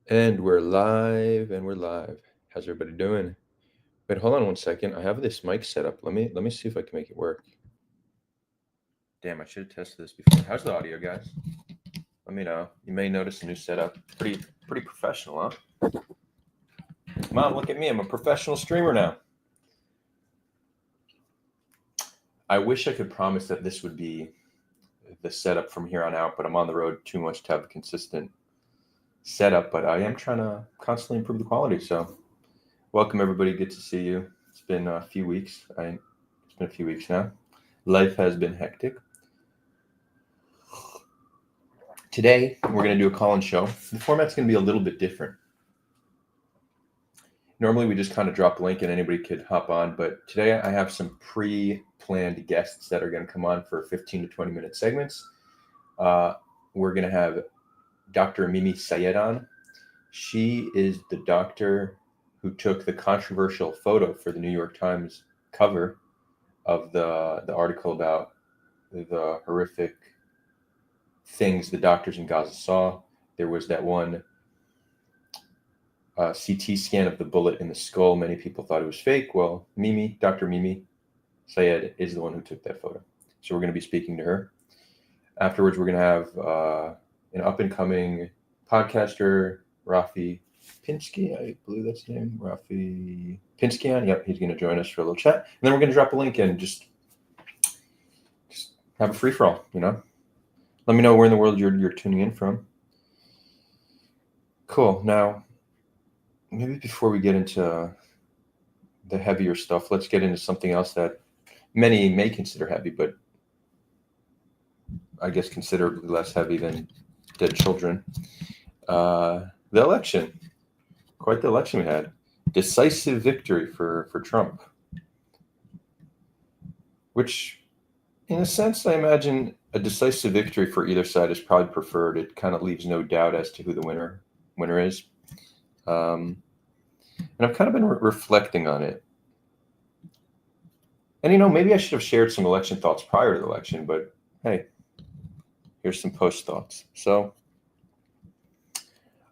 And we're live, How's everybody doing? Wait, hold on one second. I have this mic set up. Let me see if I can make it work. Damn, I should have tested this before. How's the audio, guys? Let me know. You may notice a new setup. Pretty professional, huh? Mom, look at me. I'm a professional streamer now. I wish I could promise that this would be the setup from here on out, but I'm on the road too much to have a consistent setup. But I am trying to constantly improve the quality. So welcome, everybody. Good to see you. It's been a few weeks. It's been a few weeks now. Life has been hectic. Today, we're going to do a call-in show. The format's going to be a little bit different. Normally, we just kind of drop the link and anybody could hop on. But today, I have some pre-planned guests that are going to come on for 15 to 20-minute segments. We're going to have Dr. Mimi Syed on. She is the doctor who took the controversial photo for the New York Times cover of the article about the horrific things the doctors in Gaza saw. There was that one CT scan of the bullet in the skull. Many people thought it was fake. Well, Dr. Mimi Syed is the one who took that photo. So we're going to be speaking to her. Afterwards, we're going to have an up-and-coming podcaster, Rafi Pinsky. I believe that's his name. Rafi Pinsky on. Yep, he's going to join us for a little chat. And then we're going to drop a link and just have a free-for-all, Let me know where in the world you're tuning in from. Cool. Now, maybe before we get into the heavier stuff, let's get into something else that many may consider heavy, but I guess considerably less heavy than dead children. The election. Quite the election we had. Decisive victory for Trump. Which, in a sense, I imagine a decisive victory for either side is probably preferred. It kind of leaves no doubt as to who the winner is. And I've kind of been reflecting on it. And, maybe I should have shared some election thoughts prior to the election, but hey, here's some post thoughts. So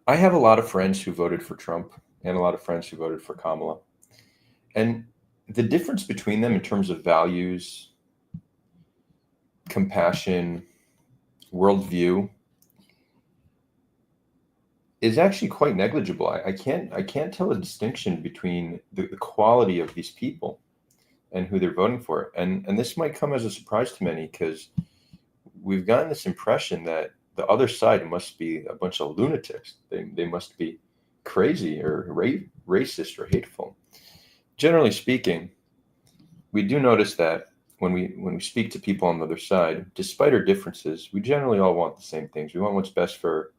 I have a lot of friends who voted for Trump and a lot of friends who voted for Kamala. And the difference between them in terms of values, compassion, worldview is actually quite negligible. I can't tell a distinction between the quality of these people and who they're voting for. And this might come as a surprise to many because we've gotten this impression that the other side must be a bunch of lunatics. They must be crazy or racist or hateful. Generally speaking, we do notice that when we speak to people on the other side, despite our differences, we generally all want the same things. We want what's best for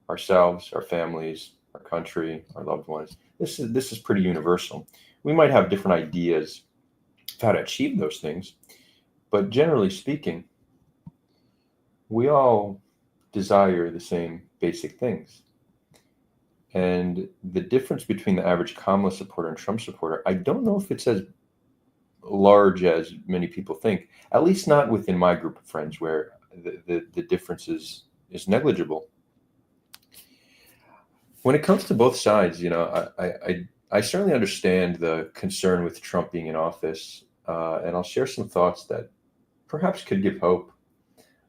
ourselves, our families, our country, our loved ones. This is pretty universal. We might have different ideas of how to achieve those things, but generally speaking, we all desire the same basic things. And the difference between the average Kamala supporter and Trump supporter, I don't know if it's as large as many people think, at least not within my group of friends where the difference is negligible. When it comes to both sides, I certainly understand the concern with Trump being in office, and I'll share some thoughts that perhaps could give hope,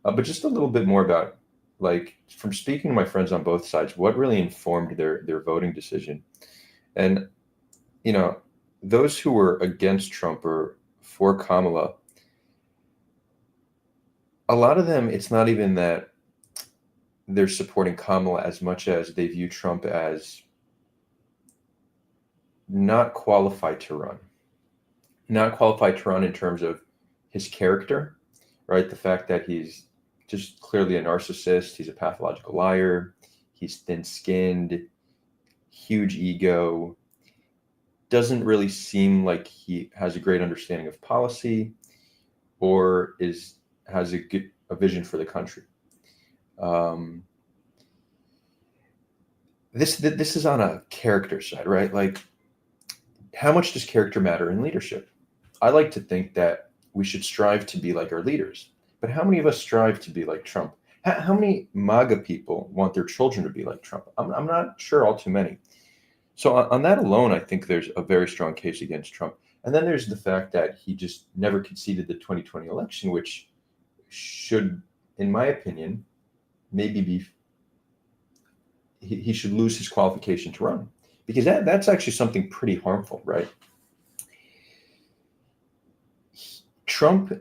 but just a little bit more about, from speaking to my friends on both sides, what really informed their voting decision. And, those who were against Trump or for Kamala, a lot of them, it's not even that they're supporting Kamala as much as they view Trump as not qualified to run. Not qualified to run in terms of his character, right? The fact that he's just clearly a narcissist, he's a pathological liar, he's thin-skinned, huge ego, doesn't really seem like he has a great understanding of policy or has a vision for the country. This is on a character side, right? Like, how much does character matter in leadership? I like to think that we should strive to be like our leaders, but how many of us strive to be like Trump? How many MAGA people want their children to be like Trump? I'm not sure all too many. So on that alone, I think there's a very strong case against Trump. And then there's the fact that he just never conceded the 2020 election, which should, in my opinion, maybe be he should lose his qualification to run, because that's actually something pretty harmful, right? Trump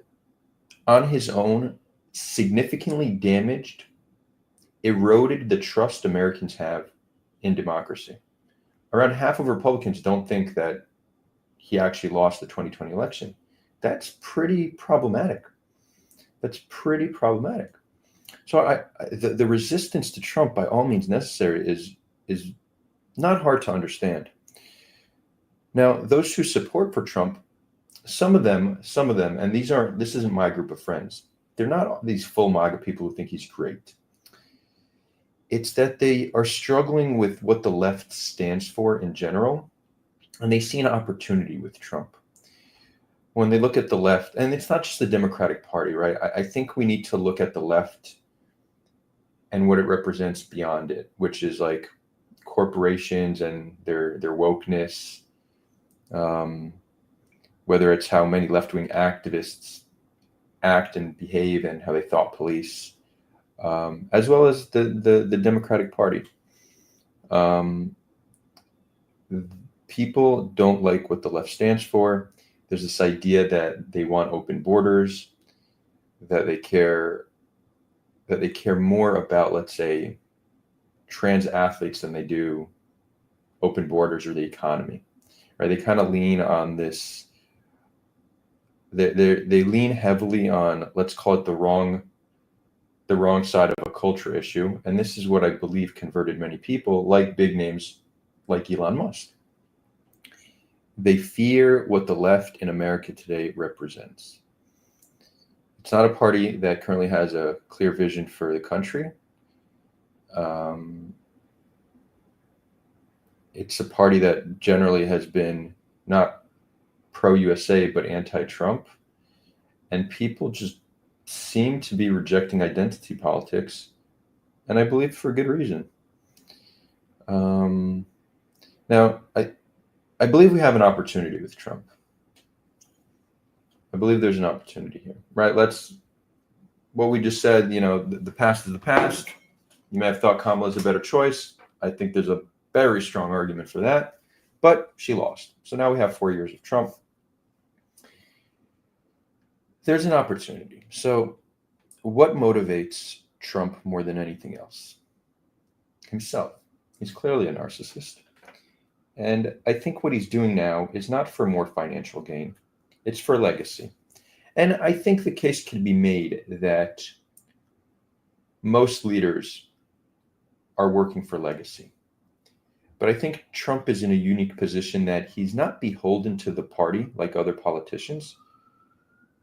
on his own significantly damaged, eroded the trust Americans have in democracy. Around half of Republicans don't think that he actually lost the 2020 election. That's pretty problematic. That's pretty problematic. So the resistance to Trump, by all means necessary, is not hard to understand. Now, those who support for Trump, some of them, and this isn't my group of friends. They're not these full MAGA people who think he's great. It's that they are struggling with what the left stands for in general, and they see an opportunity with Trump. When they look at the left, and it's not just the Democratic Party, right? I think we need to look at the left and what it represents beyond it, which is like corporations and their wokeness, whether it's how many left-wing activists act and behave and how they thought police, as well as the Democratic Party. People don't like what the left stands for. There's this idea that they want open borders, that they care more about, let's say, trans athletes than they do open borders or the economy, right? They kind of lean on this. They lean heavily on, let's call it the wrong side of a culture issue, and this is what I believe converted many people, like big names like Elon Musk. They fear what the left in America today represents. It's not a party that currently has a clear vision for the country. It's a party that generally has been not pro-USA, but anti-Trump. And people just seem to be rejecting identity politics, and I believe for good reason. Now, I believe we have an opportunity with Trump. I believe there's an opportunity here, right? What we just said, the past is the past. You may have thought Kamala is a better choice. I think there's a very strong argument for that, but she lost. So now we have 4 years of Trump. There's an opportunity. So what motivates Trump more than anything else? Himself. He's clearly a narcissist. And I think what he's doing now is not for more financial gain. It's for legacy. And I think the case can be made that most leaders are working for legacy. But I think Trump is in a unique position that he's not beholden to the party like other politicians.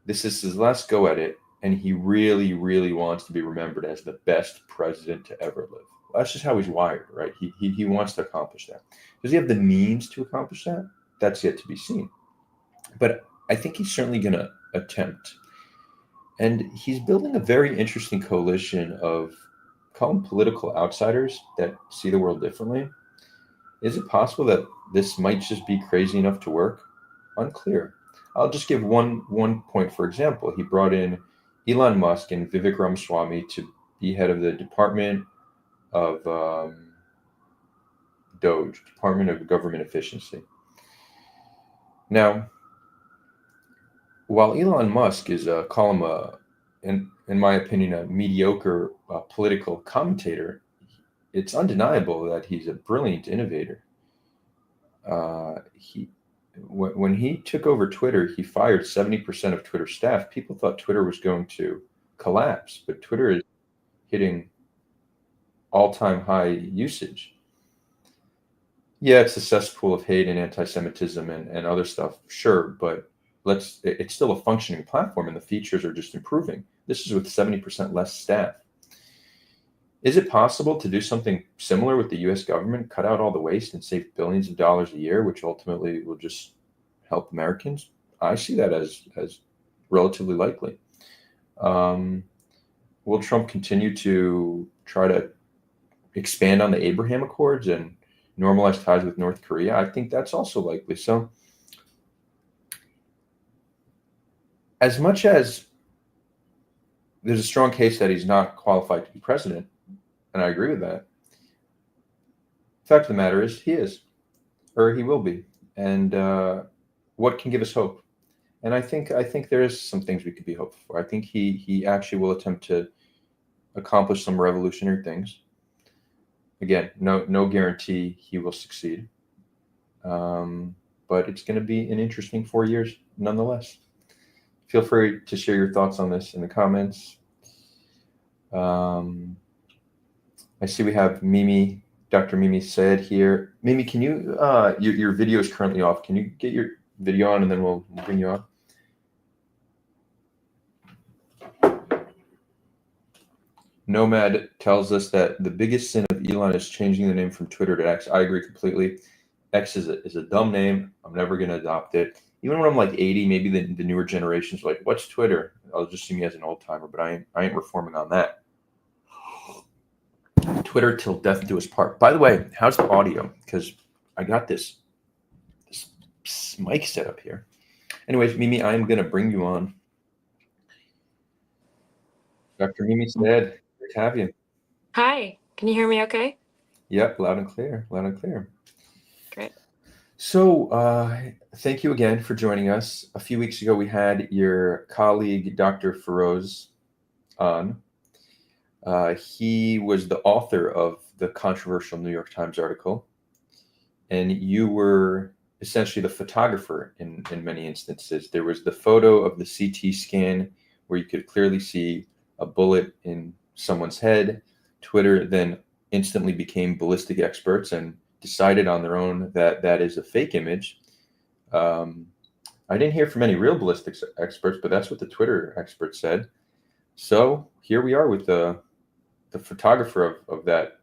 This is his last go at it, and he really, really wants to be remembered as the best president to ever live. That's just how he's wired, right? He wants to accomplish that. Does he have the means to accomplish that? That's yet to be seen. But I think he's certainly going to attempt. And he's building a very interesting coalition of, call them political outsiders that see the world differently. Is it possible that this might just be crazy enough to work? Unclear. I'll just give one point, for example. He brought in Elon Musk and Vivek Ramaswamy to be head of the Department of DOGE, Department of Government Efficiency. Now, while Elon Musk is in my opinion, a mediocre political commentator, it's undeniable that he's a brilliant innovator. When he took over Twitter, he fired 70% of Twitter staff. People thought Twitter was going to collapse, but Twitter is hitting all-time high usage. Yeah, it's a cesspool of hate and anti-Semitism and other stuff, sure, but it's still a functioning platform, and the features are just improving. This is with 70% less staff. Is it possible to do something similar with the U.S. government, cut out all the waste and save billions of dollars a year, which ultimately will just help Americans? I see that as relatively likely. will Trump continue to try to expand on the Abraham Accords and normalize ties with North Korea? I think that's also likely. So, as much as there's a strong case that he's not qualified to be president, and I agree with that, the fact of the matter is he is, or he will be. And what can give us hope? And I think there is some things we could be hopeful for. I think he actually will attempt to accomplish some revolutionary things. Again, no guarantee he will succeed, but it's going to be an interesting 4 years nonetheless. Feel free to share your thoughts on this in the comments. I see we have Mimi, Dr. Mimi Syed here. Mimi, can you, your video is currently off. Can you get your video on and then we'll bring you on? Nomad tells us that the biggest sin of Elon is changing the name from Twitter to X. I agree completely. X is a dumb name. I'm never going to adopt it. Even when I'm like 80, maybe the newer generations are like, what's Twitter? I'll just see me as an old timer, but I ain't reforming on that. Twitter till death do us part. By the way, how's the audio? Because I got this mic set up here. Anyways, Mimi, I'm going to bring you on. Dr. Mimi Syed, great to have you. Hi, can you hear me okay? Yep, loud and clear, loud and clear. Great. So thank you again for joining us. A few weeks ago, we had your colleague, Dr. Feroz, on. He was the author of the controversial New York Times article, and you were essentially the photographer in many instances. There was the photo of the CT scan where you could clearly see a bullet in someone's head. Twitter then instantly became ballistic experts and decided on their own that that is a fake image. I didn't hear from any real ballistics experts, but that's what the Twitter experts said. So here we are with the photographer of that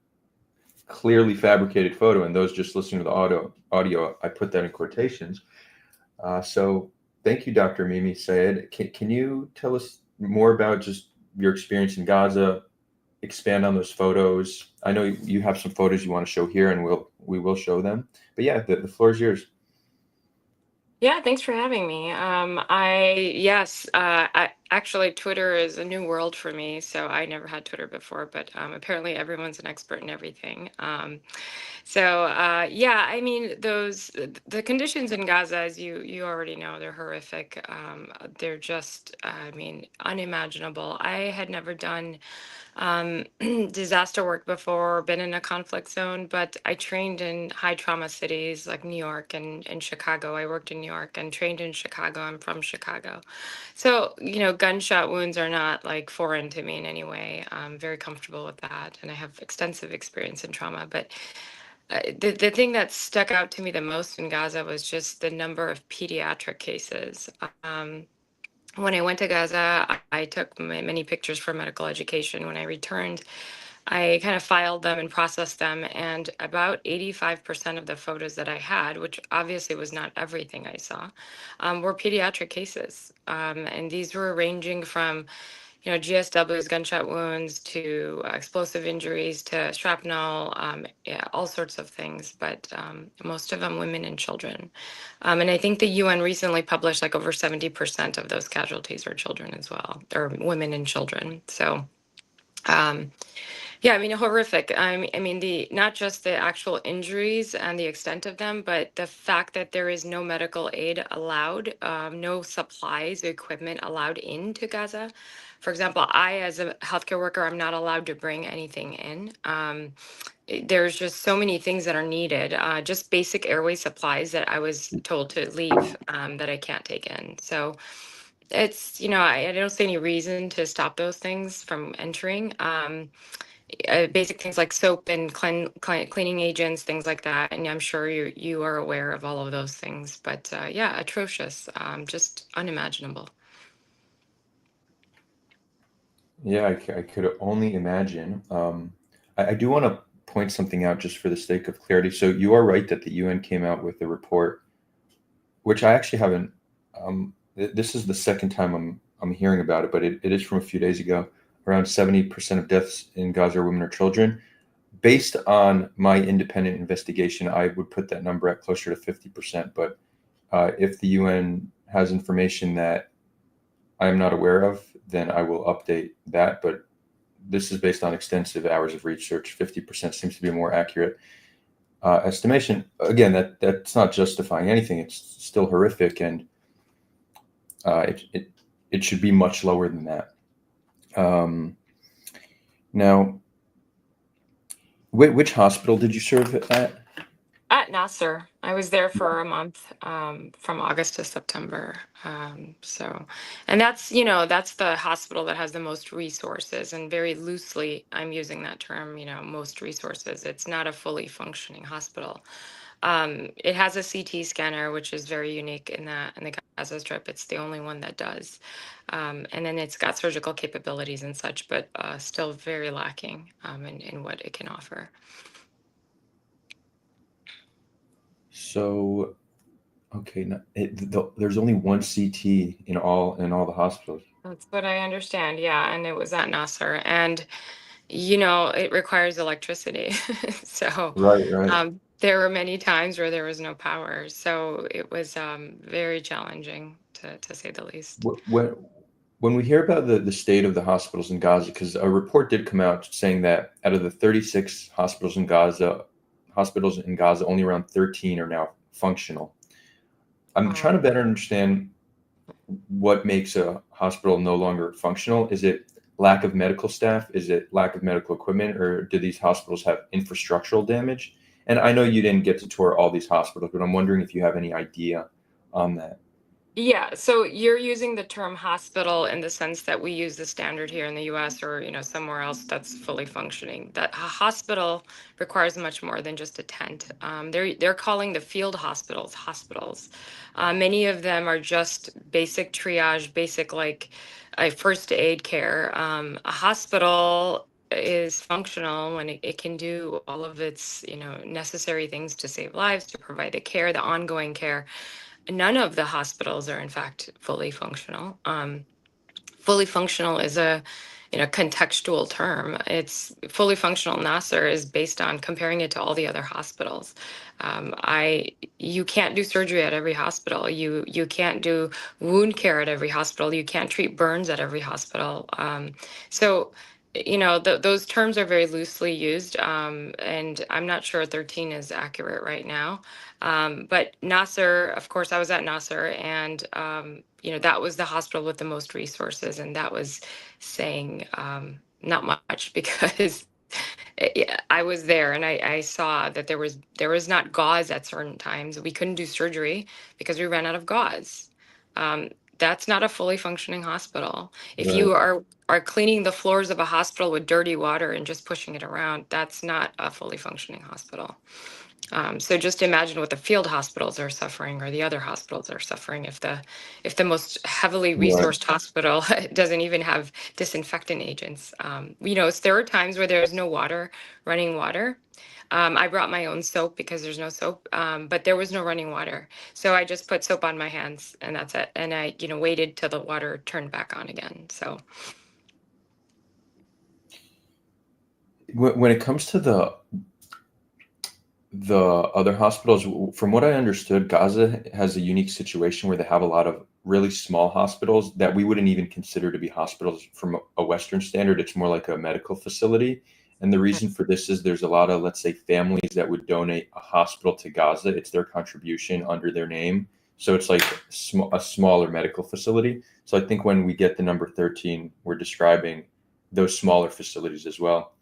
clearly fabricated photo, and those just listening to the audio, I put that in quotations. So thank you, Dr. Mimi Syed. Can you tell us more about just your experience in Gaza, expand on those photos? I know you have some photos you want to show here, and we will show them. But yeah, the floor is yours. Yeah, thanks for having me. Actually, Twitter is a new world for me, so I never had Twitter before, but apparently everyone's an expert in everything. I mean, the conditions in Gaza, as you already know, they're horrific. They're just, I mean, unimaginable. I had never done disaster work before, been in a conflict zone, but I trained in high trauma cities like New York and Chicago. I worked in New York and trained in Chicago. I'm from Chicago. So, gunshot wounds are not like foreign to me in any way. I'm very comfortable with that. And I have extensive experience in trauma. But the thing that stuck out to me the most in Gaza was just the number of pediatric cases. When I went to Gaza, I took many pictures for medical education. When I returned, I kind of filed them and processed them. And about 85% of the photos that I had, which obviously was not everything I saw, were pediatric cases. And these were ranging from GSWs, gunshot wounds, to explosive injuries, to shrapnel, yeah, all sorts of things, but most of them women and children. And I think the UN recently published like over 70% of those casualties are children as well, or women and children. So, yeah, I mean, horrific. I mean, the not just the actual injuries and the extent of them, but the fact that there is no medical aid allowed, no supplies, equipment allowed into Gaza. For example, I, as a healthcare worker, I'm not allowed to bring anything in. There's just so many things that are needed, just basic airway supplies that I was told to leave, that I can't take in. So it's, I don't see any reason to stop those things from entering. Basic things like soap and cleaning agents, things like that. And I'm sure you are aware of all of those things. But yeah, atrocious, just unimaginable. Yeah, I could only imagine. I do want to point something out just for the sake of clarity. So you are right that the UN came out with a report, which I actually haven't. This is the second time I'm hearing about it, but it is from a few days ago. around 70% of deaths in Gaza are women or children. Based on my independent investigation, I would put that number at closer to 50%. But if the UN has information that I'm not aware of, then I will update that. But this is based on extensive hours of research. 50% seems to be a more accurate estimation. Again, that's not justifying anything. It's still horrific, and it should be much lower than that. Now, which hospital did you serve at? At Nasser, I was there for a month, from August to September. So, and that's, that's the hospital that has the most resources, and very loosely, I'm using that term, most resources. It's not a fully functioning hospital. It has a CT scanner, which is very unique in the Gaza Strip. It's the only one that does. And then it's got surgical capabilities and such, but still very lacking in what it can offer. So, okay, there's only one CT in all the hospitals. That's what I understand. Yeah. And it was at Nasser. And, it requires electricity. So Right, right. there were many times where there was no power. So it was very challenging, to say the least. When we hear about the state of the hospitals in Gaza, because a report did come out saying that out of the 36 hospitals in Gaza, only around 13 are now functional. I'm trying to better understand what makes a hospital no longer functional. Is it lack of medical staff? Is it lack of medical equipment? Or do these hospitals have infrastructural damage? And I know you didn't get to tour all these hospitals, but I'm wondering if you have any idea on that. Yeah, so you're using the term hospital in the sense that we use the standard here in the US, or somewhere else that's fully functioning. That a hospital requires much more than just a tent. They're calling the field hospitals hospitals. Many of them are just basic triage, basic like first aid care. A hospital is functional when it can do all of its necessary things to save lives, to provide the care, the ongoing care. None of the hospitals are, in fact, fully functional. Fully functional is a contextual term. It's fully functional. Nasser is based on comparing it to all the other hospitals. You can't do surgery at every hospital. You can't do wound care at every hospital. You can't treat burns at every hospital. So those terms are very loosely used, and I'm not sure 13 is accurate right now. But Nasser, of course, I was at Nasser, and that was the hospital with the most resources, and that was saying not much because I was there and I saw that there was not gauze at certain times. We couldn't do surgery because we ran out of gauze. That's not a fully functioning hospital. If Right. you are cleaning the floors of a hospital with dirty water and just pushing it around, that's not a fully functioning hospital. So just imagine what the field hospitals are suffering, or the other hospitals are suffering, if the most heavily Right. resourced hospital doesn't even have disinfectant agents. There are times where there's no water, running water. I brought my own soap because there's no soap, but there was no running water. So I just put soap on my hands and that's it. And I, waited till the water turned back on again. So When it comes to the other hospitals, from what I understood, Gaza has a unique situation where they have a lot of really small hospitals that we wouldn't even consider to be hospitals from a Western standard. It's more like a medical facility. And the reason for this is there's a lot of, let's say, families that would donate a hospital to Gaza. It's their contribution under their name. So it's like a smaller medical facility. So I think when we get the number 13, we're describing those smaller facilities as well.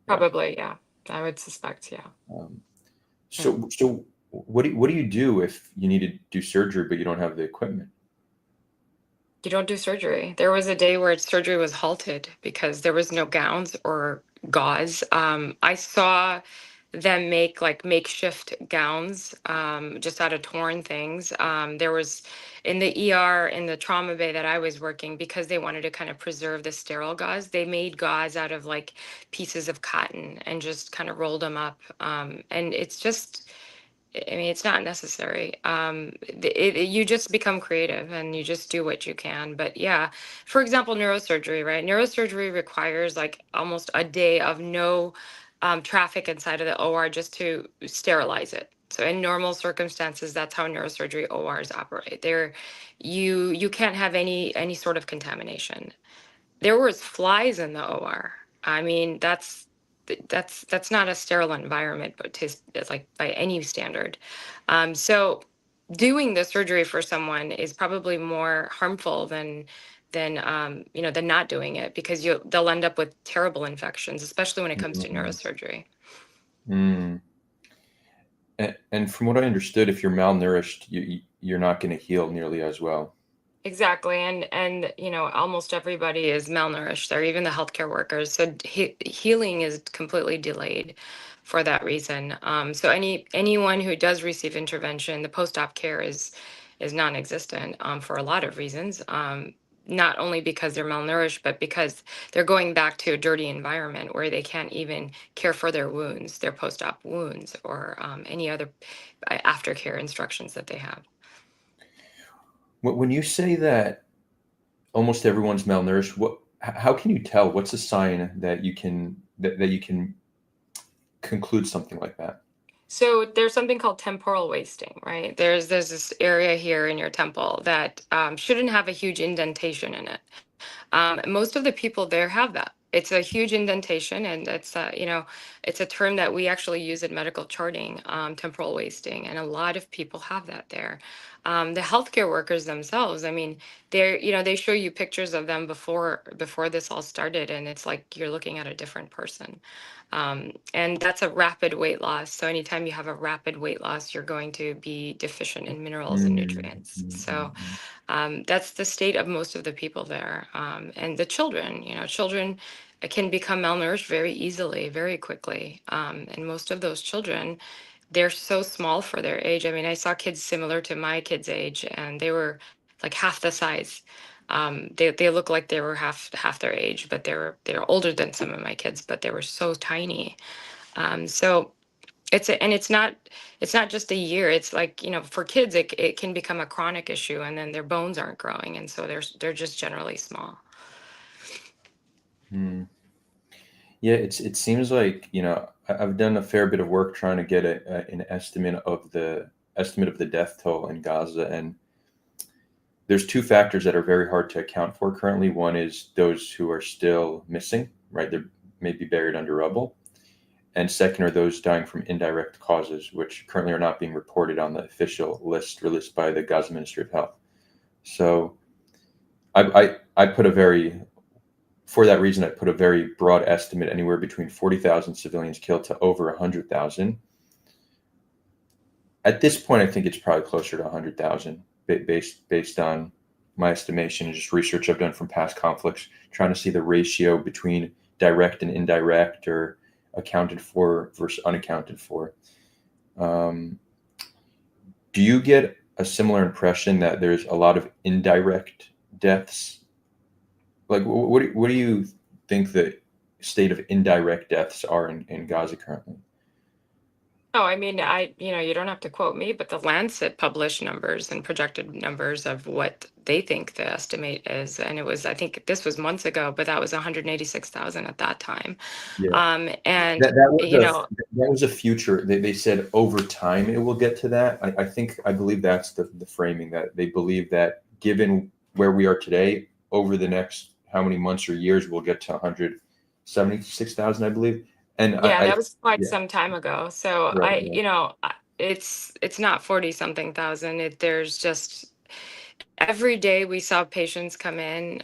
Yeah. probably, yeah, I would suspect, yeah. So what do you do if you need to do surgery but you don't have the equipment? You don't do surgery. There was a day where surgery was halted because there was no gowns or gauze. I saw them make like makeshift gowns, just out of torn things. There was in the ER in the trauma bay that I was working, because they wanted to kind of preserve the sterile gauze. They made gauze out of like pieces of cotton and just kind of rolled them up. And it's just I mean, it's not necessary. You just become creative and you just do what you can. But yeah, for example, neurosurgery, right? Neurosurgery requires like almost a day of no traffic inside of the OR just to sterilize it. So in normal circumstances, that's how neurosurgery ORs operate. You can't have any sort of contamination. There was flies in the OR. I mean, that's not a sterile environment, but it's like by any standard. So doing the surgery for someone is probably more harmful than not doing it, because they'll end up with terrible infections, especially when it comes to Mm. neurosurgery. Mm. And from what I understood, if you're malnourished, you're not going to heal nearly as well. Exactly, and almost everybody is malnourished, or even the healthcare workers. So healing is completely delayed for that reason. So anyone who does receive intervention, the post-op care is non-existent for a lot of reasons. Not only because they're malnourished, but because they're going back to a dirty environment where they can't even care for their wounds, their post-op wounds, or any other aftercare instructions that they have. When you say that almost everyone's malnourished, how can you tell? What's a sign that you can conclude something like that? So there's something called temporal wasting, right? There's this area here in your temple that shouldn't have a huge indentation in it. Most of the people there have that. It's a huge indentation, and it's a term that we actually use in medical charting, temporal wasting, and a lot of people have that there. The healthcare workers themselves, I mean, they show you pictures of them before this all started, and it's like you're looking at a different person. And that's a rapid weight loss. So anytime you have a rapid weight loss, you're going to be deficient in minerals and Mm, nutrients. mm, So mm, that's the state of most of the people there. And the children, children can become malnourished very easily, very quickly. And most of those children, they're so small for their age. I mean, I saw kids similar to my kids' age, and they were like half the size. They look like they were half their age, but they're older than some of my kids, but they were so tiny. So and it's not just a year. It's like, for kids, it can become a chronic issue, and then their bones aren't growing, and so they're just generally small. mm. Yeah, it seems like, I've done a fair bit of work trying to get an estimate of the death toll in Gaza, and there's two factors that are very hard to account for currently. One is those who are still missing, right? They're maybe buried under rubble. And second are those dying from indirect causes, which currently are not being reported on the official list released by the Gaza Ministry of Health. So I put for that reason, I put a very broad estimate, anywhere between 40,000 civilians killed to over 100,000. At this point, I think it's probably closer to 100,000, based on my estimation and just research I've done from past conflicts, trying to see the ratio between direct and indirect, or accounted for versus unaccounted for. Um, do you get a similar impression that there's a lot of indirect deaths? Like, what do you think the state of indirect deaths are in Gaza currently? Oh, I mean, you don't have to quote me, but the Lancet published numbers and projected numbers of what they think the estimate is. And I think this was months ago, but that was 186,000 at that time. Yeah, And, that was a future. They said over time it will get to that. I believe that's the framing, that they believe that given where we are today, over the next how many months or years, we'll get to 176,000, I believe. And yeah, that was quite yeah, some time ago. So right, right. it's not 40 something thousand. There's just every day we saw patients come in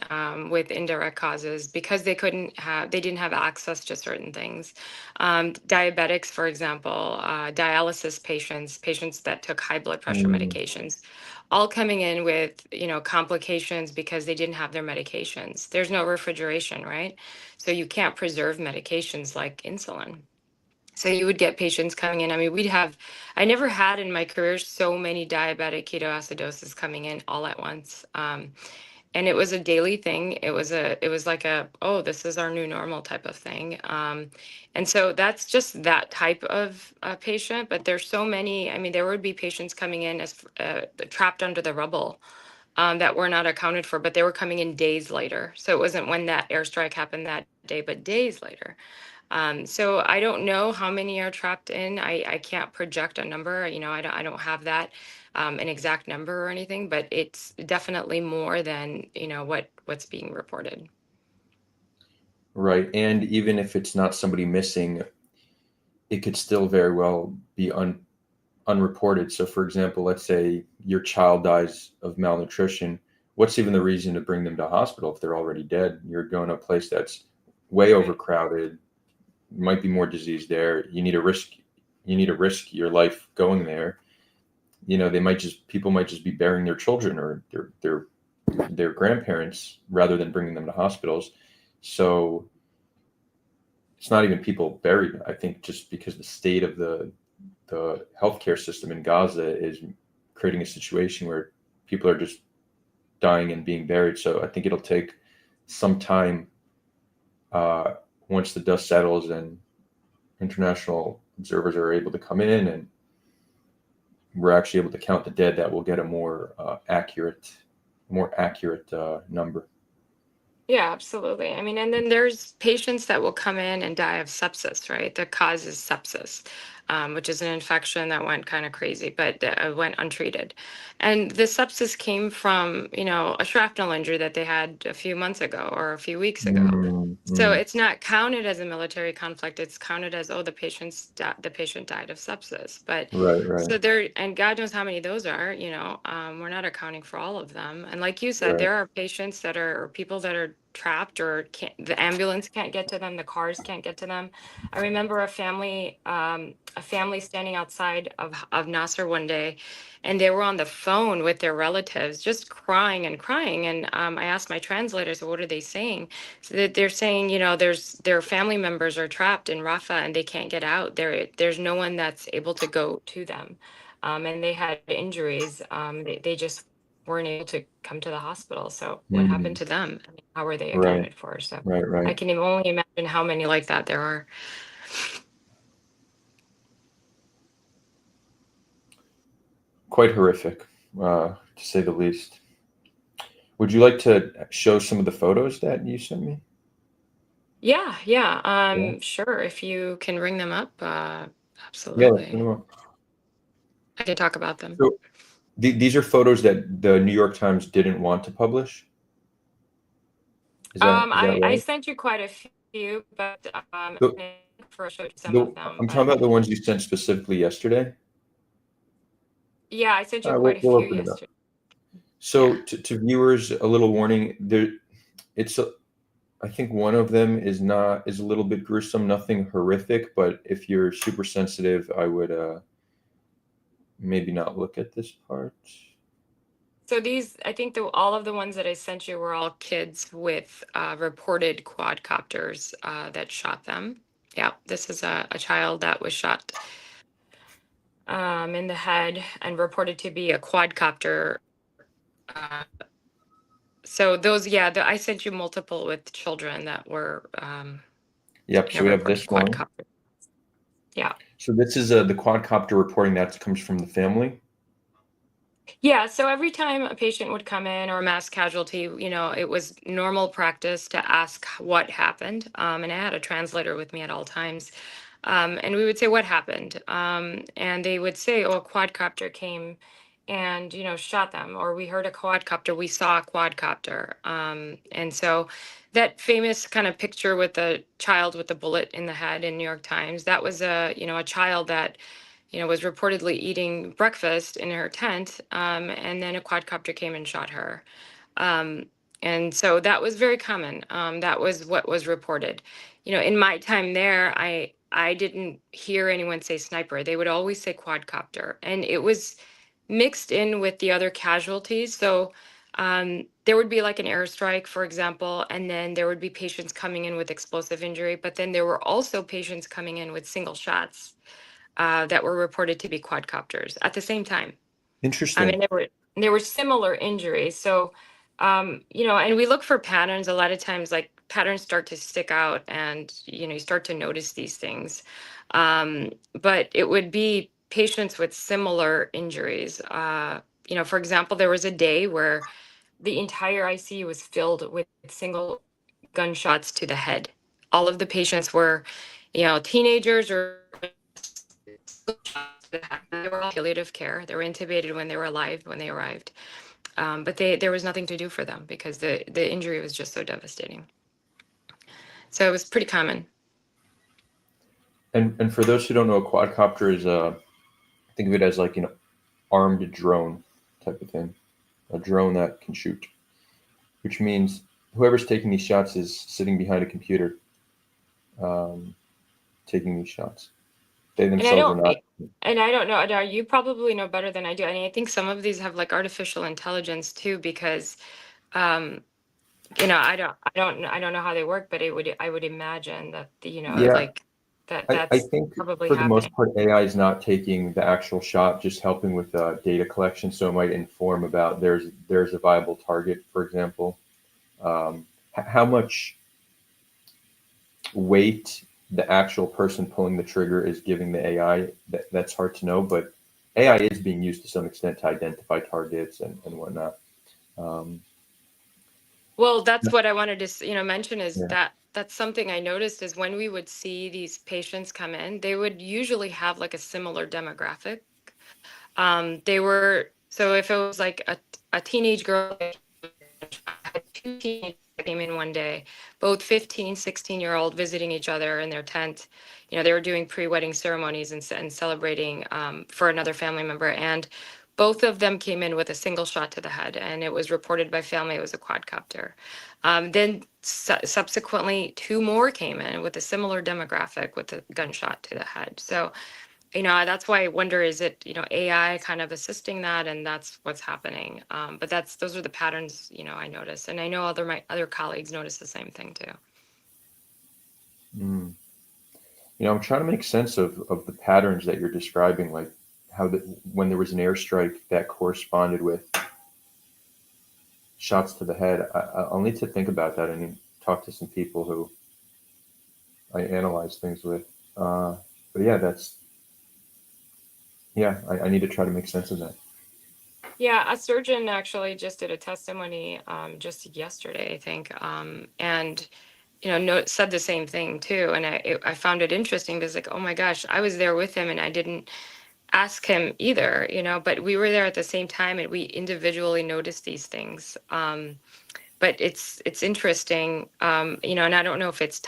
with indirect causes because they didn't have access to certain things. Diabetics, for example, dialysis patients that took high blood pressure Mm, medications, all coming in with, complications because they didn't have their medications. There's no refrigeration, right? So you can't preserve medications like insulin. So you would get patients coming in. I mean, I never had in my career so many diabetic ketoacidosis coming in all at once. and it was a daily thing. It was like a, oh, this is our new normal type of thing. And so that's just that type of patient. But there's so many. I mean, there would be patients coming in as trapped under the rubble, that were not accounted for, but they were coming in days later. So it wasn't when that airstrike happened that day, but days later. So I don't know how many are trapped in. I can't project a number. You know, I don't have that, an exact number or anything, but it's definitely more than, you know, what's being reported. Right. And even if it's not somebody missing, it could still very well be unreported. So, for example, let's say your child dies of malnutrition. What's even the reason to bring them to hospital if they're already dead? You're going to a place that's way Right. overcrowded. Might be more disease there. You need to risk. You need to risk your life going there. You know, people might just be burying their children or their grandparents rather than bringing them to hospitals. So it's not even people buried. I think just because the state of the healthcare system in Gaza is creating a situation where people are just dying and being buried. So I think it'll take some time, uh, once the dust settles and international observers are able to come in and we're actually able to count the dead, that we'll get a more accurate number. Yeah, absolutely. I mean, and then there's patients that will come in and die of sepsis, right? The cause is sepsis, which is an infection that went kind of crazy, but went untreated. And the sepsis came from, you know, a shrapnel injury that they had a few months ago or a few weeks ago. Mm, So mm. it's not counted as a military conflict. It's counted as, oh, the patient died of sepsis. But Right, right, so there, and God knows how many of those are, you know, we're not accounting for all of them. And like you said, right. there are patients that are, or people that are trapped or can't, the ambulance can't get to them, the cars can't get to them. I remember a family standing outside of Nasser one day, and they were on the phone with their relatives, just crying and crying. And I asked my translator, so what are they saying? So that they're saying, you know, their family members are trapped in Rafah and they can't get out. There's no one that's able to go to them, and they had injuries. They just weren't able to come to the hospital. So what happened Mm, to them? I mean, how were they right, accounted for? So right, I right. can only imagine how many like that there are. Quite horrific, to say the least. Would you like to show some of the photos that you sent me? Yeah, yeah. Yeah. Sure. If you can bring them up, Yeah, let's bring absolutely. them up. I can talk about them. So these are photos that the New York Times didn't want to publish. Is that I right? sent you quite a few, but The, for I showed you some of them, I'm talking but about the ones you sent specifically yesterday. yeah, I sent All you right, quite a we'll few open it up. yesterday. Yeah. So to viewers, a little warning. It's a, I think one of them is a little bit gruesome. Nothing horrific, but if you're super sensitive, I would maybe not look at this part. So these, I think all of the ones that I sent you were all kids with reported quadcopters that shot them. Yeah, this is a child that was shot in the head and reported to be a quadcopter. Uh, so those, yeah, I sent you multiple with children that were, Yep. you know, So we have reported this one. quadcopter. Yeah. So this is the quadcopter reporting that comes from the family. Yeah, so every time a patient would come in or a mass casualty, you know, it was normal practice to ask what happened. And I had a translator with me at all times. And we would say, what happened? And they would say, oh, a quadcopter came and, you know, shot them. Or we heard a quadcopter, we saw a quadcopter. And so that famous kind of picture with the child with the bullet in the head in New York Times, that was you know, a child that, you know, was reportedly eating breakfast in her tent, and then a quadcopter came and shot her. Um, and so that was very common. That was what was reported. You know, in my time there, I didn't hear anyone say sniper. They would always say quadcopter, and it was mixed in with the other casualties. So there would be like an airstrike, for example, and then there would be patients coming in with explosive injury, but then there were also patients coming in with single shots that were reported to be quadcopters at the same time. I Interesting. mean, there were similar injuries. So And we look for patterns a lot of times, like patterns start to stick out and, you start to notice these things. But it would be patients with similar injuries. For example, there was a day where the entire ICU was filled with single gunshots to the head. All of the patients were, teenagers or they were all palliative care. They were intubated when they were alive when they arrived. But there was nothing to do for them because the injury was just so devastating. So it was pretty common. And for those who don't know, a quadcopter is think of it as like an armed drone type of thing, a drone that can shoot, which means whoever's taking these shots is sitting behind a computer, um, taking these shots. They And I themselves are don't, not. and I don't know, Adar, you probably know better than I do. And I think some of these have like artificial intelligence too, because um, I don't know how they work, but I would imagine that Yeah, like I that's think probably for the most happening. part, AI is not taking the actual shot, just helping with data collection. So it might inform about there's a viable target, for example. How much weight the actual person pulling the trigger is giving the AI, that's hard to know, but AI is being used to some extent to identify targets and whatnot. Um, Well, that's what I wanted to, mention is yeah. that that's something I noticed is when we would see these patients come in, they would usually have like a similar demographic. They were, so if it was like a teenage girl, I had two teenagers that came in one day, both 15, 16-year-old visiting each other in their tent. They were doing pre-wedding ceremonies and celebrating for another family member. And both of them came in with a single shot to the head, and it was reported by family it was a quadcopter. Then subsequently, two more came in with a similar demographic with a gunshot to the head. So that's why I wonder, is it, AI kind of assisting that, and that's what's happening. But those are the patterns, I notice. And I know my other colleagues notice the same thing too. Mm. I'm trying to make sense of the patterns that you're describing, like how when there was an airstrike that corresponded with shots to the head. I'll need to think about that and talk to some people who I analyze things with. But yeah, I need to try to make sense of that. Yeah, a surgeon actually just did a testimony just yesterday, I think, and said the same thing too. And I found it interesting because, like, oh my gosh, I was there with him and I didn't ask him either, but we were there at the same time and we individually noticed these things. But it's interesting, and I don't know if it's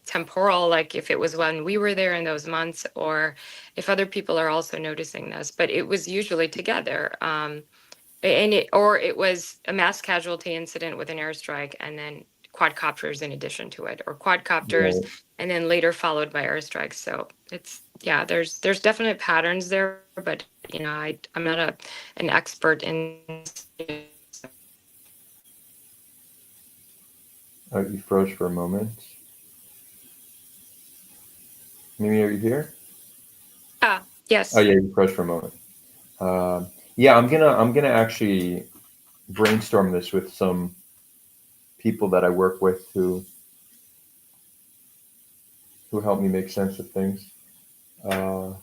temporal, like if it was when we were there in those months, or if other people are also noticing this. But it was usually together, or it was a mass casualty incident with an airstrike, and then quadcopters in addition to it, or quadcopters, Right. and then later followed by airstrikes. So there's definite patterns there, but I'm not an expert in. You froze for a moment. Mimi, are you here? Ah, Oh yes. yeah, you froze for a moment. Yeah, I'm gonna actually brainstorm this with some people that I work with who help me make sense of things. Uh,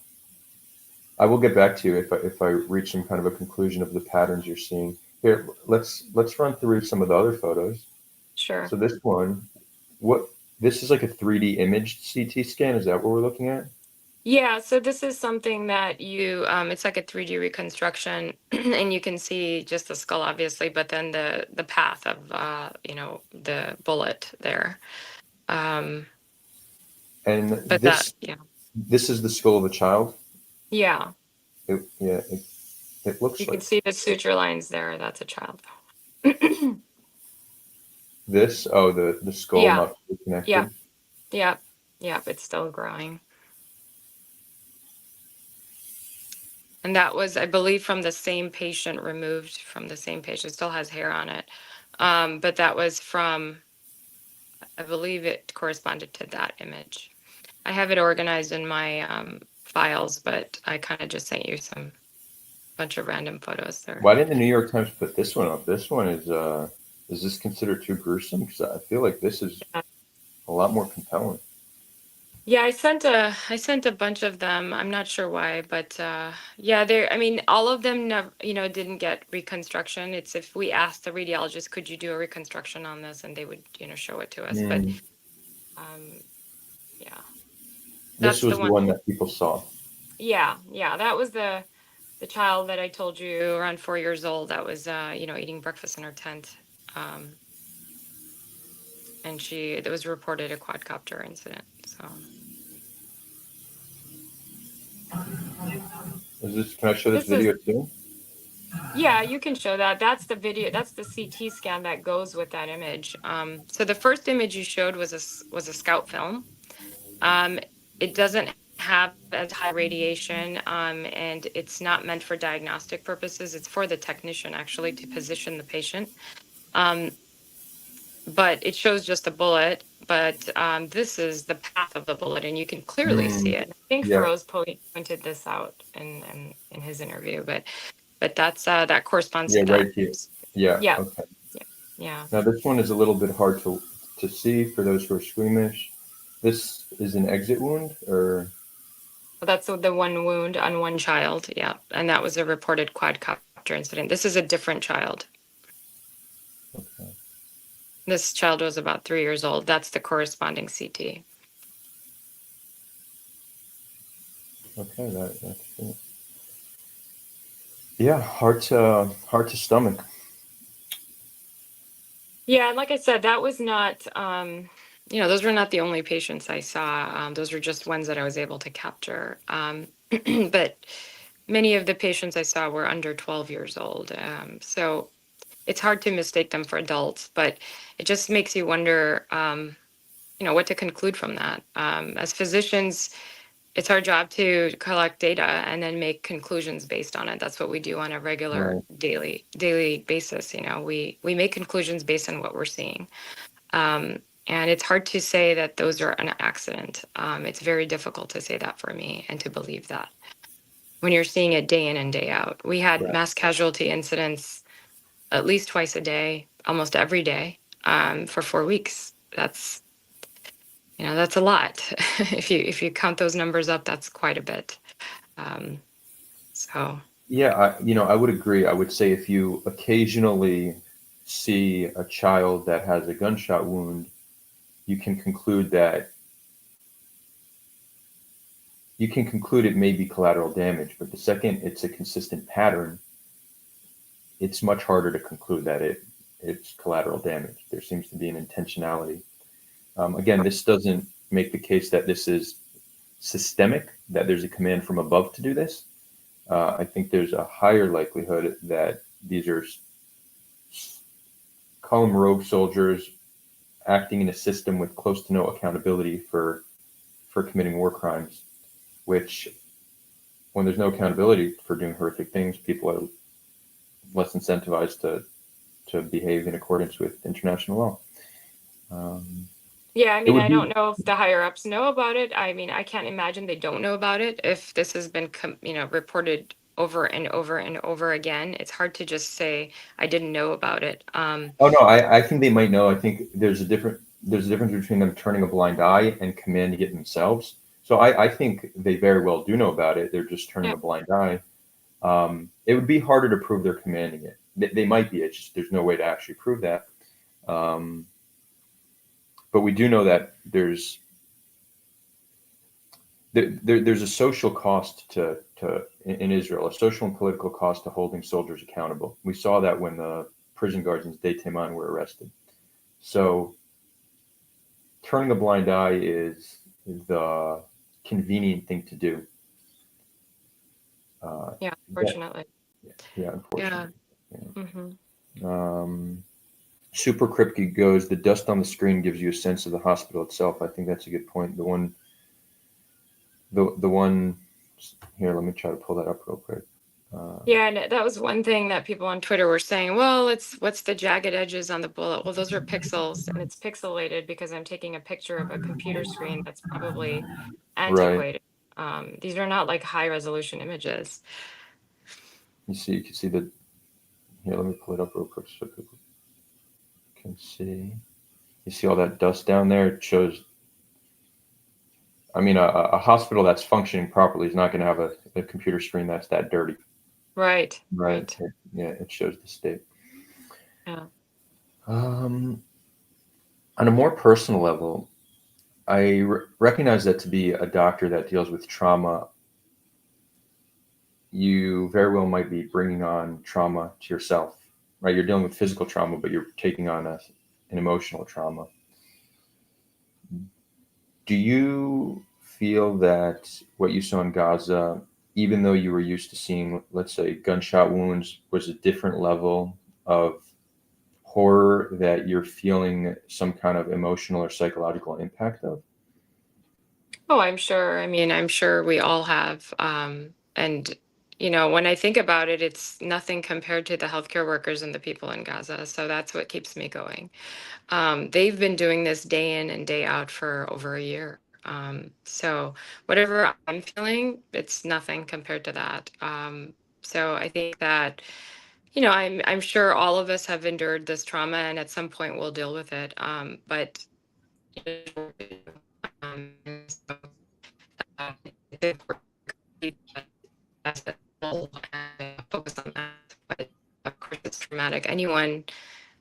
I will get back to you if I reach some kind of a conclusion of the patterns you're seeing. Here, let's run through some of the other photos. Sure. So this one, what this is like a 3D imaged CT scan. Is that what we're looking at? Yeah, so this is something that it's like a 3D reconstruction, and you can see just the skull, obviously, but then the path of the bullet there. Um, And but that, yeah, this is the skull of a child. yeah, Yeah, it looks you can like see the suture lines there. That's a child. this. Oh, the skull Yeah, not fully yeah, connected. yeah, yeah. It's still growing, and that was, I believe, from the same patient, removed from the same patient. Still has hair on it, but that was from. I believe it corresponded to that image. I have it organized in my files, but I kind of just sent you some. bunch of random photos there. Why didn't the New York Times put this one up? This one is this considered too gruesome? Because I feel like this is a lot more compelling. Yeah, I sent a bunch of them. I'm not sure why, but yeah, I mean, all of them never, didn't get reconstruction. It's if we asked the radiologist, could you do a reconstruction on this, and they would, show it to us. But yeah, This that's was the the one. one that people saw. Yeah, that was the child that I told you around 4 years old that was eating breakfast in her tent. And there was reported a quadcopter incident. So Can I show this video too? Yeah, you can show that. That's the video. That's the CT scan that goes with that image. So the first image you showed was a scout film. It doesn't have as high radiation, and it's not meant for diagnostic purposes. It's for the technician actually to position the patient. But it shows just a bullet. But this is the path of the bullet, and you can clearly see it. I think Feroz pointed this out in his interview, but that's that corresponds to that. Right here. Yeah. Yeah. Okay. Yeah. Now this one is a little bit hard to see for those who are squeamish. This is an exit wound, or that's the one wound on one child. Yeah, and that was a reported quadcopter incident. This is a different child. Okay. This child was about 3 years old. That's the corresponding CT. Okay, that's it. Yeah, hard to stomach. Yeah, and like I said, that was not, those were not the only patients I saw. Those were just ones that I was able to capture. But many of the patients I saw were under 12 years old. So it's hard to mistake them for adults, but it just makes you wonder, what to conclude from that. As physicians, it's our job to collect data and then make conclusions based on it. That's what we do on a regular daily basis. We make conclusions based on what we're seeing. And it's hard to say that those are an accident. It's very difficult to say that for me and to believe that when you're seeing it day in and day out. We had mass casualty incidents at least twice a day, almost every day, for 4 weeks. That's a lot. if you count those numbers up, that's quite a bit. So yeah, I would agree. I would say if you occasionally see a child that has a gunshot wound, you can conclude it may be collateral damage. But the second it's a consistent pattern, it's much harder to conclude that it's collateral damage. There seems to be an intentionality. Again, this doesn't make the case that this is systemic, that there's a command from above to do this. I think there's a higher likelihood that these are, call them rogue soldiers, acting in a system with close to no accountability for committing war crimes, which, when there's no accountability for doing horrific things, people are less incentivized to behave in accordance with international law. Yeah, I mean, I don't know if the higher ups know about it. I mean, I can't imagine they don't know about it. If this has been, reported over and over and over again, it's hard to just say I didn't know about it. Oh no, I think they might know. I think there's a difference between them turning a blind eye and commanding it themselves. So I think they very well do know about it. They're just turning a blind eye. It would be harder to prove they're commanding it. They might be. It's just there's no way to actually prove that. But we do know that there's a social cost in Israel, a social and political cost to holding soldiers accountable. We saw that when the prison guards in Sde Teiman were arrested. So turning a blind eye is the convenient thing to do. Unfortunately. Unfortunately. Yeah. Mm-hmm. Super Kripke goes, the dust on the screen gives you a sense of the hospital itself. I think that's a good point. The one here, let me try to pull that up real quick. And that was one thing that people on Twitter were saying, well, what's the jagged edges on the bullet? Well, those are pixels, and it's pixelated because I'm taking a picture of a computer screen that's probably antiquated. These are not like high resolution images. You can see the, here, let me pull it up real quick so people can see. You see all that dust down there? It shows, I mean, a hospital that's functioning properly is not going to have a computer screen that's that dirty. Right. Right. Yeah, it shows the state. Yeah. On a more personal level, I recognize that to be a doctor that deals with trauma, you very well might be bringing on trauma to yourself, right? You're dealing with physical trauma, but you're taking on an emotional trauma. Do you feel that what you saw in Gaza, even though you were used to seeing, let's say, gunshot wounds, was a different level of horror that you're feeling some kind of emotional or psychological impact of? Oh, I'm sure. I mean, I'm sure we all have. And, when I think about it, it's nothing compared to the healthcare workers and the people in Gaza. So that's what keeps me going. They've been doing this day in and day out for over a year. So whatever I'm feeling, it's nothing compared to that. So I think that, I'm sure all of us have endured this trauma, and at some point we'll deal with it. But um, so, it's important as a whole and focus on that. But of course, it's traumatic. Anyone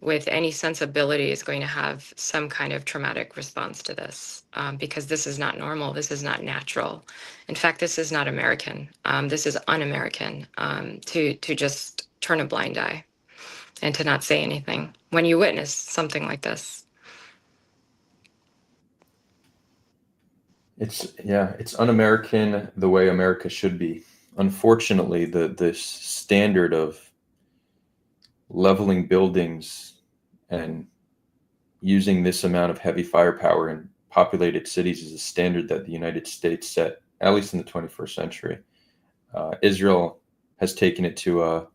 with any sensibility is going to have some kind of traumatic response to this, because this is not normal. This is not natural. In fact, this is not American. This is un-American, to just turn a blind eye and to not say anything when you witness something like this. It's un-American the way America should be. Unfortunately, the standard of leveling buildings and using this amount of heavy firepower in populated cities is a standard that the United States set, at least in the 21st century. Israel has taken it to a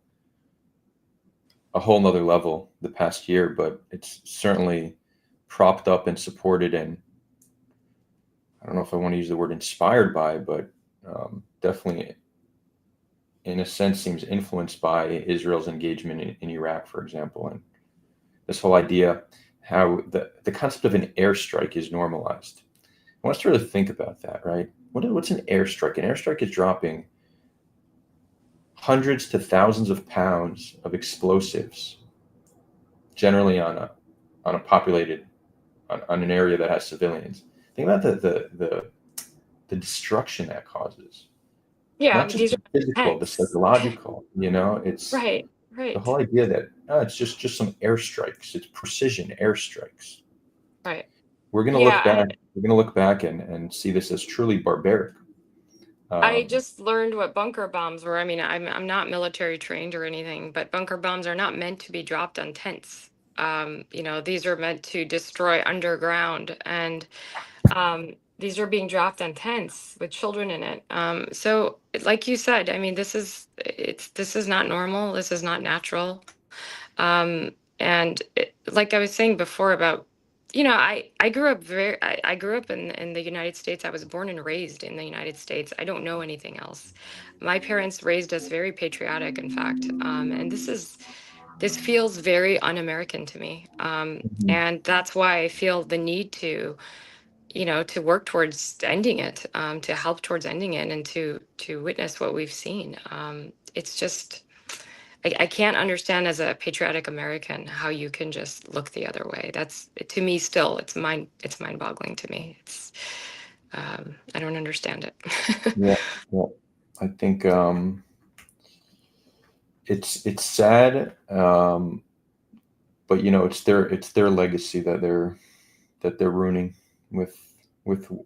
whole nother level the past year, but it's certainly propped up and supported, and I don't know if I want to use the word inspired by, but definitely in a sense seems influenced by Israel's engagement in Iraq, for example. And this whole idea, how the concept of an airstrike is normalized. I want us to really think about that, right? What's an airstrike? An airstrike is dropping hundreds to thousands of pounds of explosives, generally on a populated, on an area that has civilians. Think about the destruction that causes. Yeah, Not just these the are physical, the intense. psychological. It's Right, the right, whole idea that it's just some airstrikes. It's precision airstrikes. right. We're going to look Yeah, back. We're going to look back and see this as truly barbaric. I Um, just learned what bunker bombs were. I mean, I'm not military trained or anything, but bunker bombs are not meant to be dropped on tents. These are meant to destroy underground, and these are being dropped on tents with children in it. So, like you said, I mean, this is not normal. This is not natural. And like I was saying before about, I grew up I grew up in the United States. I was born and raised in the United States. I don't know anything else. My parents raised us very patriotic, in fact. And this feels very un-American to me. mhm. And that's why I feel the need to work towards ending it, to help towards ending it, and to witness what we've seen. It's just I can't understand as a patriotic American how you can just look the other way. That's to me still it's mind boggling to me. I don't understand it. Yeah, yeah. I think it's sad, but it's their legacy that they're ruining with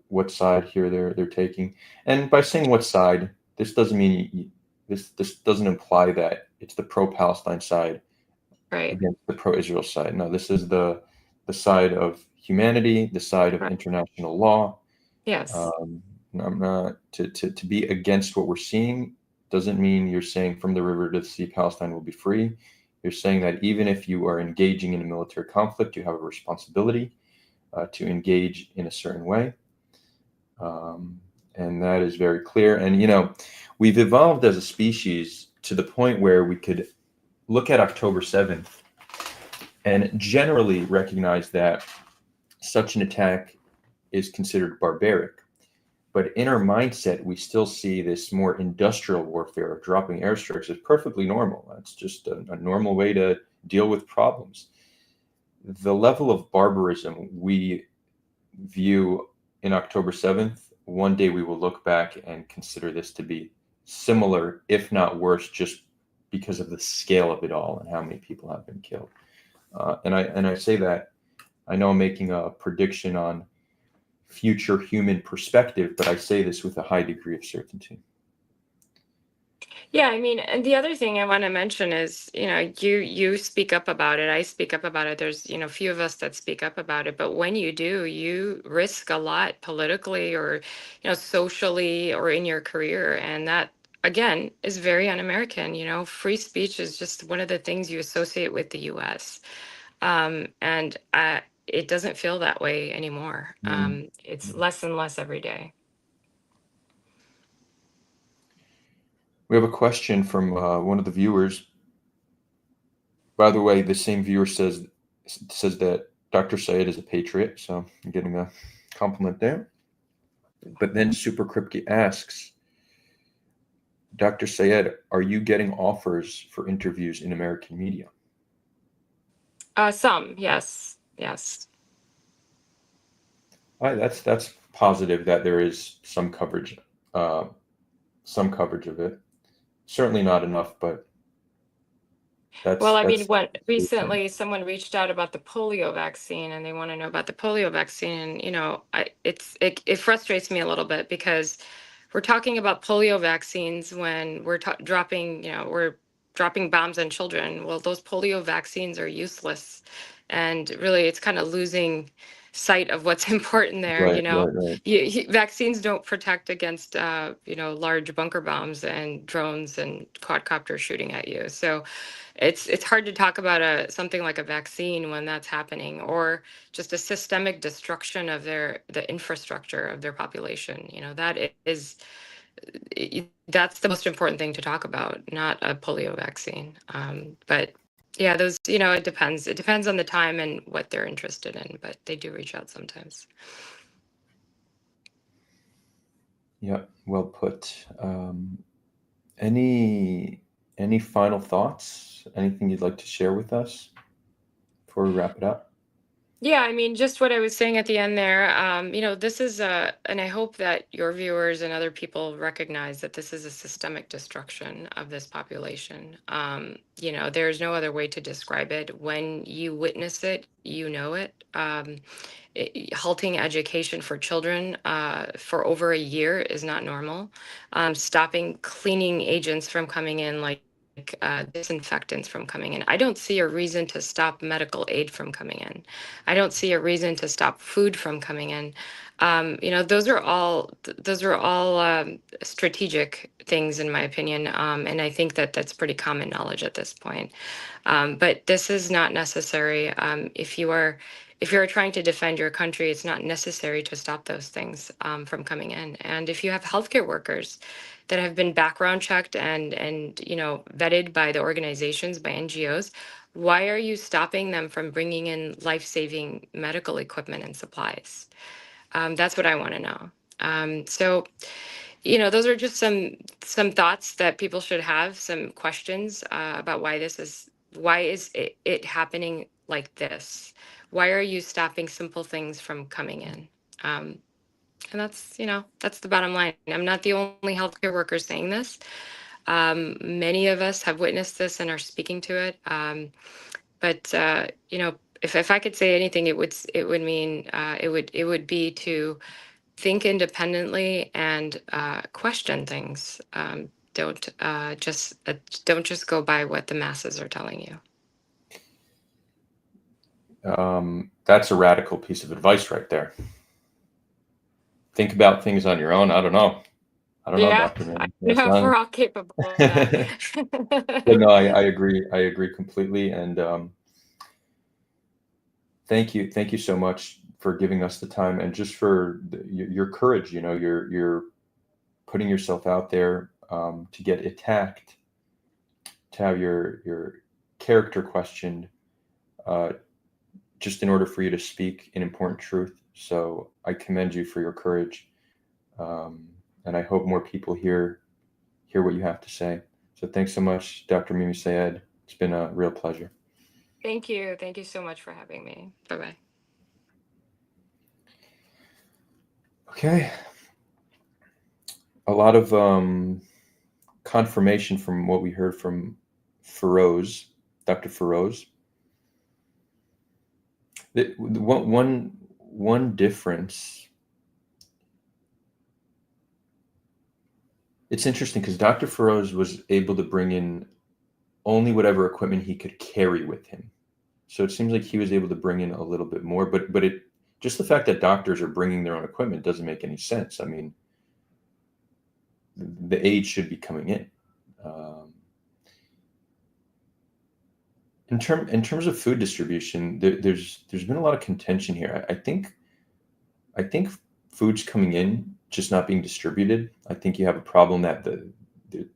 what side here they're taking. And by saying what side, this doesn't mean this doesn't imply that it's the pro-Palestine side Right, against the pro-Israel side. No, this is the side of humanity, the side of right. international law. Yes, Um, I'm not to be against what we're seeing doesn't mean you're saying from the river to the sea Palestine will be free. You're saying that even if you are engaging in a military conflict, you have a responsibility to engage in a certain way. Um, and that is very clear. And we've evolved as a species to the point where we could look at October 7th and generally recognize that such an attack is considered barbaric. But in our mindset, we still see this more industrial warfare of dropping airstrikes as perfectly normal. That's just a normal way to deal with problems. The level of barbarism we view in October 7th, one day we will look back and consider this to be similar, if not worse, just because of the scale of it all and how many people have been killed. And I say that, I know I'm making a prediction on future human perspective, but I say this with a high degree of certainty. Yeah, I mean, and the other thing I want to mention is, you speak up about it. I speak up about it. There's, few of us that speak up about it. But when you do, you risk a lot politically or, socially or in your career. And that, again, is very un-American. Free speech is just one of the things you associate with the U.S. And it doesn't feel that way anymore. It's less and less every day. We have a question from one of the viewers. By the way, the same viewer says that Dr. Syed is a patriot, so I'm getting a compliment there. But then Super Kripke asks, Dr. Syed, are you getting offers for interviews in American media? Some, yes. That's positive that there is some coverage of it. Certainly not enough, but well, I mean, recently someone reached out about the polio vaccine, and they want to know about the polio vaccine. And it frustrates me a little bit because we're talking about polio vaccines when we're dropping bombs on children. Well, those polio vaccines are useless, and really, it's kind of losing sight of what's important there. Right. Vaccines don't protect against large bunker bombs and drones and quadcopters shooting at you. So it's hard to talk about something like a vaccine when that's happening, or just a systemic destruction of the infrastructure of their population. That's the most important thing to talk about, not a polio vaccine. But yeah, those, it depends. It depends on the time and what they're interested in, but they do reach out sometimes. Yeah, well put. Any final thoughts? Anything you'd like to share with us before we wrap it up? Yeah, I mean, just what I was saying at the end there, this is and I hope that your viewers and other people recognize that this is a systemic destruction of this population. There's no other way to describe it. When you witness it, you know it. Halting education for children for over a year is not normal. Stopping cleaning agents from coming in, like disinfectants from coming in. I don't see a reason to stop medical aid from coming in. I don't see a reason to stop food from coming in. Those are all strategic things, in my opinion, and I think that that's pretty common knowledge at this point. But this is not necessary. If you are trying to defend your country, it's not necessary to stop those things from coming in. And if you have healthcare workers that have been background checked and vetted by the organizations, by NGOs, why are you stopping them from bringing in life-saving medical equipment and supplies? That's what I want to know. So, those are just some thoughts that people should have, some questions about why is it happening like this? Why are you stopping simple things from coming in? And that's the bottom line. I'm not the only healthcare worker saying this. Many of us have witnessed this and are speaking to it. But if I could say anything, it would be to think independently and question things. Don't just go by what the masses are telling you. That's a radical piece of advice right there. Think about things on your own. I don't know, Dr. Mann. We're all capable of that. But no, I agree. I agree completely. And thank you so much for giving us the time and just for your courage. You're putting yourself out there to get attacked have your character questioned, just in order for you to speak an important truth. So I commend you for your courage, and I hope more people hear what you have to say. So thanks so much, Dr. Mimi Syed. It's been a real pleasure. Thank you. Thank you so much for having me. Bye-bye. Okay. A lot of confirmation from what we heard from Feroz, Dr. Feroz. One difference. It's interesting because Dr. Feroz was able to bring in only whatever equipment he could carry with him. So it seems like he was able to bring in a little bit more, but it just the fact that doctors are bringing their own equipment doesn't make any sense. I mean, the aid should be coming in. In terms of food distribution, there's been a lot of contention here. I think food's coming in, just not being distributed. I think you have a problem that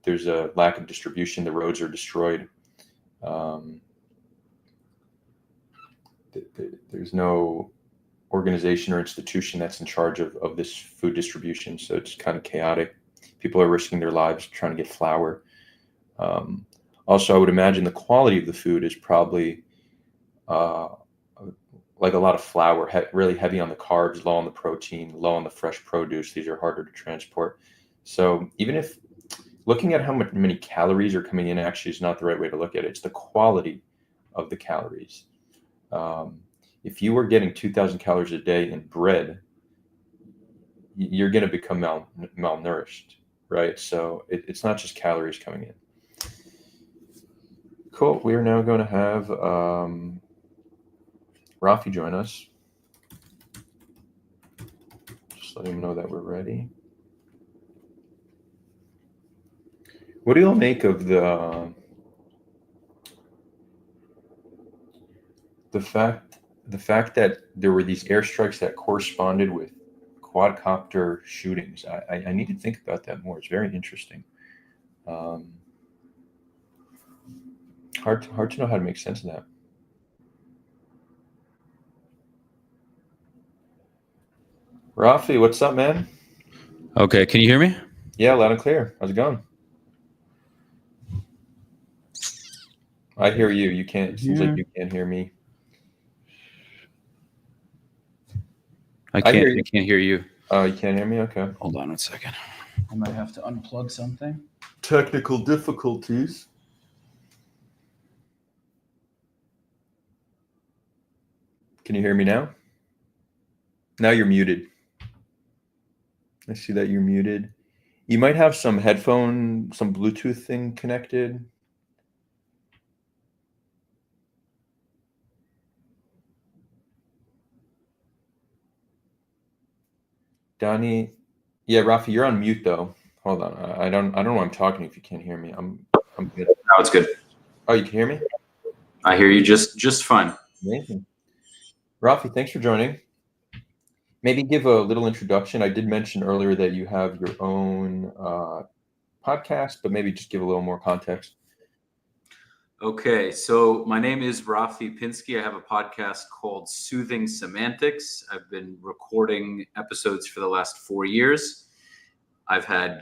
there's a lack of distribution. The roads are destroyed. There's no organization or institution that's in charge of this food distribution, so it's kind of chaotic. People are risking their lives trying to get flour. Also, I would imagine the quality of the food is probably like a lot of flour, really heavy on the carbs, low on the protein, low on the fresh produce. These are harder to transport. So even if looking at how many calories are coming in actually is not the right way to look at it, it's the quality of the calories. If you were getting 2,000 calories a day in bread, you're going to become malnourished, right? So it's not just calories coming in. Cool. We are now going to have Rafi join us. Just let him know that we're ready. What do you all make of the fact that there were these airstrikes that corresponded with quadcopter shootings? I need to think about that more. It's very interesting. Hard to know how to make sense of that. Rafi, what's up, man? Okay, can you hear me? Yeah, loud and clear. How's it going? I hear you. You can't. It seems like you can't hear me. I can't hear you. Oh, you can't hear me? Okay. Hold on 1 second. I might have to unplug something. Technical difficulties. Can you hear me now? Now you're muted. I see that you're muted. You might have some headphone, some Bluetooth thing connected. Donnie, yeah, Rafi, you're on mute though. Hold on, I don't know why I'm talking if you can't hear me. I'm good. Now it's good. Oh, you can hear me? I hear you just fine. Amazing. Rafi, thanks for joining. Maybe give a little introduction. I did mention earlier that you have your own podcast, but maybe just give a little more context. Okay, so my name is Rafi Pinsky. I have a podcast called Soothing Semantics. I've been recording episodes for the last 4 years. I've had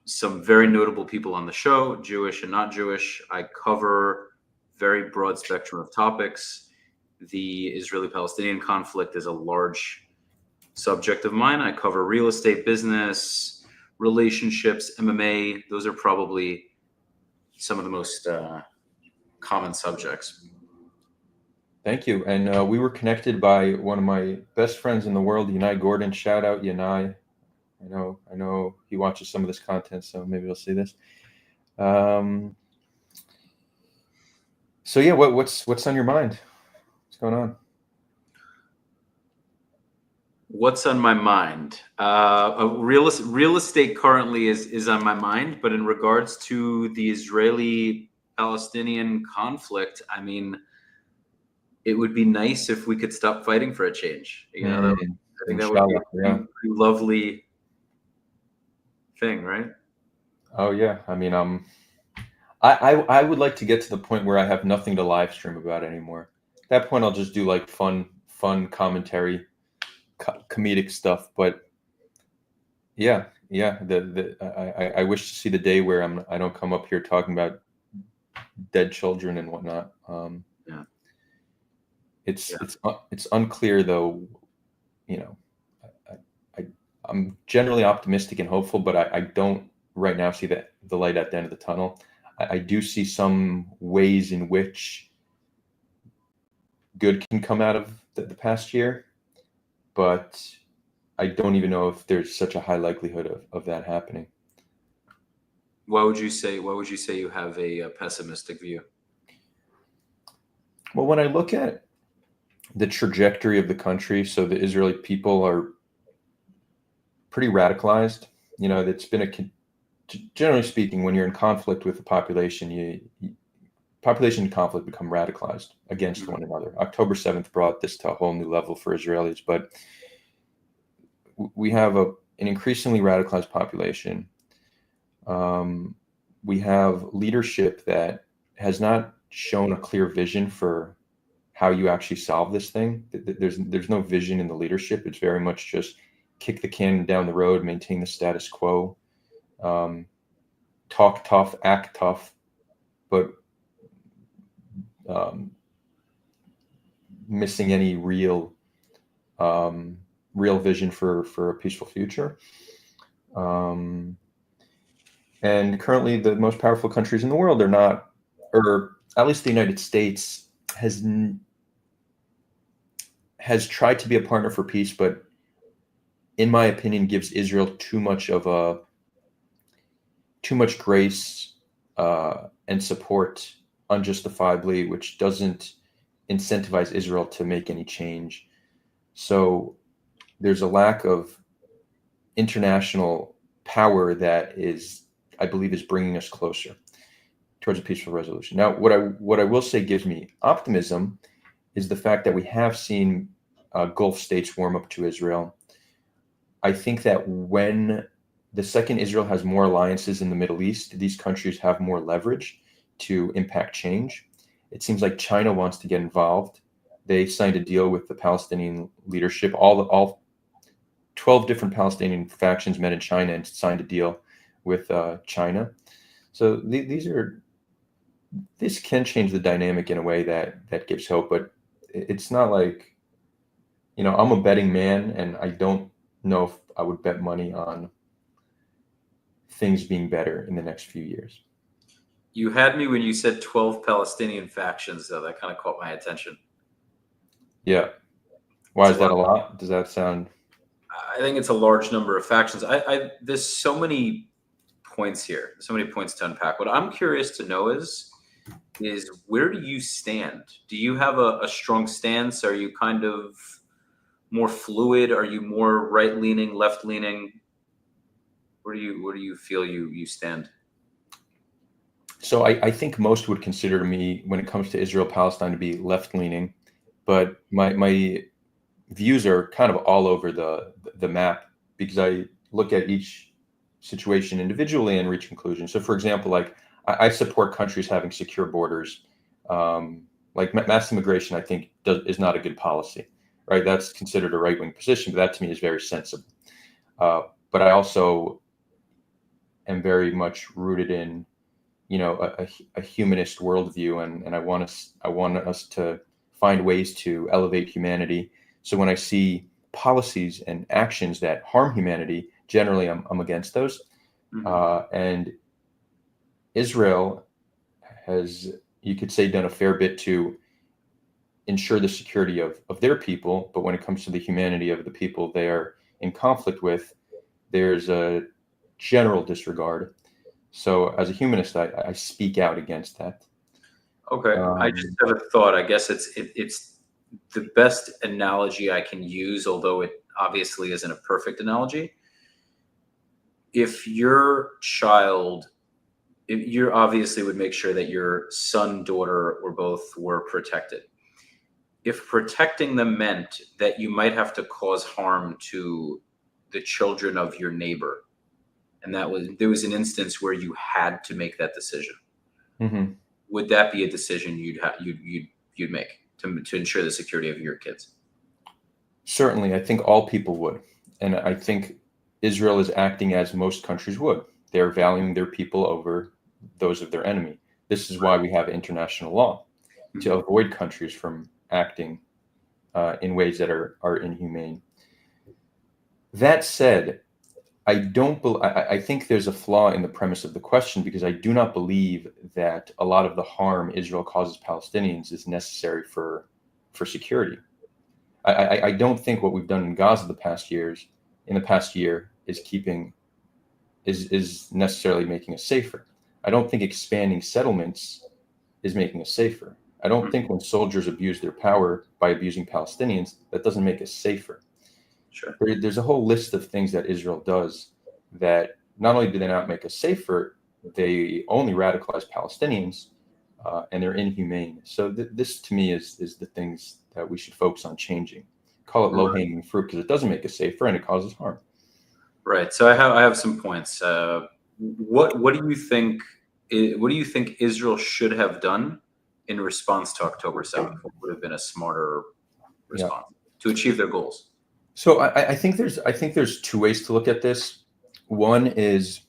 some very notable people on the show, Jewish and not Jewish. I cover very broad spectrum of topics. The Israeli-Palestinian conflict is a large subject of mine. I cover real estate, business, relationships, MMA. Those are probably some of the most common subjects. Thank you. And we were connected by one of my best friends in the world, Yanai Gordon. Shout out Yanai. I know he watches some of this content, so maybe he'll see this. So yeah, what's on your mind? What's going on? What's on my mind? Real estate currently is on my mind, but in regards to the Israeli-Palestinian conflict, I mean, it would be nice if we could stop fighting for a change. You know, I think that would be a pretty lovely thing, right? Oh yeah, I mean, I'm I would like to get to the point where I have nothing to live stream about anymore. At that point, I'll just do like fun commentary, comedic stuff. But yeah, I wish to see the day where I don't come up here talking about dead children and whatnot. Yeah. It's unclear though. You know, I'm generally optimistic and hopeful, but I don't right now see the light at the end of the tunnel. I do see some ways in which good can come out of the past year, but I don't even know if there's such a high likelihood of that happening. Why would you say you have a pessimistic view? Well, when I look at the trajectory of the country, so the Israeli people are pretty radicalized. You know, it's been generally speaking, when you're in conflict with the population, population and conflict become radicalized against one another. October 7th brought this to a whole new level for Israelis, but we have an increasingly radicalized population. We have leadership that has not shown a clear vision for how you actually solve this thing. There's no vision in the leadership. It's very much just kick the can down the road, maintain the status quo, talk tough, act tough, but missing any real vision for a peaceful future. And currently the most powerful countries in the world are not, or at least the United States has tried to be a partner for peace, but in my opinion, gives Israel too much grace and support unjustifiably, which doesn't incentivize Israel to make any change. So there's a lack of international power that I believe is bringing us closer towards a peaceful resolution. Now, what I will say gives me optimism is the fact that we have seen Gulf states warm up to Israel. I think that when the second Israel has more alliances in the Middle East, these countries have more leverage to impact change. It seems like China wants to get involved. They signed a deal with the Palestinian leadership. All 12 different Palestinian factions met in China and signed a deal with China. So this can change the dynamic in a way that gives hope, but it's not like, you know, I'm a betting man and I don't know if I would bet money on things being better in the next few years. You had me when you said 12 Palestinian factions, though. That kind of caught my attention. Yeah. Why is that a lot? Does that sound? I think it's a large number of factions. There's so many points here, so many points to unpack. What I'm curious to know is where do you stand? Do you have a strong stance? Are you kind of more fluid? Are you more right-leaning, left-leaning? Where do you feel you stand? So I think most would consider me, when it comes to Israel Palestine, to be left-leaning, but my views are kind of all over the map because I look at each situation individually and reach conclusions. So, for example, like I support countries having secure borders. Like mass immigration, I think is not a good policy, right? That's considered a right-wing position, but that to me is very sensible. But I also am very much rooted in, you know, a humanist worldview, and I want us to find ways to elevate humanity. So when I see policies and actions that harm humanity, generally I'm against those. Mm-hmm. And Israel has, you could say, done a fair bit to ensure the security of their people, but when it comes to the humanity of the people they are in conflict with, there's a general disregard. So as a humanist, I speak out against that. Okay, I just have a thought. I guess it's the best analogy I can use, although it obviously isn't a perfect analogy. If you obviously would make sure that your son, daughter, or both were protected. If protecting them meant that you might have to cause harm to the children of your neighbor, and there was an instance where you had to make that decision. Mhm. would that be a decision you'd make to ensure the security of your kids? Certainly, I think all people would. And I think Israel is acting as most countries would. They're valuing their people over those of their enemy. This is why we have international law, to avoid countries from acting in ways that are inhumane. That said, I think there's a flaw in the premise of the question, because I do not believe that a lot of the harm Israel causes Palestinians is necessary for security. I don't think what we've done in Gaza in the past year is necessarily making us safer. I don't think expanding settlements is making us safer. I don't think when soldiers abuse their power by abusing Palestinians, that doesn't make us safer. Sure. There's a whole list of things that Israel does that not only do they not make us safer, they only radicalize Palestinians, and they're inhumane. So this, to me, is the things that we should focus on changing. Call it low-hanging fruit, because it doesn't make us safer and it causes harm. Right. So I have some points. What do you think? What do you think Israel should have done in response to October 7th? What would have been a smarter response to achieve their goals? So I think there's two ways to look at this. One is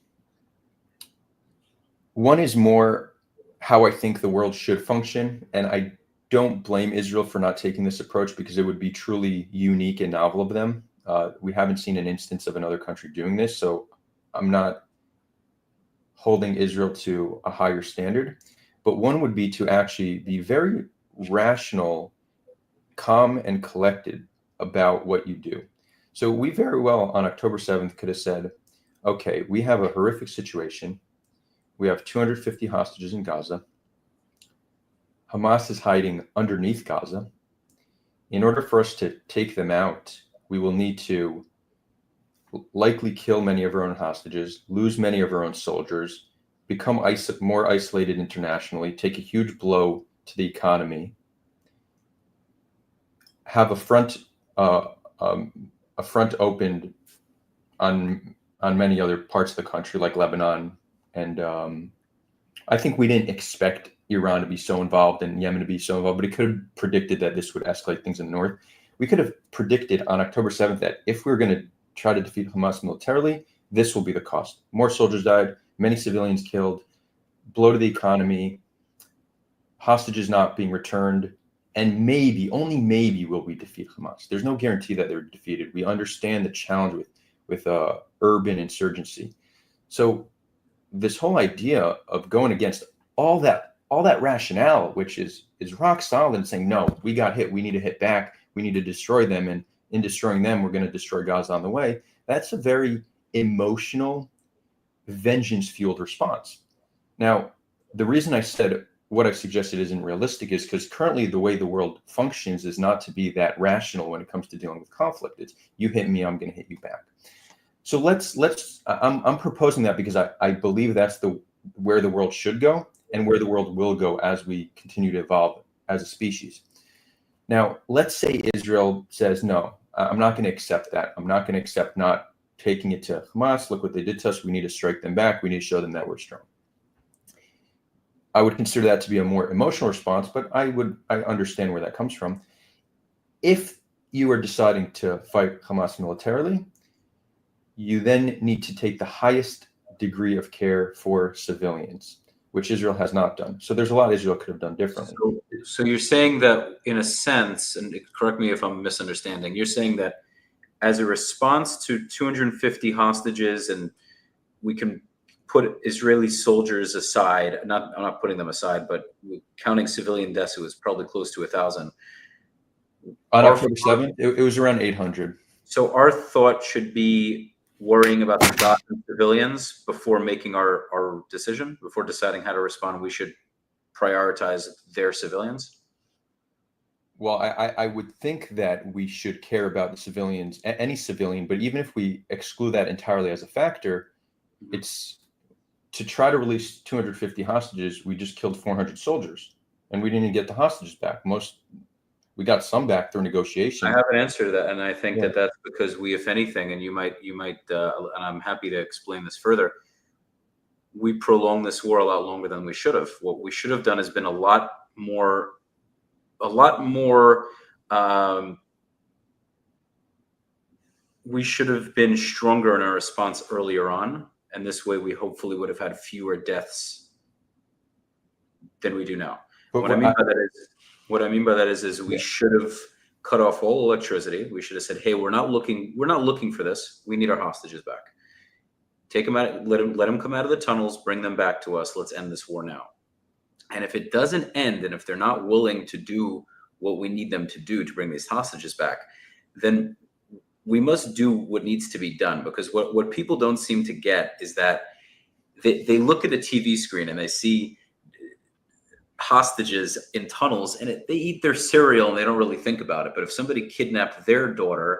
more how I think the world should function, and I don't blame Israel for not taking this approach, because it would be truly unique and novel of them. We haven't seen an instance of another country doing this, so I'm not holding Israel to a higher standard. But one would be to actually be very rational, calm, and collected about what you do. So we very well on October 7th could have said, okay, we have a horrific situation. We have 250 hostages in Gaza. Hamas is hiding underneath Gaza. In order for us to take them out, we will need to likely kill many of our own hostages, lose many of our own soldiers, become more isolated internationally, take a huge blow to the economy, have a front opened on many other parts of the country, like Lebanon, and I think we didn't expect Iran to be so involved and Yemen to be so involved, but it could have predicted that this would escalate things in the north. We could have predicted on October 7th that if we were going to try to defeat Hamas militarily, this will be the cost. More soldiers died, many civilians killed, blow to the economy, hostages not being returned, and maybe, only maybe, will we defeat Hamas. There's no guarantee that they're defeated. We understand the challenge with urban insurgency. So this whole idea of going against all that rationale, which is rock solid, and saying, no, we got hit, we need to hit back, we need to destroy them, and in destroying them, we're going to destroy Gaza on the way. That's a very emotional, vengeance-fueled response. Now, the reason I said what I've suggested isn't realistic is because currently the way the world functions is not to be that rational when it comes to dealing with conflict. It's you hit me, I'm going to hit you back. So I'm proposing that because I believe that's where the world should go and where the world will go as we continue to evolve as a species. Now, let's say Israel says, no, I'm not going to accept that. I'm not going to accept not taking it to Hamas. Look what they did to us. We need to strike them back. We need to show them that we're strong. I would consider that to be a more emotional response, but I understand where that comes from. If you are deciding to fight Hamas militarily, you then need to take the highest degree of care for civilians, which Israel has not done. So there's a lot Israel could have done differently. So you're saying that, in a sense, and correct me if I'm misunderstanding, you're saying that as a response to 250 hostages, and we can put Israeli soldiers aside, I'm not putting them aside, but counting civilian deaths, it was probably close to 1,000. On October 7th, it was around 800. So our thought should be worrying about the Gazan civilians before making our decision, before deciding how to respond. We should prioritize their civilians. Well, I would think that we should care about the civilians, any civilian, but even if we exclude that entirely as a factor, it's to try to release 250 hostages. We just killed 400 soldiers, and we didn't get the hostages back. We got some back through negotiation. I have an answer to that, and I think that that's because we, if anything, and you might, and I'm happy to explain this further. we prolonged this war a lot longer than we should have. What we should have done has been a lot more. We should have been stronger in our response earlier on, and this way we hopefully would have had fewer deaths than we do now. But What I mean by that is we should have cut off all electricity. We should have said, "Hey, we're not looking for this. We need our hostages back. Take them out. Let them come out of the tunnels. Bring them back to us. Let's end this war now." And if it doesn't end, and if they're not willing to do what we need them to do to bring these hostages back, then we must do what needs to be done. Because what people don't seem to get is that they look at a TV screen and they see hostages in tunnels, and they eat their cereal and they don't really think about it. But if somebody kidnapped their daughter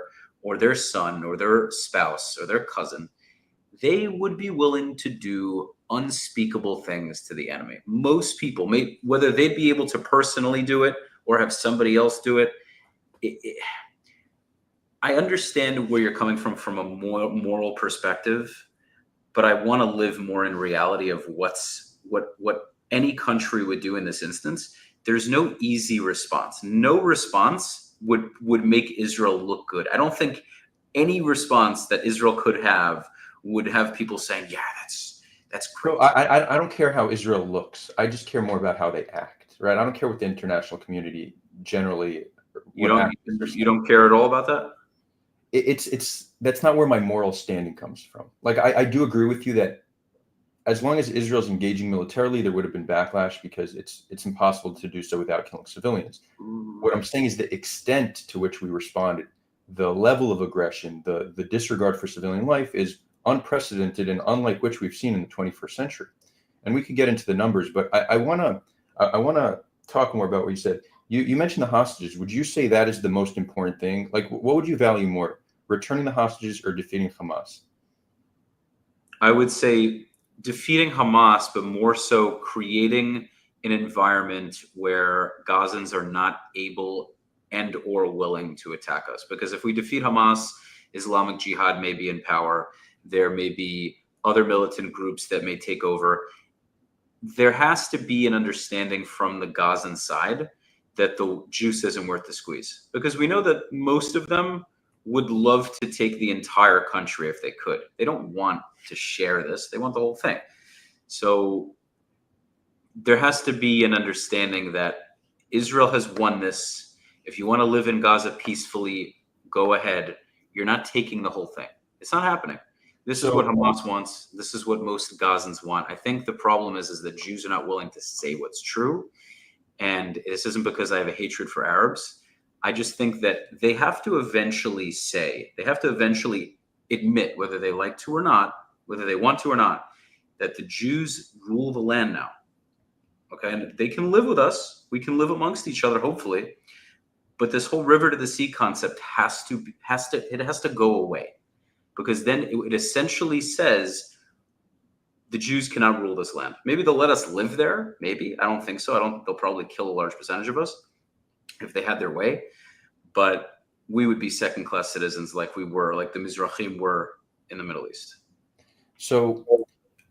or their son or their spouse or their cousin, they would be willing to do unspeakable things to the enemy. Most people, whether they'd be able to personally do it or have somebody else do it, I understand where you're coming from a moral perspective, but I want to live more in reality of what any country would do in this instance. There's no easy response. No response would make Israel look good. I don't think any response that Israel could have would have people saying, "Yeah, that's great." No, I don't care how Israel looks. I just care more about how they act, right? I don't care what the international community generally. You don't care at all about that? It's that's not where my moral standing comes from. Like I do agree with you that as long as Israel's engaging militarily, there would have been backlash because it's impossible to do so without killing civilians. What I'm saying is the extent to which we responded, the level of aggression, the disregard for civilian life is unprecedented and unlike which we've seen in the 21st century. And we could get into the numbers, but I want to talk more about what you said. You mentioned the hostages. Would you say that is the most important thing? Like, what would you value more, returning the hostages or defeating Hamas? I would say defeating Hamas, but more so creating an environment where Gazans are not able and or willing to attack us. Because if we defeat Hamas, Islamic Jihad may be in power. There may be other militant groups that may take over. There has to be an understanding from the Gazan side that the juice isn't worth the squeeze. Because we know that most of them would love to take the entire country if they could. They don't want to share this. They want the whole thing. So there has to be an understanding that Israel has won this. If you want to live in Gaza peacefully, go ahead. You're not taking the whole thing. It's not happening. This is what Hamas wants. This is what most Gazans want. I think the problem is that Jews are not willing to say what's true. And this isn't because I have a hatred for Arabs. I just think that they have to eventually admit, whether they like to or not, whether they want to or not, that the Jews rule the land now. Okay, and they can live with us. We can live amongst each other, hopefully. But this whole river to the sea concept has to go away, because then it essentially says the Jews cannot rule this land. Maybe they'll let us live there. Maybe. I don't think so. They'll probably kill a large percentage of us if they had their way, but we would be second-class citizens like the Mizrahim were in the Middle East. So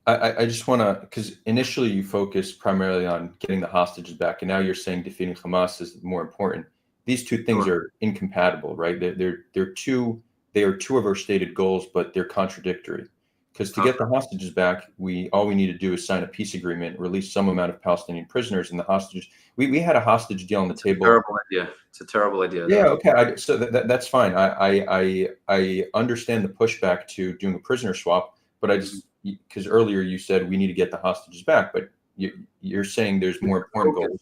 I just want to, because initially you focused primarily on getting the hostages back, and now you're saying defeating Hamas is more important. These two things are incompatible, right? They are two of our stated goals, but they're contradictory. Because to get the hostages back, all we need to do is sign a peace agreement, release some amount of Palestinian prisoners, and the hostages. We had a hostage deal on the table. It's a terrible idea. Yeah, okay. So that's fine. I understand the pushback to doing a prisoner swap, but because earlier you said we need to get the hostages back, but you're saying there's more important goals.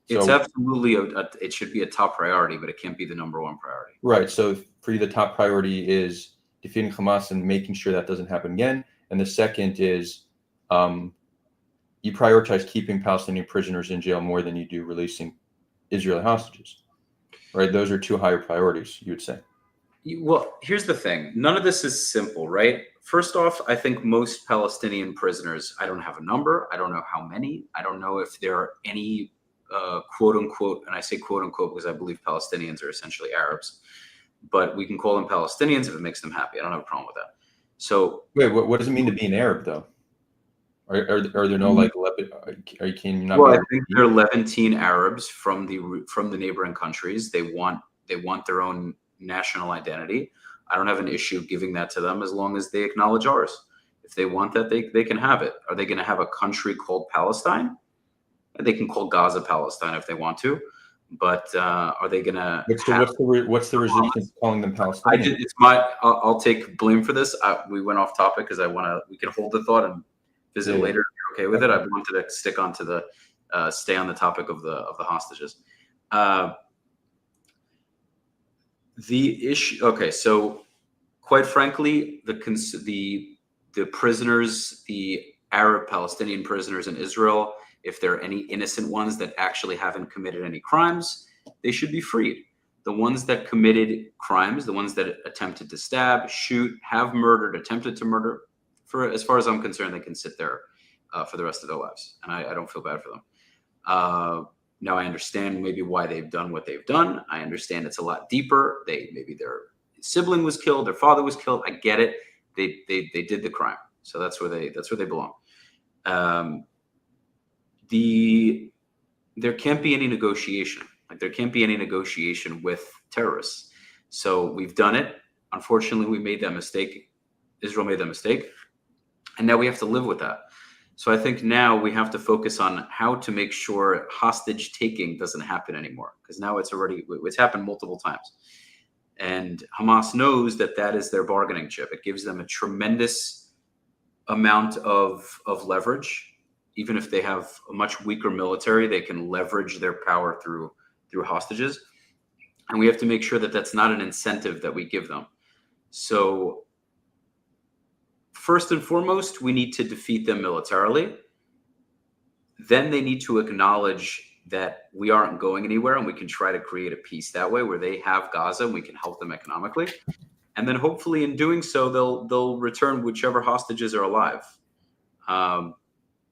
It's absolutely it should be a top priority, but it can't be the number one priority. Right. So for you, the top priority is defeating Hamas and making sure that doesn't happen again. And the second is you prioritize keeping Palestinian prisoners in jail more than you do releasing Israeli hostages. Right? Those are two higher priorities, you would say. Well, here's the thing. None of this is simple, right? First off, I think most Palestinian prisoners, I don't have a number. I don't know how many. I don't know if there are any quote unquote, and I say quote unquote because I believe Palestinians are essentially Arabs, but we can call them Palestinians if it makes them happy. I don't have a problem with that. So wait, what does it mean to be an Arab though? Are there no like can you not Well, be I able think to there are Levantine Arabs from the neighboring countries. They want their own national identity. I don't have an issue giving that to them as long as they acknowledge ours. If they want that, they can have it. Are they going to have a country called Palestine? They can call Gaza Palestine if they want to, but are they going to have? what's the resistance to calling them I Palestinian? did. I'll take blame for this. We went off topic because I want to. We can hold the thought and visit Yeah, yeah. later. If you're okay with Okay. it? I wanted to stick onto the stay on the topic of the hostages. The issue. Okay, so quite frankly, the prisoners, the Arab Palestinian prisoners in Israel, if there are any innocent ones that actually haven't committed any crimes, they should be freed. The ones that committed crimes, the ones that attempted to stab, shoot, have murdered, attempted to murder, for as far as I'm concerned, they can sit there for the rest of their lives, and I don't feel bad for them. Now I understand maybe why they've done what they've done. I understand it's a lot deeper. Maybe their sibling was killed, their father was killed. I get it. They did the crime, so that's where they belong. There can't be any negotiation. Like there can't be any negotiation with terrorists. So we've done it. Unfortunately, we made that mistake. Israel made that mistake, and now we have to live with that. So I think now we have to focus on how to make sure hostage taking doesn't happen anymore, because now it's happened multiple times. And Hamas knows that is their bargaining chip. It gives them a tremendous amount of leverage. Even if they have a much weaker military, they can leverage their power through hostages. And we have to make sure that that's not an incentive that we give them. So first and foremost, we need to defeat them militarily. Then they need to acknowledge that we aren't going anywhere, and we can try to create a peace that way where they have Gaza and we can help them economically. And then hopefully in doing so, they'll return whichever hostages are alive.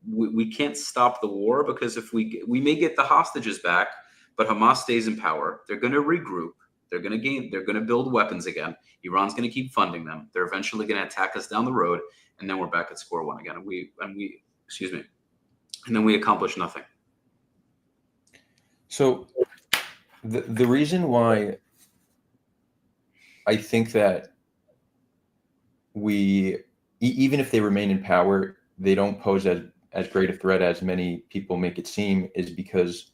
We can't stop the war, because if we may get the hostages back, but Hamas stays in power, they're going to regroup. They're going to build weapons again. Iran's going to keep funding them. They're eventually going to attack us down the road, and then we're back at square one again. And then we accomplish nothing. So the reason why I think that even if they remain in power, they don't pose as great a threat as many people make it seem, is because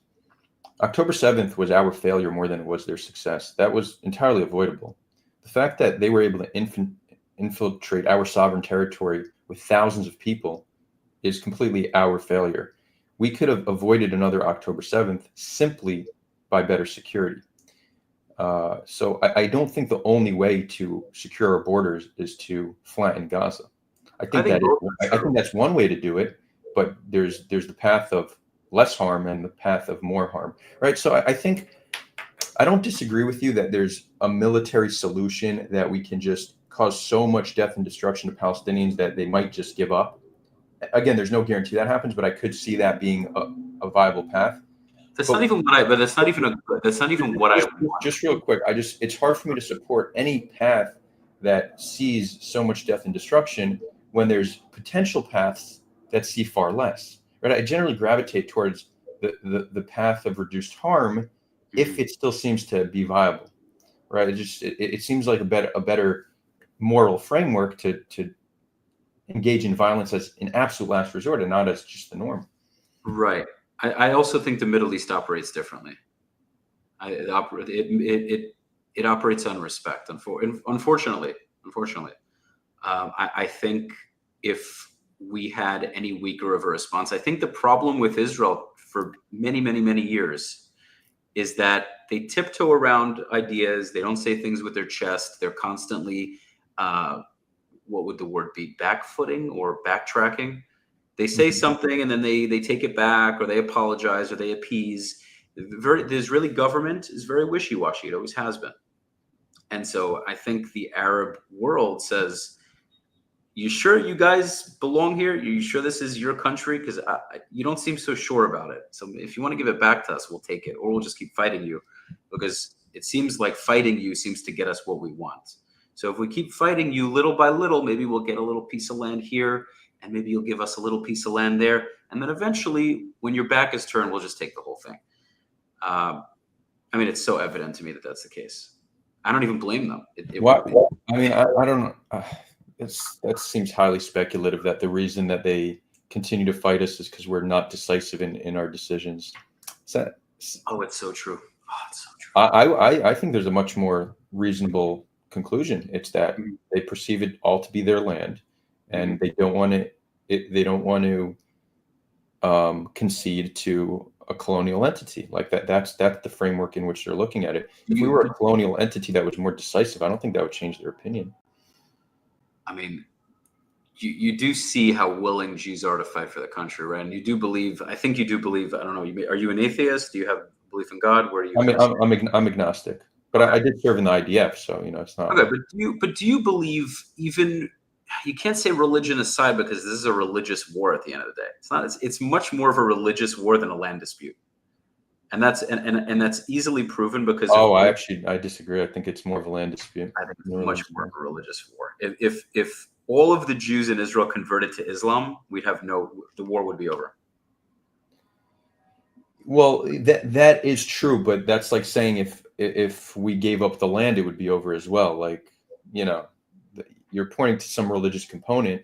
October 7th was our failure more than it was their success. That was entirely avoidable. The fact that they were able to infiltrate our sovereign territory with thousands of people is completely our failure. We could have avoided another October 7th simply by better security. So I don't think the only way to secure our borders is to flatten Gaza. I think that's one way to do it, but there's the path of less harm and the path of more harm, right? So I think I don't disagree with you that there's a military solution that we can just cause so much death and destruction to Palestinians that they might just give up. Again, there's no guarantee that happens, but I could see that being a viable path. That's not even what I want. Just real quick, it's hard for me to support any path that sees so much death and destruction when there's potential paths that see far less. Right? I generally gravitate towards the path of reduced harm if it still seems to be viable. Right? It seems like a better moral framework to engage in violence as an absolute last resort and not as just the norm. Right. I also think the Middle East operates differently. It operates on respect. Unfortunately, I think if we had any weaker of a response, I think the problem with Israel for many, many, many years is that they tiptoe around ideas. They don't say things with their chest. They're constantly, what would the word be? Backfooting or backtracking. They say something and then they take it back, or they apologize, or they appease. The Israeli government is very wishy-washy. It always has been. And so I think the Arab world says, you sure you guys belong here? You sure this is your country? Because you don't seem so sure about it. So if you want to give it back to us, we'll take it, or we'll just keep fighting you, because it seems like fighting you seems to get us what we want. So if we keep fighting you little by little, maybe we'll get a little piece of land here, and maybe you'll give us a little piece of land there. And then eventually, when your back is turned, we'll just take the whole thing. I mean, it's so evident to me that that's the case. I don't even blame them. I mean, I don't know. That seems highly speculative that the reason that they continue to fight us is because we're not decisive in our decisions. It's so true. Oh, it's so true. I think there's a much more reasonable conclusion. It's that they perceive it all to be their land, and they don't want to. They don't want to concede to a colonial entity like that. That's the framework in which they're looking at it. If we were a colonial entity that was more decisive, I don't think that would change their opinion. I mean, you do see how willing Jews are to fight for the country, right? And you do believe. I think you do believe. I don't know. Are you an atheist? Do you have belief in God? Where do you? I mean, I'm agnostic, but I did serve in the IDF, so it's not. Okay, but do you believe even? You can't say religion aside, because this is a religious war at the end of the day. It's not. It's much more of a religious war than a land dispute, and that's easily proven because. I disagree. I think it's more of a land dispute. I think it's much more of a religious war. If all of the Jews in Israel converted to Islam, the war would be over. Well, that is true, but that's like saying if we gave up the land, it would be over as well. Like, you're pointing to some religious component.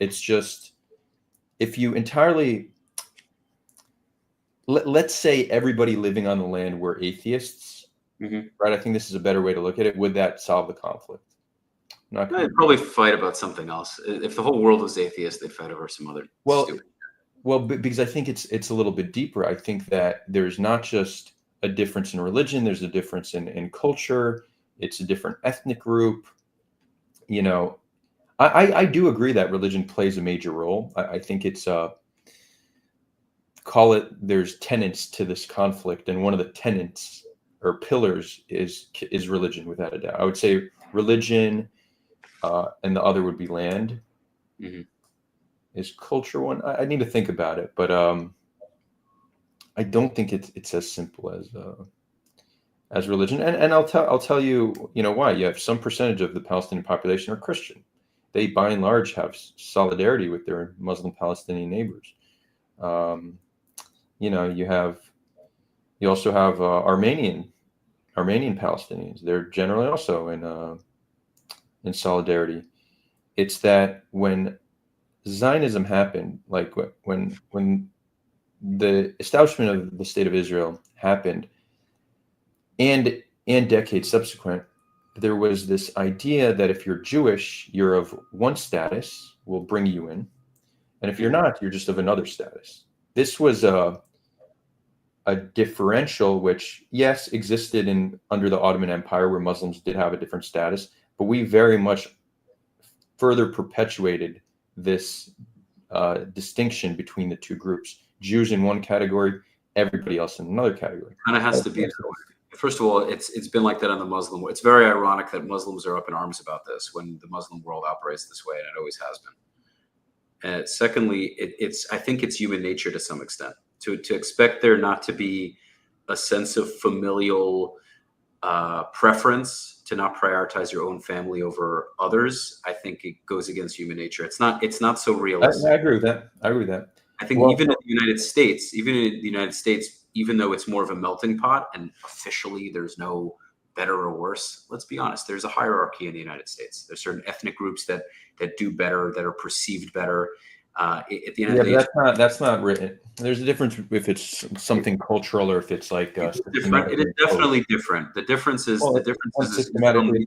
It's just, if you entirely, let's say everybody living on the land were atheists, right? I think this is a better way to look at it. Would that solve the conflict? They'd probably fight about something else. If the whole world was atheist, they'd fight over some other stupid. Well, because I think it's a little bit deeper. I think that there's not just a difference in religion. There's a difference in culture. It's a different ethnic group. I do agree that religion plays a major role. I think it's there's tenets to this conflict, and one of the tenets or pillars is religion, without a doubt. I would say religion, and the other would be land. Is culture one? I need to think about it, but I don't think it's as simple as religion. And I'll tell you, why. You have some percentage of the Palestinian population are Christian. They, by and large, have solidarity with their Muslim Palestinian neighbors. You also have Armenian Palestinians. They're generally also in solidarity. It's that when Zionism happened, like when the establishment of the state of Israel happened, and decades subsequent, there was this idea that if you're Jewish, you're of one status, we'll bring you in, and if you're not, you're just of another status. This was a differential which, yes, existed under the Ottoman Empire, where Muslims did have a different status, but we very much further perpetuated this distinction between the two groups. Jews in one category, everybody else in another category. And it has to be. First of all, it's been like that on the Muslim world. It's very ironic that Muslims are up in arms about this when the Muslim world operates this way, and it always has been. Secondly, I think it's human nature to some extent to expect there not to be a sense of familial preference, to not prioritize your own family over others. I think it goes against human nature. It's not so realistic. I agree with that. I think even in the United States, even though it's more of a melting pot and officially there's no better or worse, let's be honest, there's a hierarchy in the United States. There's certain ethnic groups that do better, that are perceived better. At the end of the day, that's not written. There's a difference if it's something cultural or if it's like different. It is definitely different. The difference is systematically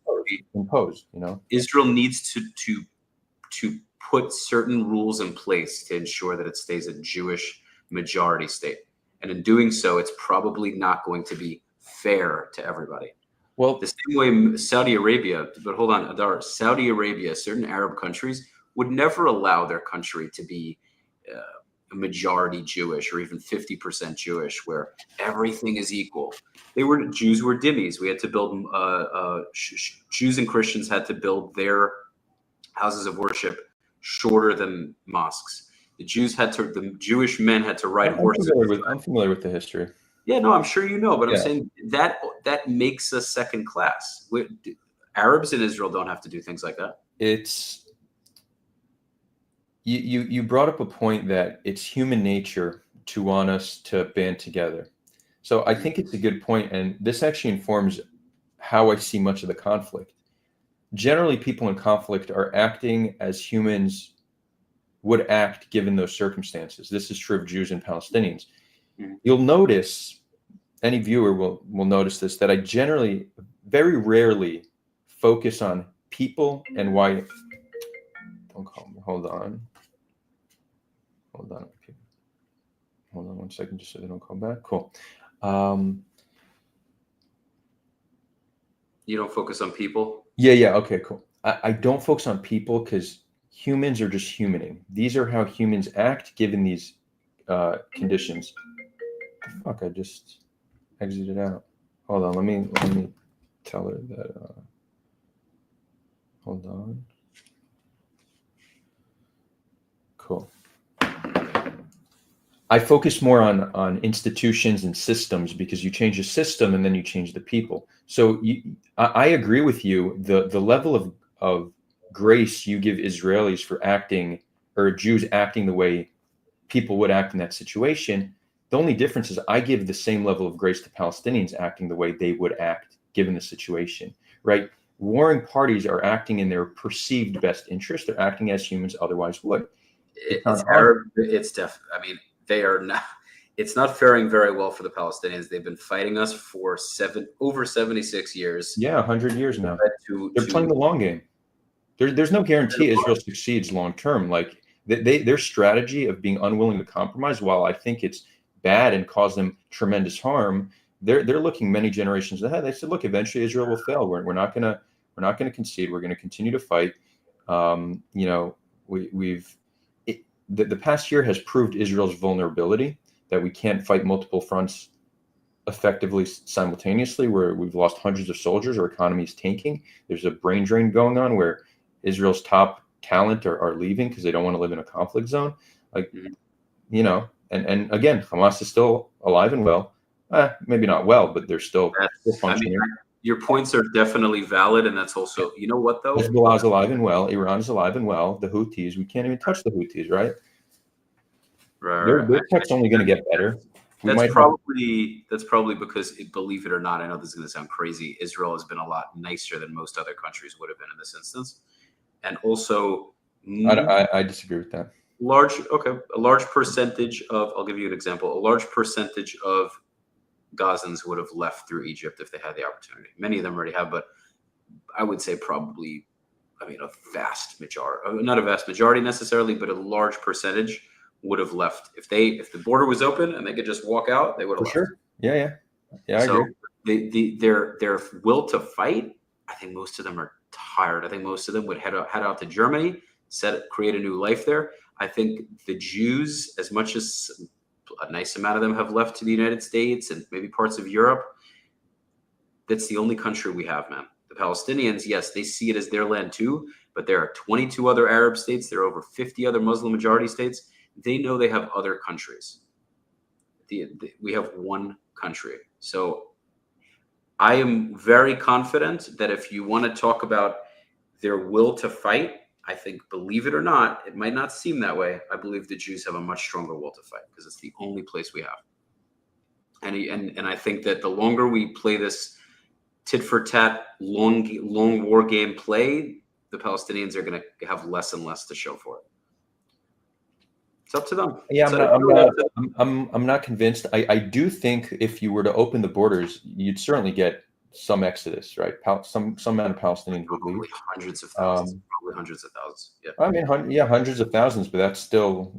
imposed. Israel needs to put certain rules in place to ensure that it stays a Jewish majority state, and in doing so, it's probably not going to be fair to everybody. Well, the same way Saudi Arabia, but hold on, Adar, Saudi Arabia, certain Arab countries would never allow their country to be a majority Jewish or even 50% Jewish, where everything is equal. Jews were dhimmis. We had to build Jews and Christians had to build their houses of worship shorter than mosques. The Jewish men had to ride horses. I'm familiar with the history. Yeah, no, I'm sure you know, but I'm saying that makes us second class. Arabs in Israel don't have to do things like that. you brought up a point that it's human nature to want us to band together. So I think it's a good point, and this actually informs how I see much of the conflict. Generally, people in conflict are acting as humans would act given those circumstances. This is true of Jews and Palestinians. You'll notice, any viewer will notice this, that I generally, very rarely focus on people and why. Don't call me. Hold on. Hold on one second, just so they don't call back. Cool. You don't focus on people? Yeah. Okay, cool. I don't focus on people because humans are just humaning. These are how humans act given these conditions. Fuck, I just exited out. Hold on, let me tell her that. Hold on. Cool. I focus more on institutions and systems because you change the system and then you change the people. So I agree with you. The level of grace you give Israelis for acting, or Jews acting the way people would act in that situation, the only difference is I give the same level of grace to Palestinians acting the way they would act given the situation, right? Warring parties are acting in their perceived best interest. They're acting as humans otherwise would. It's Arab. I mean, they are not. It's not faring very well for the Palestinians. They've been fighting us for over 76 years. Yeah, 100 years now. They're playing the long game. There's no guarantee Israel succeeds long term. Like their strategy of being unwilling to compromise, while I think it's bad and cause them tremendous harm, they're looking many generations ahead. They said, look, eventually Israel will fail. We're not gonna concede. We're gonna continue to fight. The past year has proved Israel's vulnerability, that we can't fight multiple fronts effectively simultaneously, where we've lost hundreds of soldiers, our economy is tanking. There's a brain drain going on where Israel's top talent are leaving because they don't want to live in a conflict zone. And again, Hamas is still alive and well. Maybe not well, but they're still functioning. Your points are definitely valid, and that's also, you know what though? Hezbollah is alive and well. Iran is alive and well. The Houthis, we can't even touch the Houthis, right? Their tech's only going to get better. That's probably because, believe it or not, I know this is going to sound crazy, Israel has been a lot nicer than most other countries would have been in this instance, and also I disagree with that. A large percentage of, I'll give you an example, a large percentage of Gazans would have left through Egypt if they had the opportunity. Many of them already have, but I would say probably, a vast majority, not a vast majority necessarily, but a large percentage would have left. If the border was open and they could just walk out, they would have left. Sure. Yeah. I agree. Their will to fight, I think most of them are tired. I think most of them would head out to Germany, create a new life there. I think the Jews, as much as a nice amount of them have left to the United States and maybe parts of Europe, that's the only country we have, man. The Palestinians, yes, they see it as their land too, but there are 22 other Arab states. There are over 50 other Muslim majority states. They know they have other countries. We have one country. So I am very confident that if you want to talk about their will to fight, I think, believe it or not, it might not seem that way. I believe the Jews have a much stronger will to fight because it's the only place we have. And I think that the longer we play this tit for tat, long war game play, the Palestinians are going to have less and less to show for it. It's up to them. Yeah, I'm not convinced. I do think if you were to open the borders, you'd certainly get some exodus, right? Some amount of Palestinians would leave. Hundreds of thousands. Probably hundreds of thousands. Yeah. I mean, hundreds of thousands, but that's still,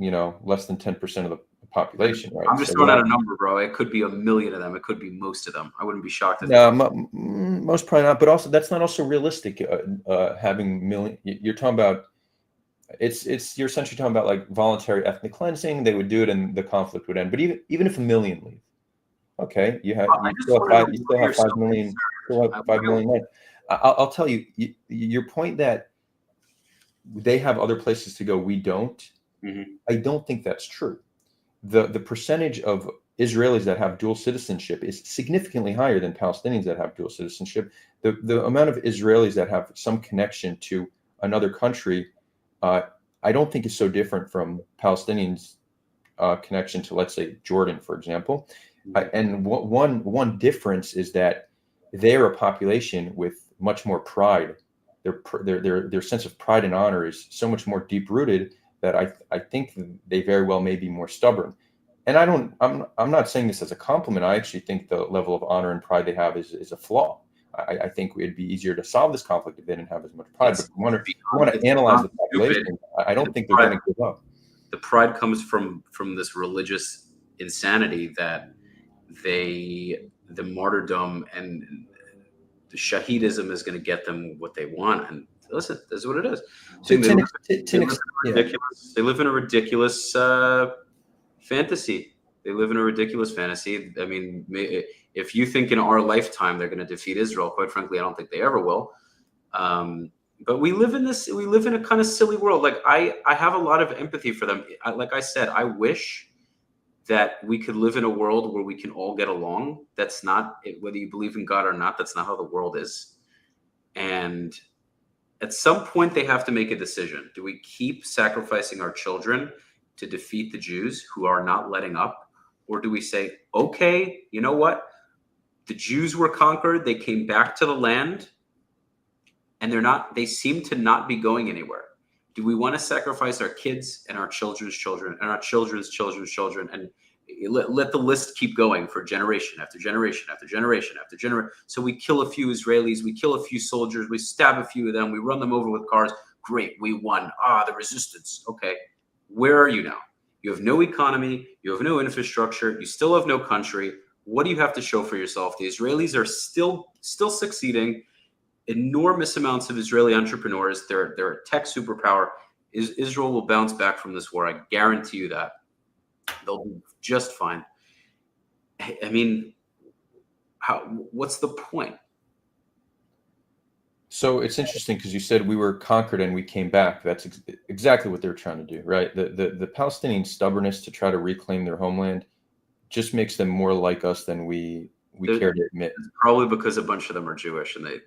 less than 10% of the population, right? I'm just throwing out a number, bro. It could be a million of them. It could be most of them. I wouldn't be shocked. Most probably not. But also, that's not also realistic. Having million, you're talking about. You're essentially talking about like voluntary ethnic cleansing. They would do it, and the conflict would end. But even if a million leave, okay, you still have 5 million. Still have 5 million left. I'll tell you, your point that they have other places to go, we don't. Mm-hmm. I don't think that's true. The percentage of Israelis that have dual citizenship is significantly higher than Palestinians that have dual citizenship. The amount of Israelis that have some connection to another country, I don't think is so different from Palestinians' connection to, let's say, Jordan, for example. And one difference is that they're a population with much more pride. Their sense of pride and honor is so much more deep rooted that I think they very well may be more stubborn. And I'm not saying this as a compliment. I actually think the level of honor and pride they have is a flaw. I think it'd be easier to solve this conflict if they didn't have as much pride. But we want to analyze the population. I don't think they're going to give up. The pride comes from this religious insanity that the martyrdom and the shahidism is going to get them what they want. And listen, this is what it is. They live in a ridiculous fantasy. They live in a ridiculous fantasy. I mean, if you think in our lifetime they're going to defeat Israel, quite frankly, I don't think they ever will. But we live in a kind of silly world. Like I have a lot of empathy for them. Like I said, I wish that we could live in a world where we can all get along. That's not, whether you believe in God or not, that's not how the world is. And at some point they have to make a decision. Do we keep sacrificing our children to defeat the Jews who are not letting up? Or do we say, okay, you know what? The Jews were conquered. They came back to the land and they seem to not be going anywhere. Do we want to sacrifice our kids and our children's children and our children's children's children and let the list keep going for generation after generation after generation after generation? So we kill a few Israelis, we kill a few soldiers, we stab a few of them, we run them over with cars. Great, we won. The resistance. Okay, where are you now? You have no economy, you have no infrastructure, you still have no country. What do you have to show for yourself? The Israelis are still succeeding. Enormous amounts of Israeli entrepreneurs. They're a tech superpower. Israel will bounce back from this war. I guarantee you that. They'll be just fine. I mean, what's the point? So it's interesting because you said we were conquered and we came back. That's exactly what they're trying to do, right? The Palestinian stubbornness to try to reclaim their homeland just makes them more like us than we care to admit. It's probably because a bunch of them are Jewish and they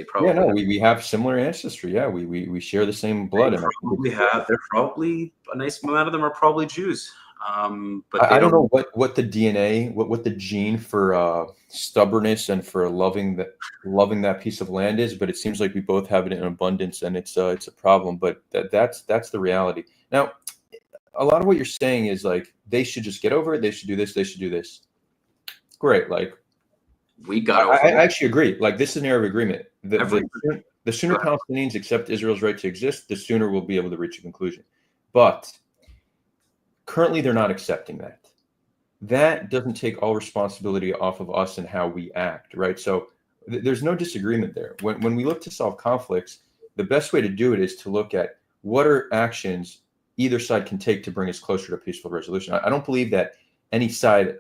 probably we have similar ancestry. Yeah, we share the same blood. They're probably a nice amount of them are probably Jews. But I don't know what the DNA, what the gene for stubbornness and for loving that piece of land is, but it seems like we both have it in abundance, and it's a problem. But that's the reality. Now, a lot of what you're saying is like they should just get over it. They should do this. They should do this. Great, like. I actually agree. Like, this is an area of agreement. The sooner Palestinians accept Israel's right to exist, the sooner we'll be able to reach a conclusion. But currently, they're not accepting that. That doesn't take all responsibility off of us and how we act, right? So there's no disagreement there. When we look to solve conflicts, the best way to do it is to look at what are actions either side can take to bring us closer to a peaceful resolution. I don't believe that any side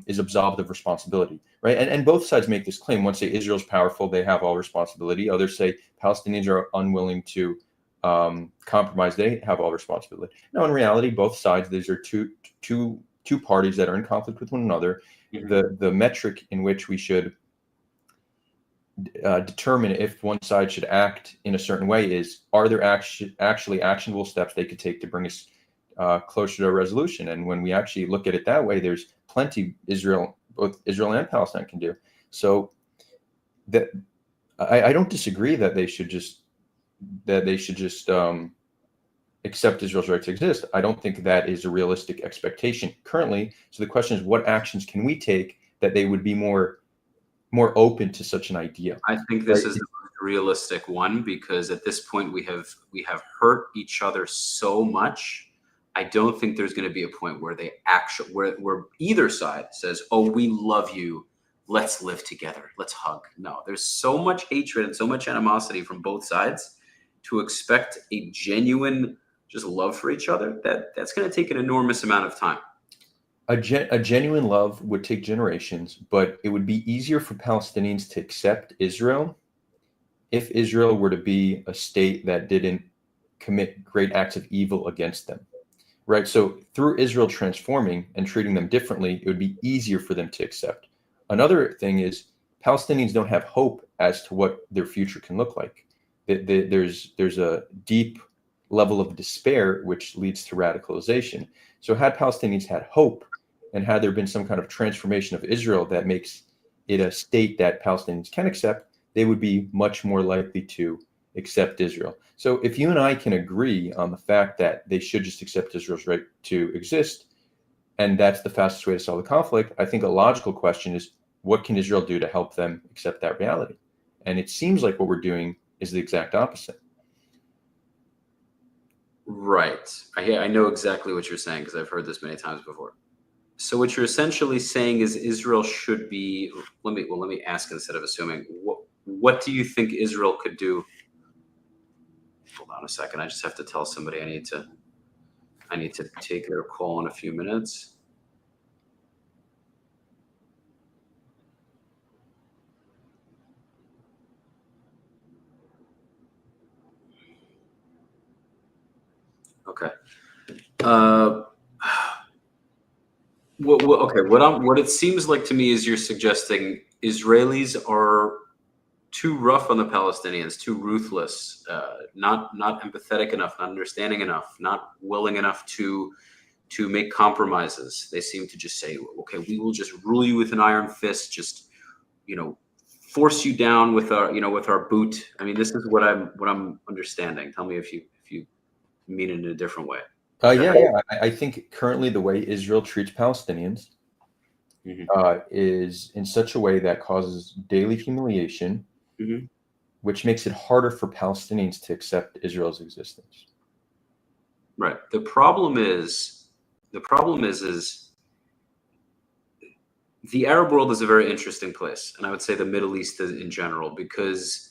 is absolved of responsibility, right? And both sides make this claim. One say Israel's powerful, they have all responsibility. Others say Palestinians are unwilling to compromise, they have all responsibility. No, in reality, both sides, these are two parties that are in conflict with one another. Mm-hmm. The metric in which we should determine if one side should act in a certain way is, are there actually actionable steps they could take to bring us closer to a resolution? And when we actually look at it that way, there's plenty both Israel and Palestine can do. So that I don't disagree that they should just accept Israel's right to exist. I don't think that is a realistic expectation currently. So the question is, what actions can we take that they would be more open to such an idea? I think this is the most realistic one, because at this point we have hurt each other so much. I don't think there's going to be a point where where either side says, "Oh, we love you. Let's live together. Let's hug." No, there's so much hatred and so much animosity from both sides. To expect a genuine just love for each other, that's going to take an enormous amount of time. A genuine love would take generations, but it would be easier for Palestinians to accept Israel if Israel were to be a state that didn't commit great acts of evil against them. Right. So through Israel transforming and treating them differently, it would be easier for them to accept. Another thing is Palestinians don't have hope as to what their future can look like. There's a deep level of despair, which leads to radicalization. So had Palestinians had hope, and had there been some kind of transformation of Israel that makes it a state that Palestinians can accept, they would be much more likely to accept Israel. So if you and I can agree on the fact that they should just accept Israel's right to exist, and that's the fastest way to solve the conflict, I think a logical question is, what can Israel do to help them accept that reality? And it seems like what we're doing is the exact opposite. Right. I know exactly what you're saying because I've heard this many times before. So what you're essentially saying is Israel should be. Let me ask instead of assuming. What do you think Israel could do? Hold on a second. I just have to tell somebody I need to take their call in a few minutes. Okay. Okay. What it seems like to me is you're suggesting Israelis are too rough on the Palestinians, too ruthless, not empathetic enough, not understanding enough, not willing enough to make compromises. They seem to just say, okay, we will just rule you with an iron fist, just force you down with our boot. I mean, this is what I'm understanding. Tell me if you mean it in a different way. Yeah. I think currently the way Israel treats Palestinians is in such a way that causes daily humiliation, which makes it harder for Palestinians to accept Israel's existence. Right. The problem is the Arab world is a very interesting place, and I would say the Middle East in general, because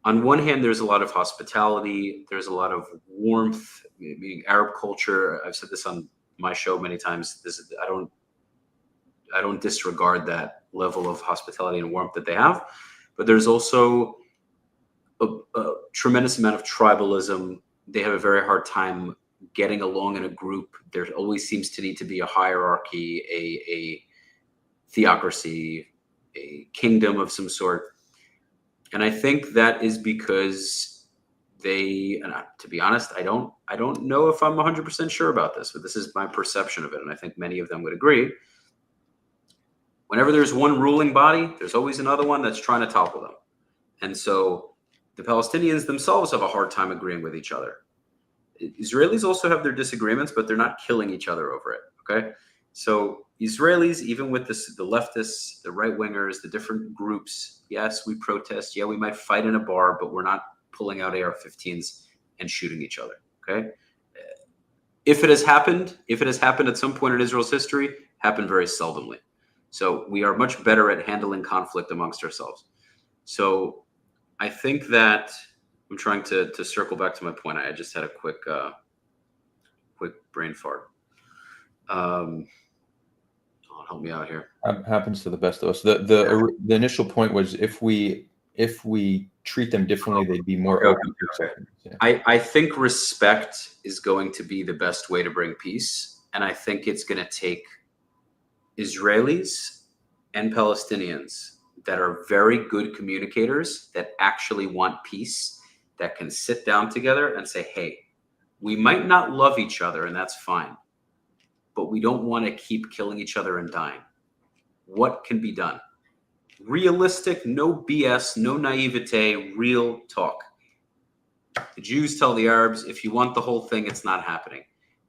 on one hand, there's a lot of hospitality, there's a lot of warmth, meaning Arab culture. I've said this on my show many times. I don't disregard that level of hospitality and warmth that they have, but there's also a tremendous amount of tribalism. They have a very hard time getting along in a group. There always seems to need to be a hierarchy, a theocracy, a kingdom of some sort. And I think that is because to be honest, I don't know if I'm 100% sure about this, but this is my perception of it. And I think many of them would agree. Whenever there's one ruling body, there's always another one that's trying to topple them. And so the Palestinians themselves have a hard time agreeing with each other. Israelis also have their disagreements, but they're not killing each other over it. Okay. So Israelis, even with the leftists, the right wingers, the different groups, yes, we protest. Yeah, we might fight in a bar, but we're not pulling out AR-15s and shooting each other. Okay. If it has happened at some point in Israel's history, happened very seldomly. So we are much better at handling conflict amongst ourselves. So I think that I'm trying to circle back to my point. I just had a quick brain fart. Help me out here. Happens to the best of us. The initial point was if we treat them differently, they'd be more open to acceptance. Yeah. I think respect is going to be the best way to bring peace, and I think it's going to take Israelis and Palestinians that are very good communicators, that actually want peace, that can sit down together and say, hey, we might not love each other, and that's fine, but we don't want to keep killing each other and dying. What can be done? Realistic, no BS, no naivete, real talk. The Jews tell the Arabs, if you want the whole thing, it's not happening.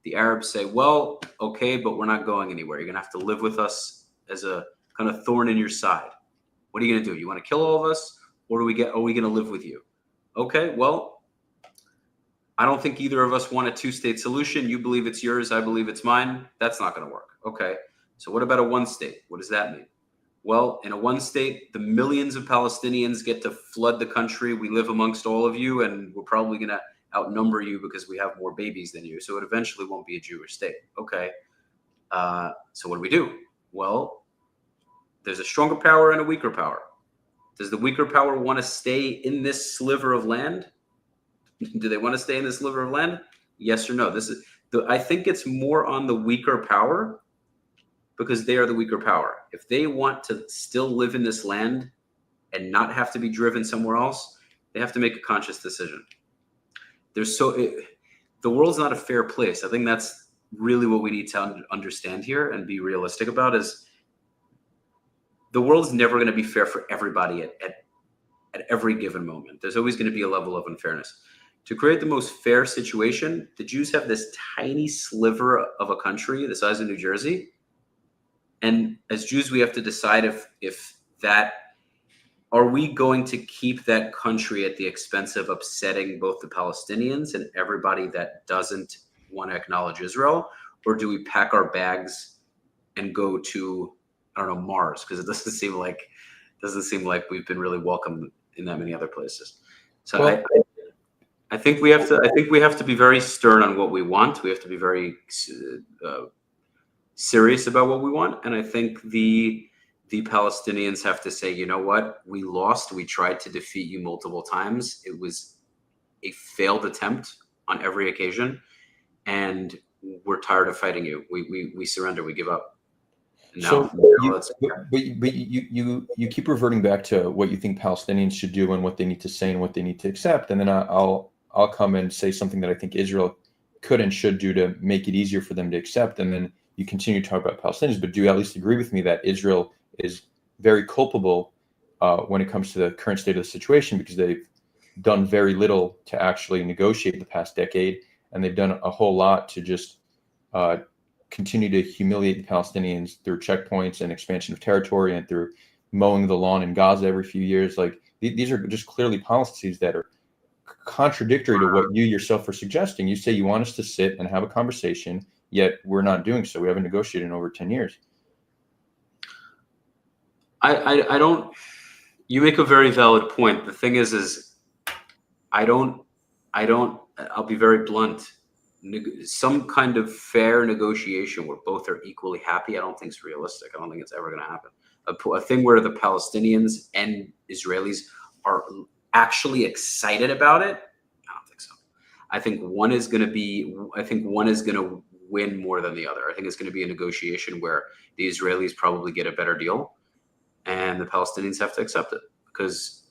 The Arabs say, well, okay, but we're not going anywhere. You're going to have to live with us as a kind of thorn in your side. What are you going to do? You want to kill all of us, or are we going to live with you? Okay, well, I don't think either of us want a two-state solution. You believe it's yours, I believe it's mine. That's not going to work. Okay, so what about a one-state? What does that mean? Well, in a one-state, the millions of Palestinians get to flood the country. We live amongst all of you, and we're probably going to outnumber you because we have more babies than you. So it eventually won't be a Jewish state. Okay, so what do? Well, there's a stronger power and a weaker power. Does the weaker power want to stay in this sliver of land? Do they want to stay in this sliver of land? Yes or no? I think it's more on the weaker power, because they are the weaker power. If they want to still live in this land and not have to be driven somewhere else, they have to make a conscious decision. the world's not a fair place. I think that's really what we need to understand here and be realistic about is the world's never going to be fair for everybody at every given moment. There's always going to be a level of unfairness. To create the most fair situation, the Jews have this tiny sliver of a country the size of New Jersey. And as Jews, we have to decide if that, are we going to keep that country at the expense of upsetting both the Palestinians and everybody that doesn't want to acknowledge Israel? Or do we pack our bags and go to, I don't know, Mars? Because it doesn't seem like we've been really welcomed in that many other places. So well, I think we have to be very stern on what we want. We have to be very serious about what we want. And I think the Palestinians have to say, you know what, we lost. We tried to defeat you multiple times. It was a failed attempt on every occasion. And we're tired of fighting you. We surrender, we give up. So you keep reverting back to what you think Palestinians should do and what they need to say and what they need to accept. And then I'll come and say something that I think Israel could and should do to make it easier for them to accept. And then you continue to talk about Palestinians, but do you at least agree with me that Israel is very culpable when it comes to the current state of the situation, because they've done very little to actually negotiate the past decade, and they've done a whole lot to just continue to humiliate the Palestinians through checkpoints and expansion of territory and through mowing the lawn in Gaza every few years. Like these are just clearly policies that are contradictory to what you yourself are suggesting. You say you want us to sit and have a conversation, yet we're not doing so. We haven't negotiated in over 10 years. I don't, you make a very valid point. The thing is I'll be very blunt. Some kind of fair negotiation where both are equally happy, I don't think is realistic. I don't think it's ever going to happen. A thing where the Palestinians and Israelis are actually excited about it, I don't think so. I think one is going to win more than the other. I think it's going to be a negotiation where the Israelis probably get a better deal and the Palestinians have to accept it, because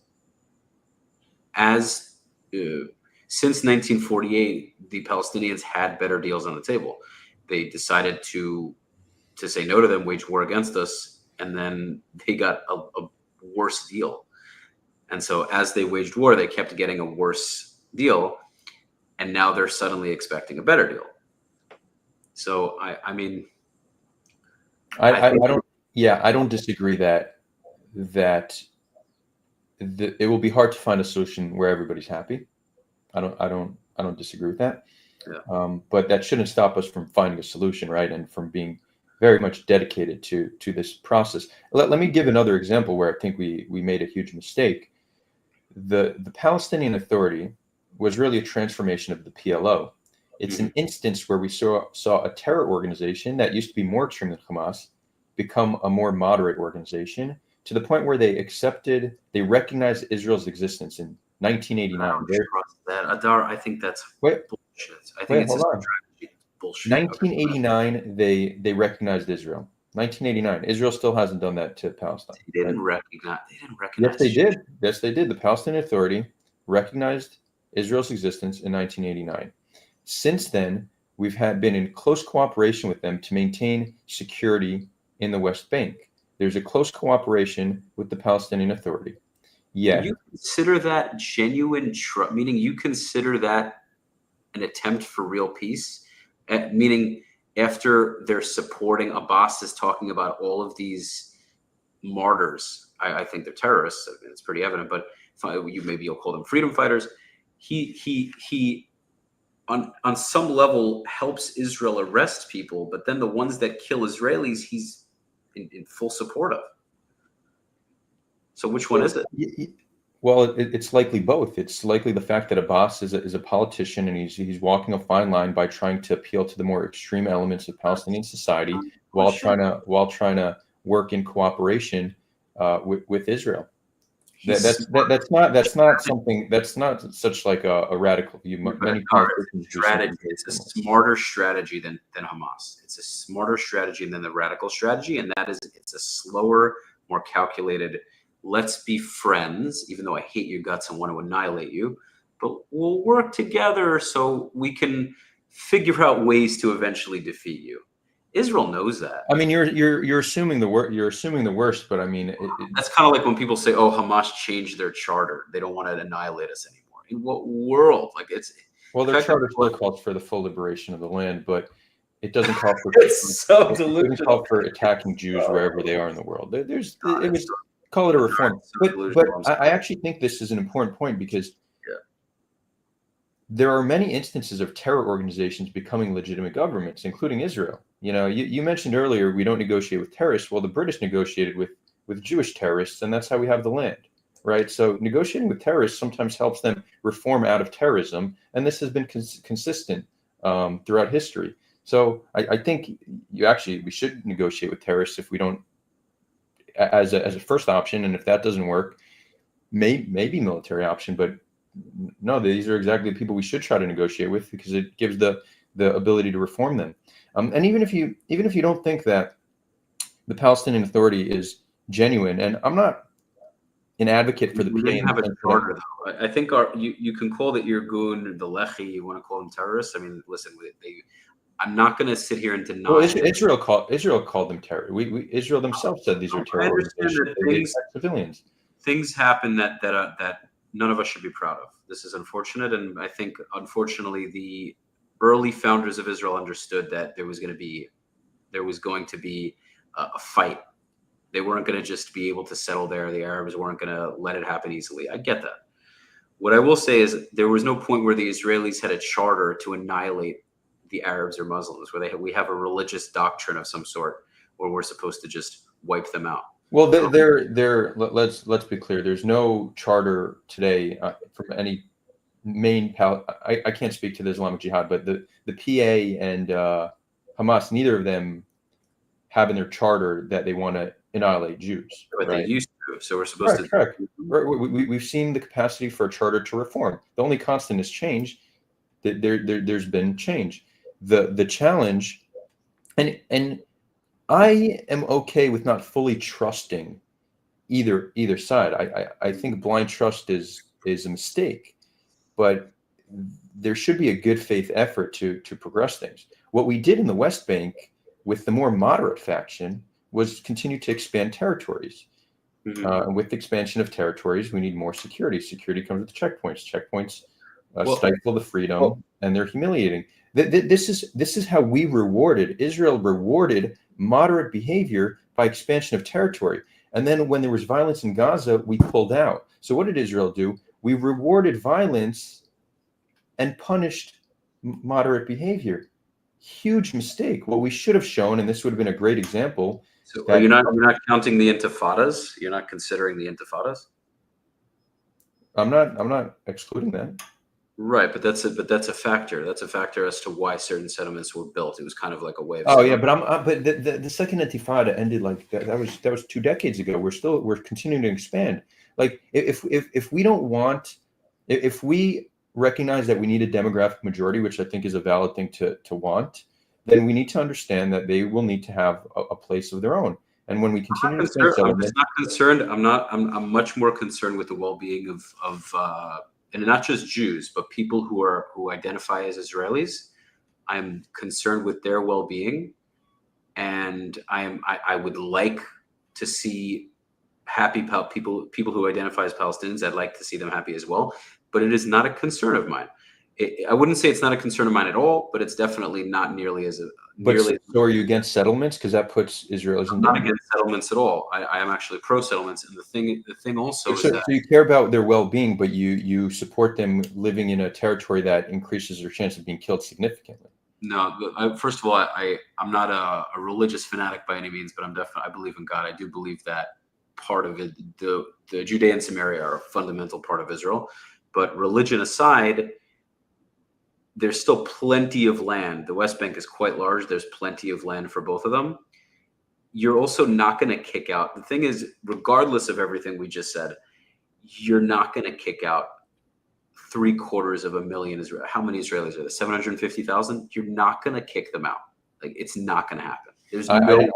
since 1948, the Palestinians had better deals on the table. They decided to say no to them, wage war against us, and then they got a worse deal. And so as they waged war, they kept getting a worse deal, and now they're suddenly expecting a better deal. So I don't disagree that it will be hard to find a solution where everybody's happy. I don't disagree with that. Yeah. But that shouldn't stop us from finding a solution, right? And from being very much dedicated to this process. Let me give another example where I think we made a huge mistake. The Palestinian Authority was really a transformation of the PLO. It's an instance where we saw a terror organization that used to be more extreme than Hamas become a more moderate organization, to the point where they recognized Israel's existence in 1989. That Adar, I think that's bullshit. I think it's bullshit. 1989, they recognized Israel. 1989, Israel still hasn't done that to Palestine. They didn't recognize. Yes, they did. Yes, they did. The Palestinian Authority recognized Israel's existence in 1989. Since then, we've been in close cooperation with them to maintain security in the West Bank. There's a close cooperation with the Palestinian Authority. Yeah. You consider that genuine trust, meaning you consider that an attempt for real peace, meaning after they're supporting, Abbas is talking about all of these martyrs. I think they're terrorists. I mean, it's pretty evident, but maybe you'll call them freedom fighters. He on some level helps Israel arrest people, but then the ones that kill Israelis, he's in full support of. So which one is it? Well, it's likely both. It's likely the fact that Abbas is a politician, and he's walking a fine line by trying to appeal to the more extreme elements of Palestinian society while trying to work in cooperation with Israel. That's not such like a radical view. Many politicians strategy. It's a smarter strategy than Hamas. It's a smarter strategy than the radical strategy, and it's a slower, more calculated. Let's be friends, even though I hate your guts and want to annihilate you. but we'll work together so we can figure out ways to eventually defeat you. Israel knows that. I mean, you're assuming the worst. You're assuming the worst, but I mean, That's kind of like when people say, "Oh, Hamas changed their charter; they don't want to annihilate us anymore." In what world? Like it's well, their charter still calls for the full liberation of the land, but it doesn't call for it's so it doesn't delusional. call for attacking Jews wherever they are in the world. Call it a reform, but I actually think this is an important point because there are many instances of terror organizations becoming legitimate governments, including Israel. You know, you mentioned earlier we don't negotiate with terrorists. Well, the British negotiated with Jewish terrorists, and that's how we have the land, right? So negotiating with terrorists sometimes helps them reform out of terrorism, and this has been consistent throughout history. So I think we should negotiate with terrorists if we don't, as a first option, and if that doesn't work, maybe military option, but no, these are exactly the people we should try to negotiate with because it gives the ability to reform them. And even if you don't think that the Palestinian Authority is genuine, and I'm not an advocate for the we PA. didn't have a charter, though. I think you can call that Irgun, the Lehi, you want to call them terrorists. I mean, listen, I'm not going to sit here and deny. Well, Israel called them terror. Israel themselves said these are terror organizations. Civilians. Things happen that none of us should be proud of. This is unfortunate, and I think, unfortunately, the early founders of Israel understood that there was going to be a fight. They weren't going to just be able to settle there. The Arabs weren't going to let it happen easily. I get that. What I will say is there was no point where the Israelis had a charter to annihilate the Arabs or Muslims, where we have a religious doctrine of some sort where we're supposed to just wipe them out. Well, let's be clear. There's no charter today from any main. I can't speak to the Islamic Jihad, but the PA and Hamas, neither of them have in their charter that they want to annihilate Jews. But right? They used to, so we're supposed to. Correct. We've seen the capacity for a charter to reform. The only constant is change. There's been change. The challenge, and I am okay with not fully trusting either side. I think blind trust is a mistake, but there should be a good faith effort to progress things. What we did in the West Bank with the more moderate faction was continue to expand territories. Mm-hmm. With the expansion of territories, we need more security. Security comes with checkpoints. Checkpoints stifle the freedom, and they're humiliating. This is how we rewarded. Israel rewarded moderate behavior by expansion of territory. And then when there was violence in Gaza, we pulled out. So what did Israel do? We rewarded violence and punished moderate behavior. Huge mistake. What we should have shown, and this would have been a great example. So you're not counting the intifadas? You're not considering the intifadas? I'm not excluding that. Right, but that's a factor. That's a factor as to why certain settlements were built. It was kind of like a way of. Oh yeah, but the second Intifada ended like that. That was 2 decades ago. We're continuing to expand. Like if we don't want, if we recognize that we need a demographic majority, which I think is a valid thing to want, then we need to understand that they will need to have a place of their own. And when we continue I'm just not concerned. I'm much more concerned with the well-being of and not just Jews, but people who identify as Israelis. I'm concerned with their well-being, and I would like to see happy people who identify as Palestinians. I'd like to see them happy as well, but it is not a concern of mine. I wouldn't say it's not a concern of mine at all, but it's definitely not nearly as. So are you against settlements? Because that puts Israelis in. I'm not against settlements at all. I am actually pro settlements, and the thing also is that. So you care about their well-being, but you support them living in a territory that increases their chance of being killed significantly. No, first of all, I'm not a religious fanatic by any means, but I believe in God. I do believe that part of it, the Judea and Samaria are a fundamental part of Israel. But religion aside, there's still plenty of land. The West Bank is quite large. There's plenty of land for both of them. You're also not going to kick out. The thing is, regardless of everything we just said, you're not going to kick out 750,000 Israelis. How many Israelis are there? 750,000? You're not going to kick them out. Like, it's not going to happen. There's I, no.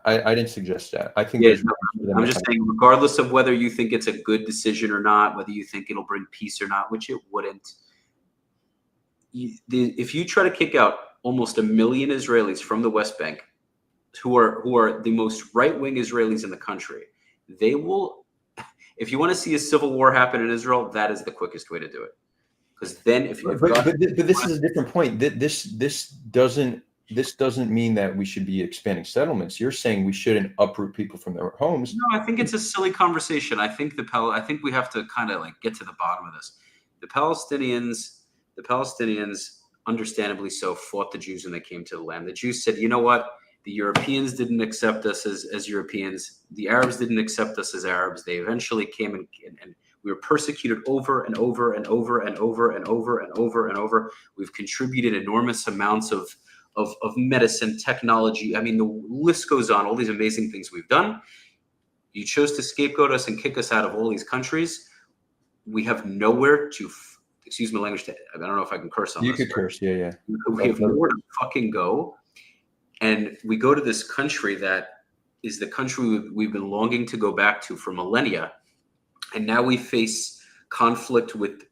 I didn't suggest that. I think Yeah, there's. no, I'm just saying, regardless of whether you think it's a good decision or not, whether you think it'll bring peace or not, which it wouldn't. If you try to kick out almost 1 million Israelis from the West Bank, who are the most right-wing Israelis in the country, they will. If you want to see a civil war happen in Israel, that is the quickest way to do it. Because then, if you've got, but this is a different point. This doesn't mean that we should be expanding settlements. You're saying we shouldn't uproot people from their homes. no, I think it's a silly conversation. I think we have to kind of like get to the bottom of this. The Palestinians, understandably so, fought the Jews when they came to the land. The Jews said, you know what? The Europeans didn't accept us as Europeans. The Arabs didn't accept us as Arabs. They eventually came and we were persecuted over and over and over and over and over and over and over. We've contributed enormous amounts of medicine, technology. I mean, the list goes on, all these amazing things we've done. You chose to scapegoat us and kick us out of all these countries. We have nowhere to, excuse my language, I don't know if I can curse on You this. could curse, yeah. We have nowhere to fucking go. And we go to this country that is the country we've been longing to go back to for millennia. And now we face conflict with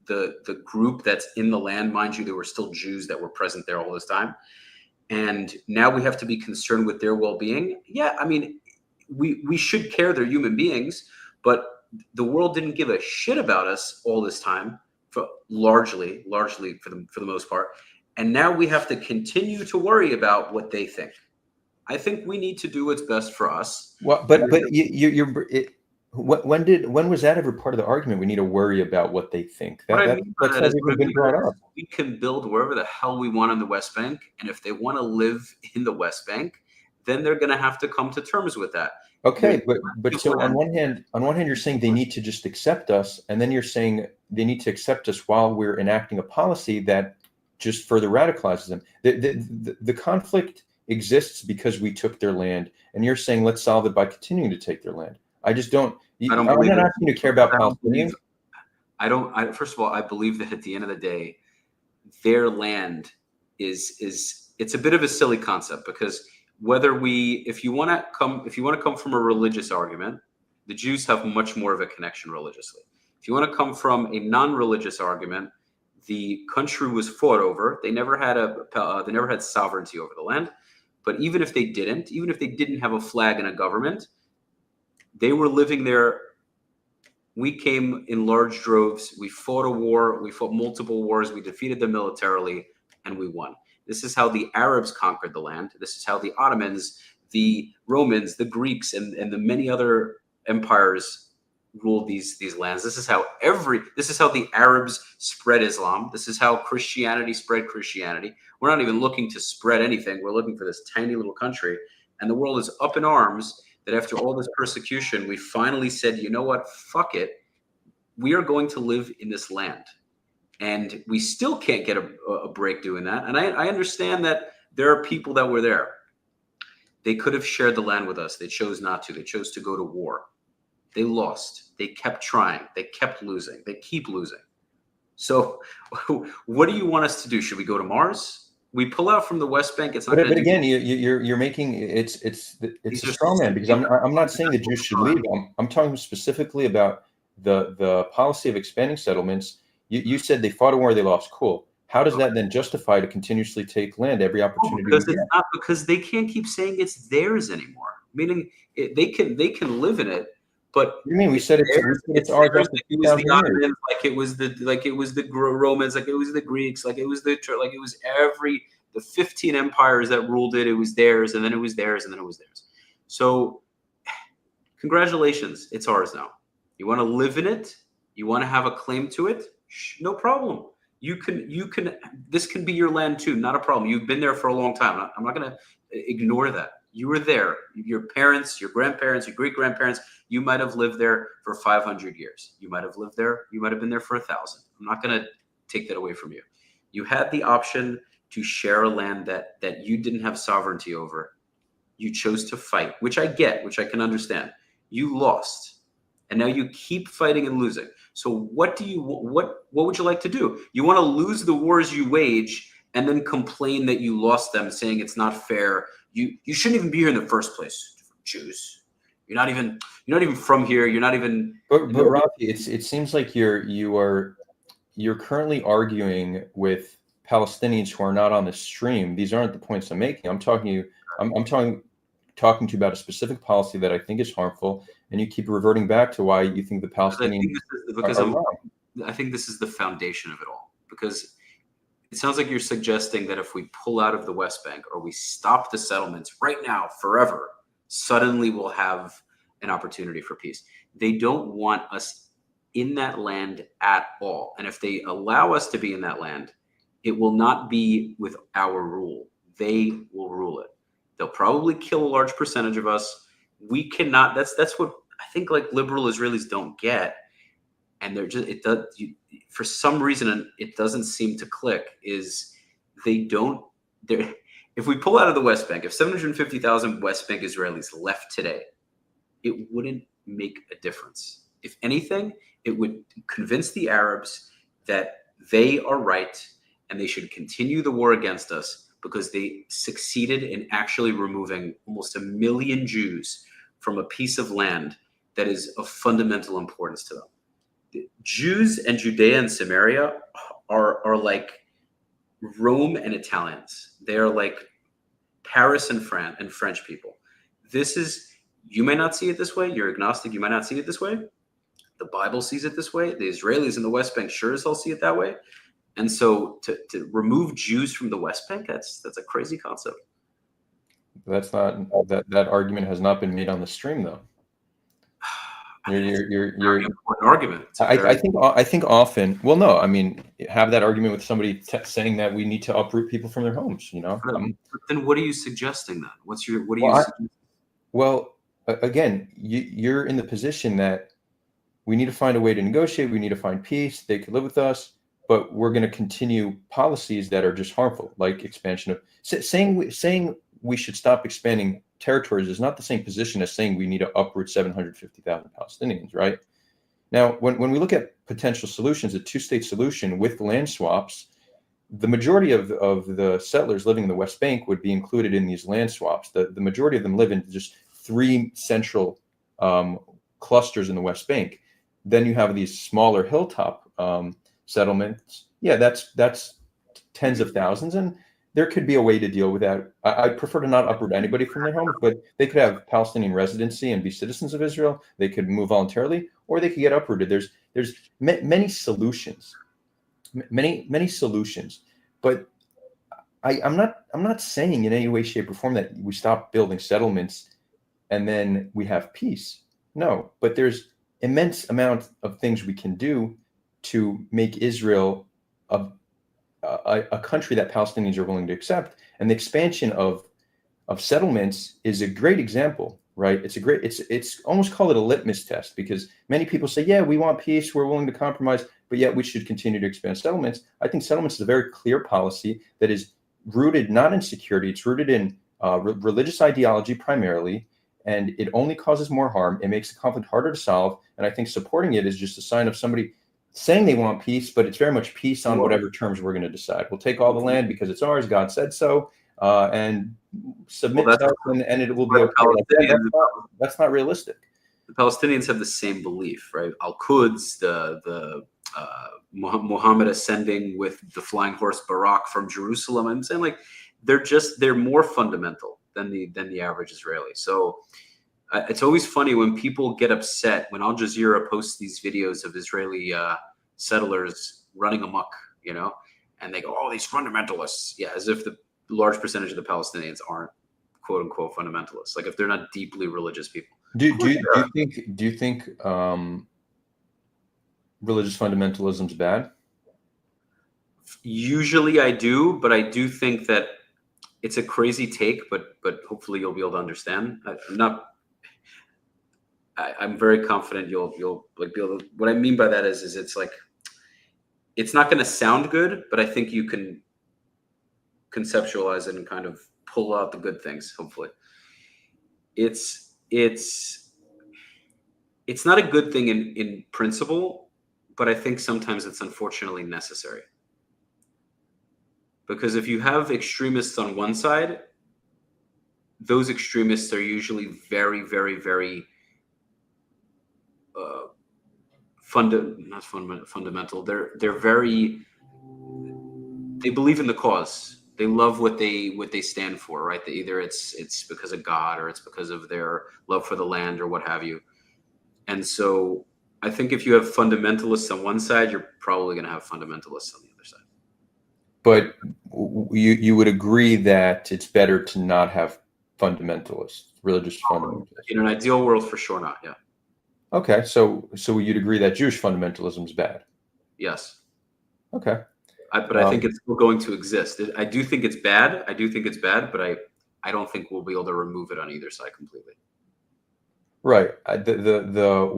the group that's in the land. Mind you, there were still Jews that were present there all this time. And now we have to be concerned with their well-being. Yeah, I mean, we should care, they're human beings, but the world didn't give a shit about us all this time, largely for the most part. And now we have to continue to worry about what they think. I think we need to do what's best for us. Well, but when was that ever part of the argument? We need to worry about what they think. That's never been brought up. We can build wherever the hell we want on the West Bank, and if they want to live in the West Bank, then they're going to have to come to terms with that. Okay, but so on one hand, you're saying they need to just accept us, and then you're saying they need to accept us while we're enacting a policy that just further radicalizes them. The conflict exists because we took their land, and you're saying let's solve it by continuing to take their land. I just don't. I'm not asking you to care about Palestinians. First of all, I believe that at the end of the day, their land is it's a bit of a silly concept, because if you want to come from a religious argument, the Jews have much more of a connection religiously. If you want to come from a non-religious argument, the country was fought over. They never had sovereignty over the land. But even if they didn't have a flag and a government, they were living there. We came in large droves. We fought a war. We fought multiple wars. We defeated them militarily, and we won. This is how the Arabs conquered the land. This is how the Ottomans, the Romans, the Greeks, and the many other empires ruled these lands. This is how the Arabs spread Islam. This is how Christianity spread Christianity. We're not even looking to spread anything. We're looking for this tiny little country, and the world is up in arms that after all this persecution, we finally said, you know what, fuck it. We are going to live in this land. And we still can't get a break doing that. And I understand that there are people that were there. They could have shared the land with us. They chose not to. They chose to go to war. They lost. They kept trying. They kept losing. They keep losing. So what do you want us to do? Should we go to Mars? We pull out from the West Bank. It's not. But again, you're making it's a straw man, because I'm not saying the Jews should leave. I'm talking specifically about the policy of expanding settlements. You said they fought a war, they lost. Cool. How does that then justify to continuously take land every opportunity? Because they can't keep saying it's theirs anymore. Meaning they can live in it, but what do you mean? We said it's ours. Like it was the Romans, like it was the Greeks, like it was the 15 empires that ruled it. It was theirs, and then it was theirs, and then it was theirs. So, congratulations, it's ours now. You want to live in it? You want to have a claim to it? No problem. You can. This can be your land too. Not a problem. You've been there for a long time. I'm not going to ignore that. You were there. Your parents, your grandparents, your great grandparents. You might have lived there for 500 years. You might have lived there. You might have been there for 1,000. I'm not going to take that away from you. You had the option to share a land that you didn't have sovereignty over. You chose to fight, which I get, which I can understand. You lost, and now you keep fighting and losing. So what would you like to do? You want to lose the wars you wage and then complain that you lost them, saying it's not fair. you shouldn't even be here in the first place, Jews. You're not even from here. You're not even. But Rafi, it seems like you're currently arguing with Palestinians who are not on the stream. These aren't the points I'm making. I'm talking to you about a specific policy that I think is harmful, and you keep reverting back to why you think the Palestinians are wrong. I think this is the foundation of it all, because it sounds like you're suggesting that if we pull out of the West Bank or we stop the settlements right now, forever, suddenly we'll have an opportunity for peace. They don't want us in that land at all. And if they allow us to be in that land, it will not be with our rule. They will rule it. They'll probably kill a large percentage of us. We cannot. That's what I think, like, liberal Israelis don't get, and they're just for some reason it doesn't seem to click. Is they don't. If we pull out of the West Bank, if 750,000 West Bank Israelis left today, it wouldn't make a difference. If anything, it would convince the Arabs that they are right and they should continue the war against us, because they succeeded in actually removing almost 1 million Jews from a piece of land that is of fundamental importance to them. The Jews and Judea and Samaria are like Rome and Italians. They are like Paris and France and French people. This is, you may not see it this way. You're agnostic. You might not see it this way. The Bible sees it this way. The Israelis in the West Bank sure as hell see it that way. And so to remove Jews from the West Bank, that's a crazy concept. That's not that argument has not been made on the stream, though. You're very important argument. I think often. Well, no, I mean, have that argument with somebody saying that we need to uproot people from their homes. You know. But then, what are you suggesting then? What are you? Suggesting? Well, again, you're in the position that we need to find a way to negotiate. We need to find peace. They could live with us, but we're going to continue policies that are just harmful, like expansion of saying we should stop expanding territories is not the same position as saying we need to uproot 750,000 Palestinians, right? Now, when we look at potential solutions, a two-state solution with land swaps, the majority of the settlers living in the West Bank would be included in these land swaps. The majority of them live in just 3 central clusters in the West Bank. Then you have these smaller hilltop settlements. Yeah, that's tens of thousands, and there could be a way to deal with that. I prefer to not uproot anybody from their homes, but they could have Palestinian residency and be citizens of Israel. They could move voluntarily, or they could get uprooted. There's many solutions, many solutions. But I'm not saying in any way, shape, or form that we stop building settlements and then we have peace. No, but there's immense amount of things we can do to make Israel a country that Palestinians are willing to accept. And the expansion of settlements is a great example, right? It's almost call it a litmus test, because many people say, yeah, we want peace, we're willing to compromise, but yet we should continue to expand settlements. I think settlements is a very clear policy that is rooted not in security, it's rooted in religious ideology primarily, and it only causes more harm. It makes the conflict harder to solve, and I think supporting it is just a sign of somebody saying they want peace, but it's very much peace on whatever terms we're going to decide. We'll take all the land because it's ours, God said so, and submit to us, and it will be okay. That's not realistic. The Palestinians have the same belief, right? Al-Quds, the Muhammad ascending with the flying horse Barak from Jerusalem. I'm saying, like, they're more fundamental than the average Israeli. So it's always funny when people get upset when Al Jazeera posts these videos of Israeli settlers running amok, you know, and they go, "Oh, these fundamentalists," yeah, as if the large percentage of the Palestinians aren't "quote unquote" fundamentalists. Like, if they're not deeply religious people. Do you think religious fundamentalism is bad? Usually, I do, but I do think that it's a crazy take. But hopefully, you'll be able to understand. I'm very confident you'll like be able to. What I mean by that is it's like, it's not going to sound good, but I think you can conceptualize it and kind of pull out the good things. Hopefully, it's not a good thing in principle, but I think sometimes it's unfortunately necessary. Because if you have extremists on one side, those extremists are usually very, very, very fundamental. They're very, they believe in the cause. They love what they stand for, right? Either it's because of God, or it's because of their love for the land, or what have you. And so I think if you have fundamentalists on one side, you're probably going to have fundamentalists on the other side. But you would agree that it's better to not have fundamentalists, religious fundamentalists. In an ideal world, for sure not. Yeah. Okay, so you'd agree that Jewish fundamentalism is bad. Yes. Okay. But I think it's still going to exist. I do think it's bad. But I don't think we'll be able to remove it on either side completely. Right. The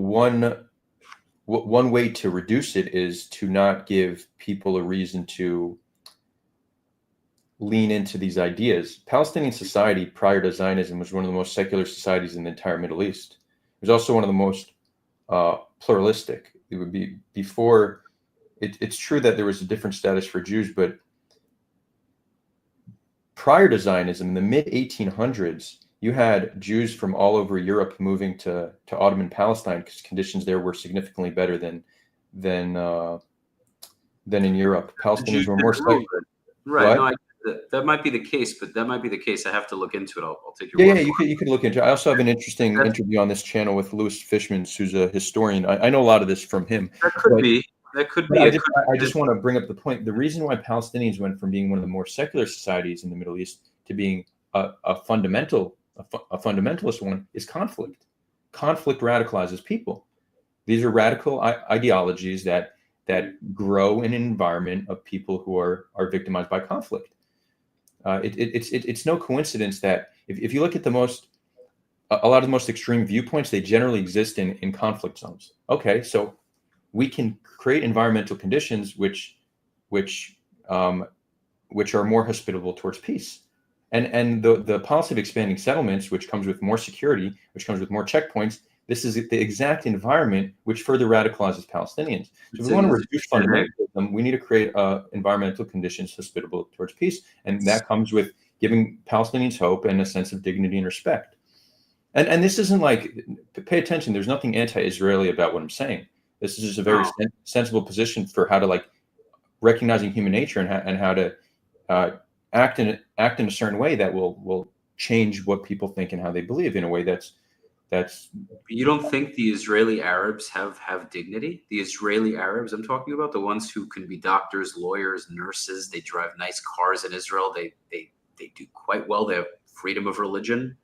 one way to reduce it is to not give people a reason to lean into these ideas. Palestinian society prior to Zionism was one of the most secular societies in the entire Middle East. It was also one of the most pluralistic. It would be before. It's true that there was a different status for Jews, but prior to Zionism, in the mid 1800s, you had Jews from all over Europe moving to Ottoman Palestine because conditions there were significantly better than in Europe. Palestinians were more secular. Right. What? No, that might be the case, but that might be the case. I have to look into it. I'll take your word. Yeah, you could look into it. I also have an interesting interview on this channel with Louis Fishman, who's a historian. I know a lot of this from him. That could be. That could be. I just want to bring up the point. The reason why Palestinians went from being one of the more secular societies in the Middle East to being a fundamentalist one is conflict. Conflict radicalizes people. These are radical ideologies that grow in an environment of people who are victimized by conflict. It's no coincidence that if you look at a lot of the most extreme viewpoints, they generally exist in conflict zones. Okay, so we can create environmental conditions which are more hospitable towards peace. And the policy of expanding settlements, which comes with more security, which comes with more checkpoints, this is the exact environment which further radicalizes Palestinians. So if we want to reduce fundamentalism, we need to create environmental conditions hospitable towards peace. And that comes with giving Palestinians hope and a sense of dignity and respect. And this isn't like, pay attention, there's nothing anti-Israeli about what I'm saying. This is just a very sensible position for how to recognizing human nature and how to act in a certain way that will change what people think and how they believe in a way that's. You don't think the Israeli Arabs have dignity? The Israeli Arabs, I'm talking about the ones who can be doctors, lawyers, nurses. They drive nice cars in Israel. They do quite well. They have freedom of religion.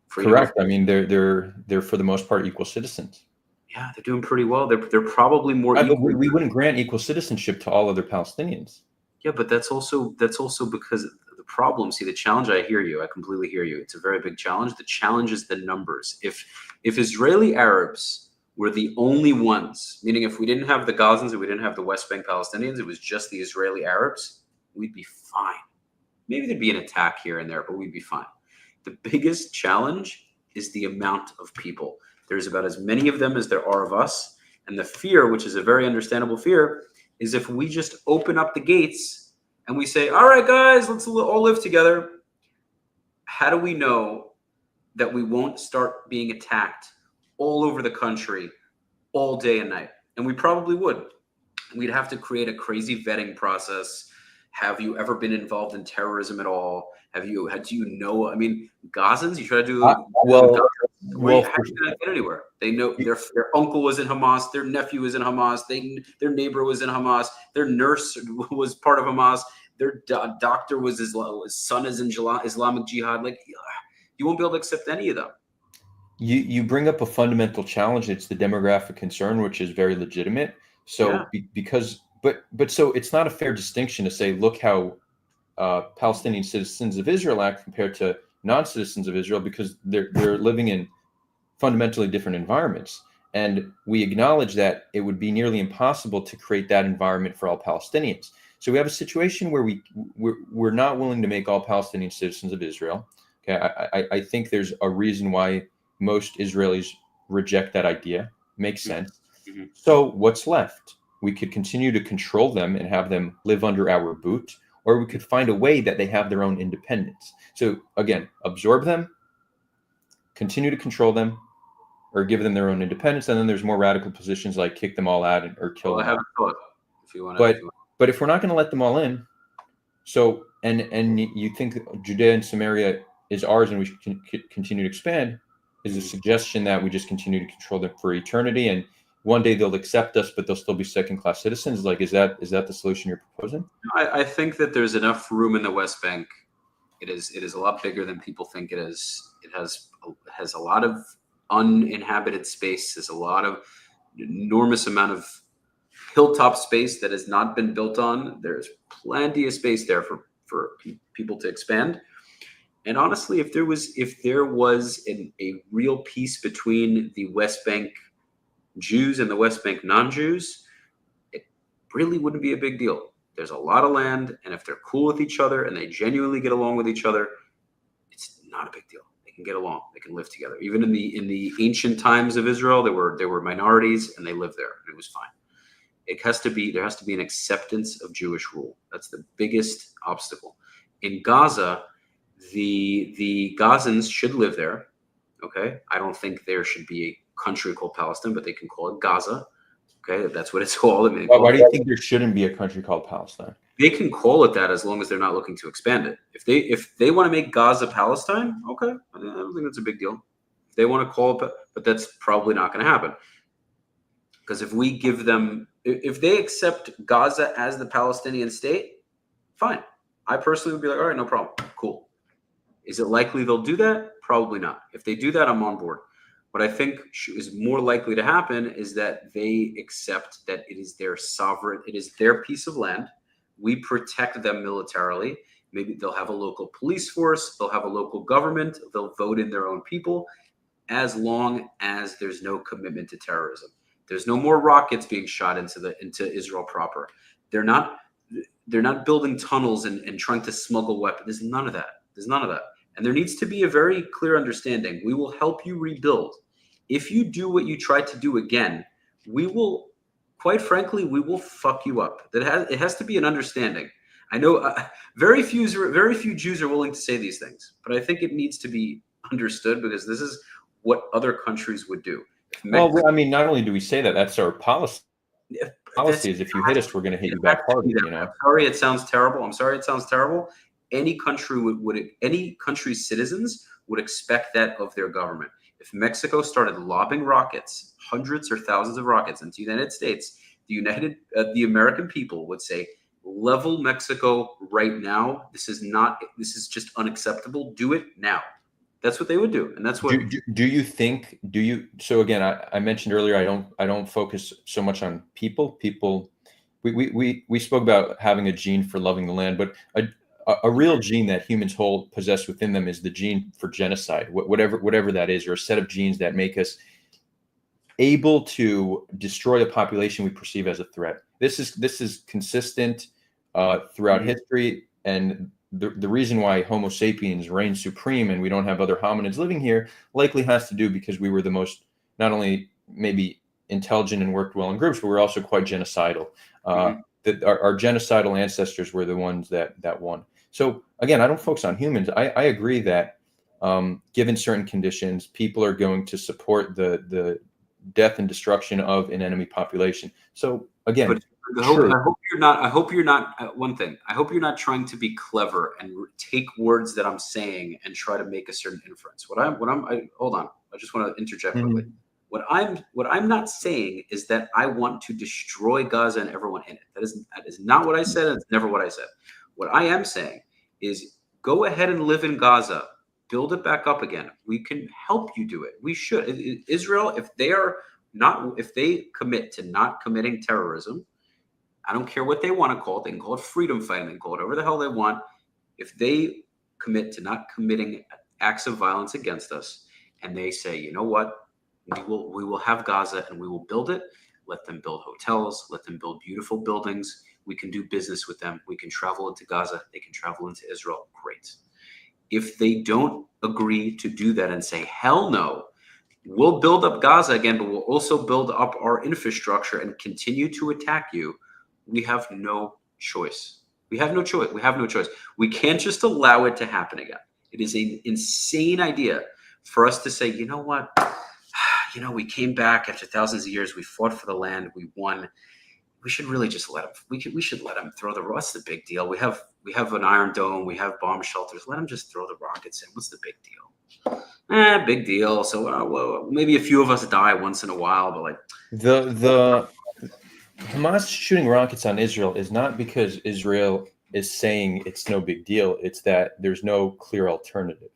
Correct. I mean, they're for the most part equal citizens. Yeah, they're doing pretty well. They're probably more. But we wouldn't grant equal citizenship to all other Palestinians. Yeah, but that's also because the problem. See, the challenge. I hear you. I completely hear you. It's a very big challenge. The challenge is the numbers. If Israeli Arabs were the only ones, meaning if we didn't have the Gazans and we didn't have the West Bank Palestinians, it was just the Israeli Arabs, we'd be fine. Maybe there'd be an attack here and there, but we'd be fine. The biggest challenge is the amount of people. There's about as many of them as there are of us. And the fear, which is a very understandable fear, is if we just open up the gates and we say, all right, guys, let's all live together. How do we know that we won't start being attacked all over the country all day and night? And we probably would. We'd have to create a crazy vetting process. Have you ever been involved in terrorism at all? Do you know? I mean, Gazans, you try to do how you get anywhere? They know their uncle was in Hamas, their nephew was in Hamas, their neighbor was in Hamas, their nurse was part of Hamas, their doctor was his son is in Islamic Jihad. Like, you won't be able to accept any of them. You bring up a fundamental challenge. It's the demographic concern, which is very legitimate. So but so it's not a fair distinction to say, look how Palestinian citizens of Israel act compared to non-citizens of Israel, because they're living in fundamentally different environments. And we acknowledge that it would be nearly impossible to create that environment for all Palestinians. So we have a situation where we're not willing to make all Palestinian citizens of Israel. Okay, I think there's a reason why most Israelis reject that idea. Makes sense. Mm-hmm. So what's left? We could continue to control them and have them live under our boot, or we could find a way that they have their own independence. So again, absorb them, continue to control them or give them their own independence. And then there's more radical positions like kick them all out or kill them. I have a thought if you want to. But if we're not going to let them all in, so and you think Judea and Samaria is ours and we should continue to expand, is a suggestion that we just continue to control them for eternity and one day they'll accept us, but they'll still be second-class citizens. Like, is that the solution you're proposing? I think that there's enough room in the West Bank. It is a lot bigger than people think it is. It has a lot of uninhabited space. There's a lot of enormous amount of hilltop space that has not been built on. There's plenty of space there for people to expand. And honestly, if there was a real peace between the West Bank Jews and the West Bank non-Jews, it really wouldn't be a big deal. There's a lot of land, and if they're cool with each other and they genuinely get along with each other, it's not a big deal. They can get along. They can live together. Even in the ancient times of Israel, there were minorities and they lived there, and it was fine. There has to be an acceptance of Jewish rule. That's the biggest obstacle. In Gaza, the Gazans should live there. Okay, I don't think there should be a country called Palestine, but they can call it Gaza. Okay, that's what it's called. I mean, why do you think there shouldn't be a country called Palestine? They can call it that as long as they're not looking to expand it. If they want to make Gaza Palestine, okay, I don't think that's a big deal. If they want to call it, but that's probably not going to happen. Because if they accept Gaza as the Palestinian state, fine. I personally would be like, all right, no problem, cool. Is it likely they'll do that? Probably not. If they do that, I'm on board. What I think is more likely to happen is that they accept that it is their sovereign, it is their piece of land. We protect them militarily. Maybe they'll have a local police force, they'll have a local government, they'll vote in their own people, as long as there's no commitment to terrorism. There's no more rockets being shot into Israel proper. They're not building tunnels and trying to smuggle weapons. There's none of that. And there needs to be a very clear understanding. We will help you rebuild. If you do what you tried to do again, we will, quite frankly, we will fuck you up. It has to be an understanding. I know very few Jews are willing to say these things, but I think it needs to be understood because this is what other countries would do. Well, I mean, not only do we say that, that's our policy. Policy is if you hit us, we're going to hit you back hard. You know. I'm sorry, it sounds terrible. Any country's citizens would expect that of their government. If Mexico started lobbing rockets, hundreds or thousands of rockets into the United States, the American people would say, level Mexico right now. This is just unacceptable. Do it now. That's what they would do. And that's what so again, I mentioned earlier, I don't focus so much on people. We spoke about having a gene for loving the land, but a real gene that humans possess within them is the gene for genocide, whatever that is, or a set of genes that make us able to destroy a population we perceive as a threat. This is consistent throughout history, and the reason why Homo sapiens reigns supreme and we don't have other hominids living here likely has to do because we were the most, not only maybe intelligent and worked well in groups, but we're also quite genocidal. That our genocidal ancestors were the ones that won. So again, I don't focus on humans. I agree that given certain conditions, people are going to support the death and destruction of an enemy population. So again, but I hope you're not one thing. I hope you're not trying to be clever and take words that I'm saying and try to make a certain inference. Hold on. I just want to interject quickly. What I'm not saying is that I want to destroy Gaza and everyone in it. That is not what I said. And it's never what I said. What I am saying is go ahead and live in Gaza, build it back up again. We can help you do it. We should. Israel, if they commit to not committing terrorism, I don't care what they want to call it. They can call it freedom fighting. They can call it whatever the hell they want. If they commit to not committing acts of violence against us, and they say, you know what? We will have Gaza and we will build it. Let them build hotels. Let them build beautiful buildings. We can do business with them. We can travel into Gaza. They can travel into Israel. Great. If they don't agree to do that and say, hell no, we'll build up Gaza again, but we'll also build up our infrastructure and continue to attack you, we have no choice. We have no choice. We can't just allow it to happen again. It is an insane idea for us to say, you know what, we came back after thousands of years, we fought for the land, we won. We should really just let them. We should let them throw the. What's the big deal? We have an Iron Dome. We have bomb shelters. Let them just throw the rockets in. What's the big deal? Big deal. So well, maybe a few of us die once in a while, but like the Hamas shooting rockets on Israel is not because Israel is saying it's no big deal. It's that there's no clear alternative,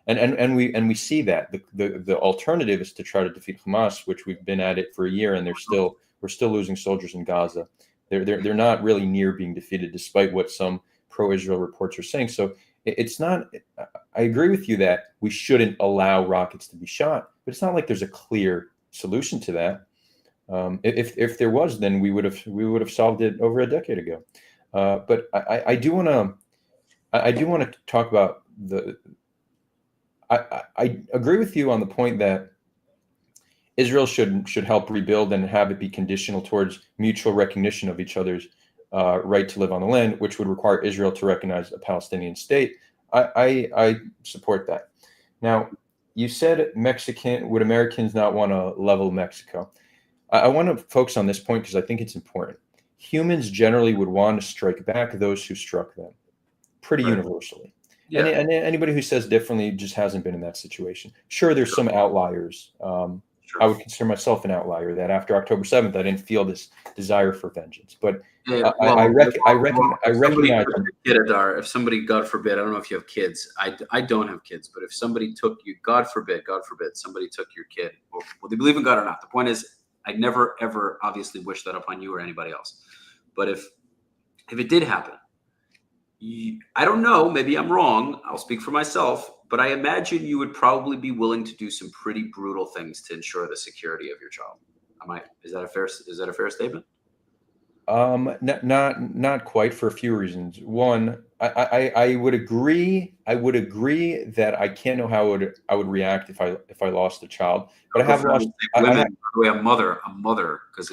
and we see that the alternative is to try to defeat Hamas, which we've been at it for a year, and we're still losing soldiers in Gaza. They're not really near being defeated, despite what some pro-Israel reports are saying. So it's not. I agree with you that we shouldn't allow rockets to be shot, but it's not like there's a clear solution to that. If there was, then we would have solved it over a decade ago. But I do want to talk about the. I agree with you on the point that Israel should help rebuild and have it be conditional towards mutual recognition of each other's right to live on the land, which would require Israel to recognize a Palestinian state. I support that. Now, you said would Americans not want to level Mexico? I want to focus on this point because I think it's important. Humans generally would want to strike back those who struck them, pretty universally. Yeah. And anybody who says differently just hasn't been in that situation. Sure, there's some outliers. I would consider myself an outlier that after October 7th, I didn't feel this desire for vengeance. But I recognize. Kid, Adar, if somebody, God forbid, I don't know if you have kids. I don't have kids, but if somebody took you, God forbid, somebody took your kid, well, they believe in God or not. The point is, I never, ever obviously wish that upon you or anybody else. But if it did happen, I don't know, maybe I'm wrong. I'll speak for myself. But I imagine you would probably be willing to do some pretty brutal things to ensure the security of your child. Is that a fair statement? Not quite, for a few reasons. One, I would agree. I would agree that I can't know how I would react if I lost a child. But I have lost women. A mother, because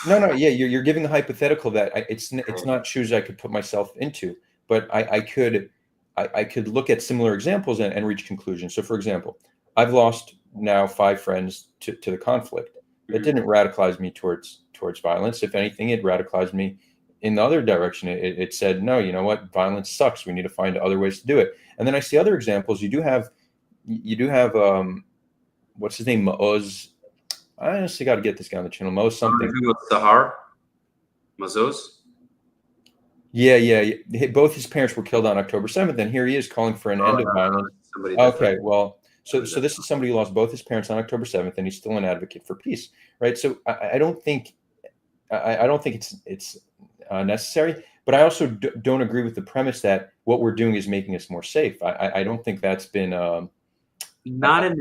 no, yeah, you're giving a hypothetical that it's not shoes I could put myself into, but I could look at similar examples and reach conclusions. So, for example, I've lost now 5 friends to the conflict. That didn't radicalize me towards violence. If anything, it radicalized me in the other direction. It said, no, you know what? Violence sucks. We need to find other ways to do it. And then I see other examples. You do have what's his name? Maoz. I honestly got to get this guy on the channel. Maoz something. Sahar? Mazoz? Yeah. Both his parents were killed on October 7th, and here he is calling for an end of violence. Okay, well, so this is somebody who lost both his parents on October 7th, and he's still an advocate for peace, right? So I don't think it's necessary, but I also don't agree with the premise that what we're doing is making us more safe. I don't think that's been not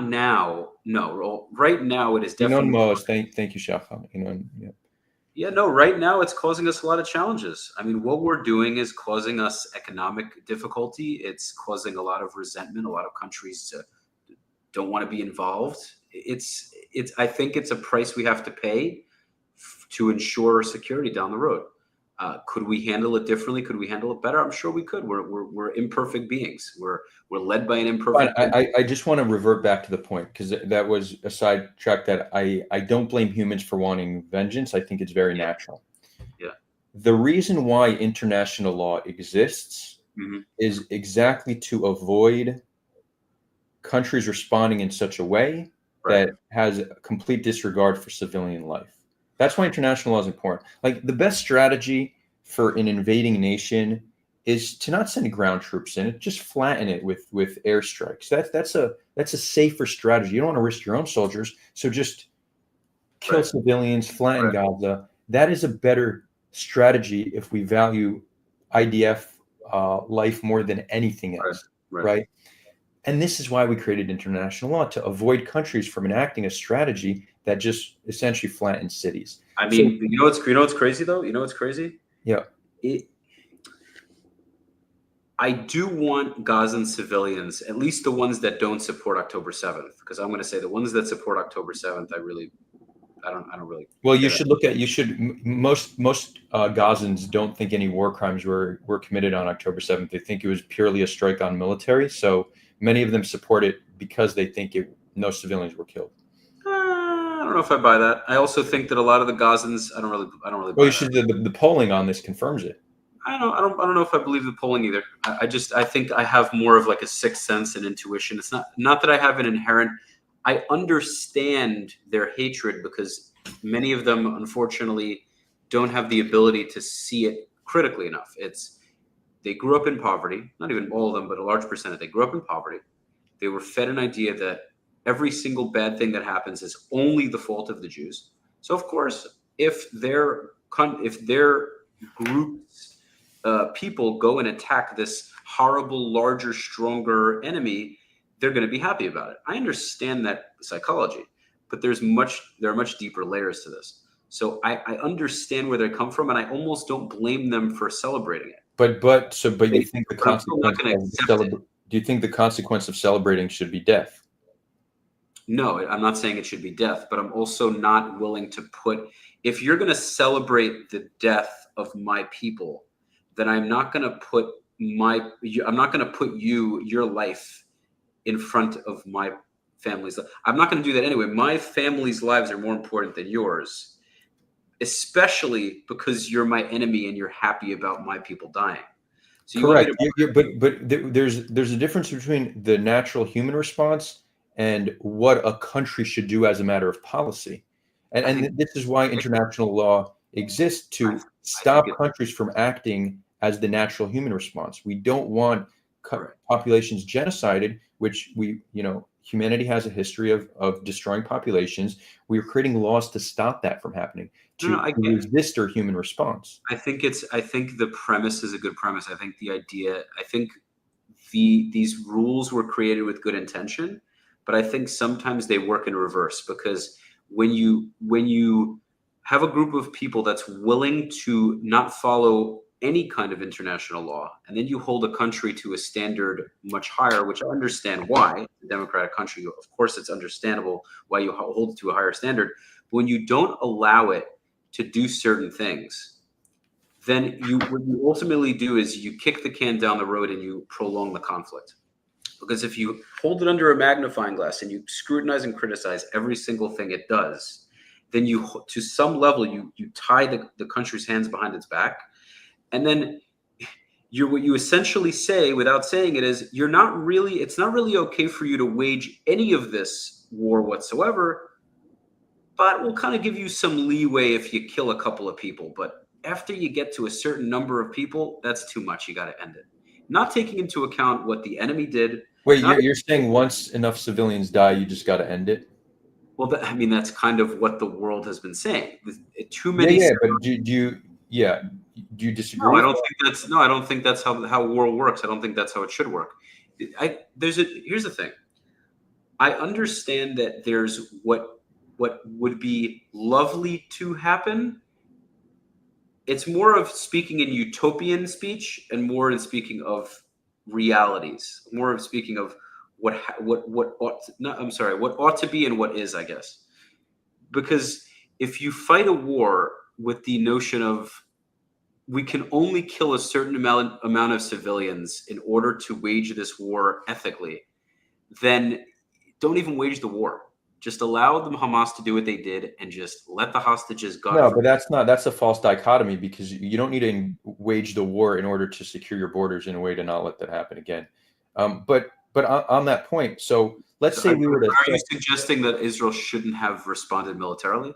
now. No, right now it is definitely. Thank you, Shacham. Yeah. Yeah, no, right now it's causing us a lot of challenges. I mean, what we're doing is causing us economic difficulty. It's causing a lot of resentment. A lot of countries don't want to be involved. I think it's a price we have to pay to ensure security down the road. Could we handle it differently? Could we handle it better? I'm sure we could. We're imperfect beings. We're led by an imperfect. I just want to revert back to the point, because that was a sidetrack that I don't blame humans for wanting vengeance. I think it's very natural. Yeah. The reason why international law exists is exactly to avoid countries responding in such a way that has a complete disregard for civilian life. That's why international law is important. Like, the best strategy for an invading nation is to not send ground troops in it, just flatten it with airstrikes. That's a safer strategy. You don't want to risk your own soldiers, so just kill civilians, flatten Gaza. That is a better strategy if we value IDF life more than anything else, right? And this is why we created international law, to avoid countries from enacting a strategy that just essentially flattens cities. I mean, you know what's crazy though? You know what's crazy? Yeah. I do want Gazan civilians, at least the ones that don't support October 7th, because I'm going to say the ones that support October 7th, I don't really. Well, most Gazans don't think any war crimes were committed on October 7th. They think it was purely a strike on military. So many of them support it because they think no civilians were killed. I don't know if I buy that. I also think that a lot of the Gazans, I don't really Well, buy you should. The polling on this confirms it. I don't know if I believe the polling either. I think I have more of like a sixth sense and intuition. It's not that I have an inherent. I understand their hatred because many of them, unfortunately, don't have the ability to see it critically enough. They grew up in poverty. Not even all of them, but a large percentage. They grew up in poverty. They were fed an idea that every single bad thing that happens is only the fault of the Jews. So of course, if their groups people go and attack this horrible, larger, stronger enemy, they're going to be happy about it. I understand that psychology, but there are much deeper layers to this. So I understand where they come from, and I almost don't blame them for celebrating it. But you think the consequence do you think the consequence of celebrating should be death? No, I'm not saying it should be death, but I'm also not willing to if you're going to celebrate the death of my people, then I'm not going to put your life in front of my family's life. I'm not going to do that anyway. My family's lives are more important than yours, especially because you're my enemy and you're happy about my people dying. So correct. But there's a difference between the natural human response and what a country should do as a matter of policy. And this is why international law exists, to stop countries from acting as the natural human response. We don't want populations genocided, which humanity has a history of destroying populations. We're creating laws to stop that from happening, to resist our human response. I think the premise is a good premise. I think these rules were created with good intention, but I think sometimes they work in reverse, because when you have a group of people that's willing to not follow any kind of international law, and then you hold a country to a standard much higher, which I understand why, a democratic country, of course it's understandable why you hold it to a higher standard. But when you don't allow it to do certain things, then what you ultimately do is you kick the can down the road and you prolong the conflict. Because if you hold it under a magnifying glass and you scrutinize and criticize every single thing it does, then to some level, you tie the country's hands behind its back. And then what you essentially say without saying it is, it's not really okay for you to wage any of this war whatsoever, but we'll kind of give you some leeway if you kill a couple of people. But after you get to a certain number of people, that's too much. You got to end it. Not taking into account what the enemy did. Wait, you're saying once enough civilians die, you just got to end it? Well, that's kind of what the world has been saying. Too many. Yeah, but do you disagree? No, I don't think that's how war works. I don't think that's how it should work. Here's the thing. I understand that there's what would be lovely to happen. It's more of speaking in utopian speech and more in speaking of realities, more of speaking of what ought to be and what is, I guess. Because if you fight a war with the notion of we can only kill a certain amount of civilians in order to wage this war ethically, then don't even wage the war. Just allow the Hamas to do what they did and just let the hostages go. No, but that's a false dichotomy, because you don't need to wage the war in order to secure your borders in a way to not let that happen again. But on that point, so let's say we were to. Are you suggesting that Israel shouldn't have responded militarily?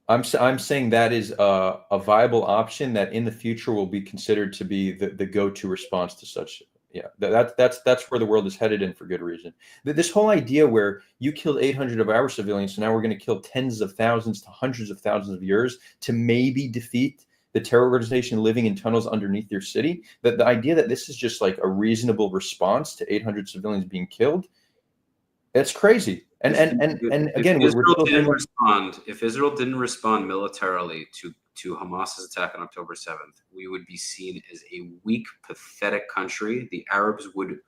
I'm saying that is a viable option that in the future will be considered to be the go-to response to such. Yeah, that's where the world is headed, and for good reason. This whole idea where you killed 800 of our civilians, so now we're going to kill tens of thousands to hundreds of thousands of yours to maybe defeat the terror organization living in tunnels underneath your city. That the idea that this is just like a reasonable response to 800 civilians being killed, that's crazy. And again, if Israel didn't respond militarily to Hamas's attack on October 7th, we would be seen as a weak, pathetic country. The Arabs would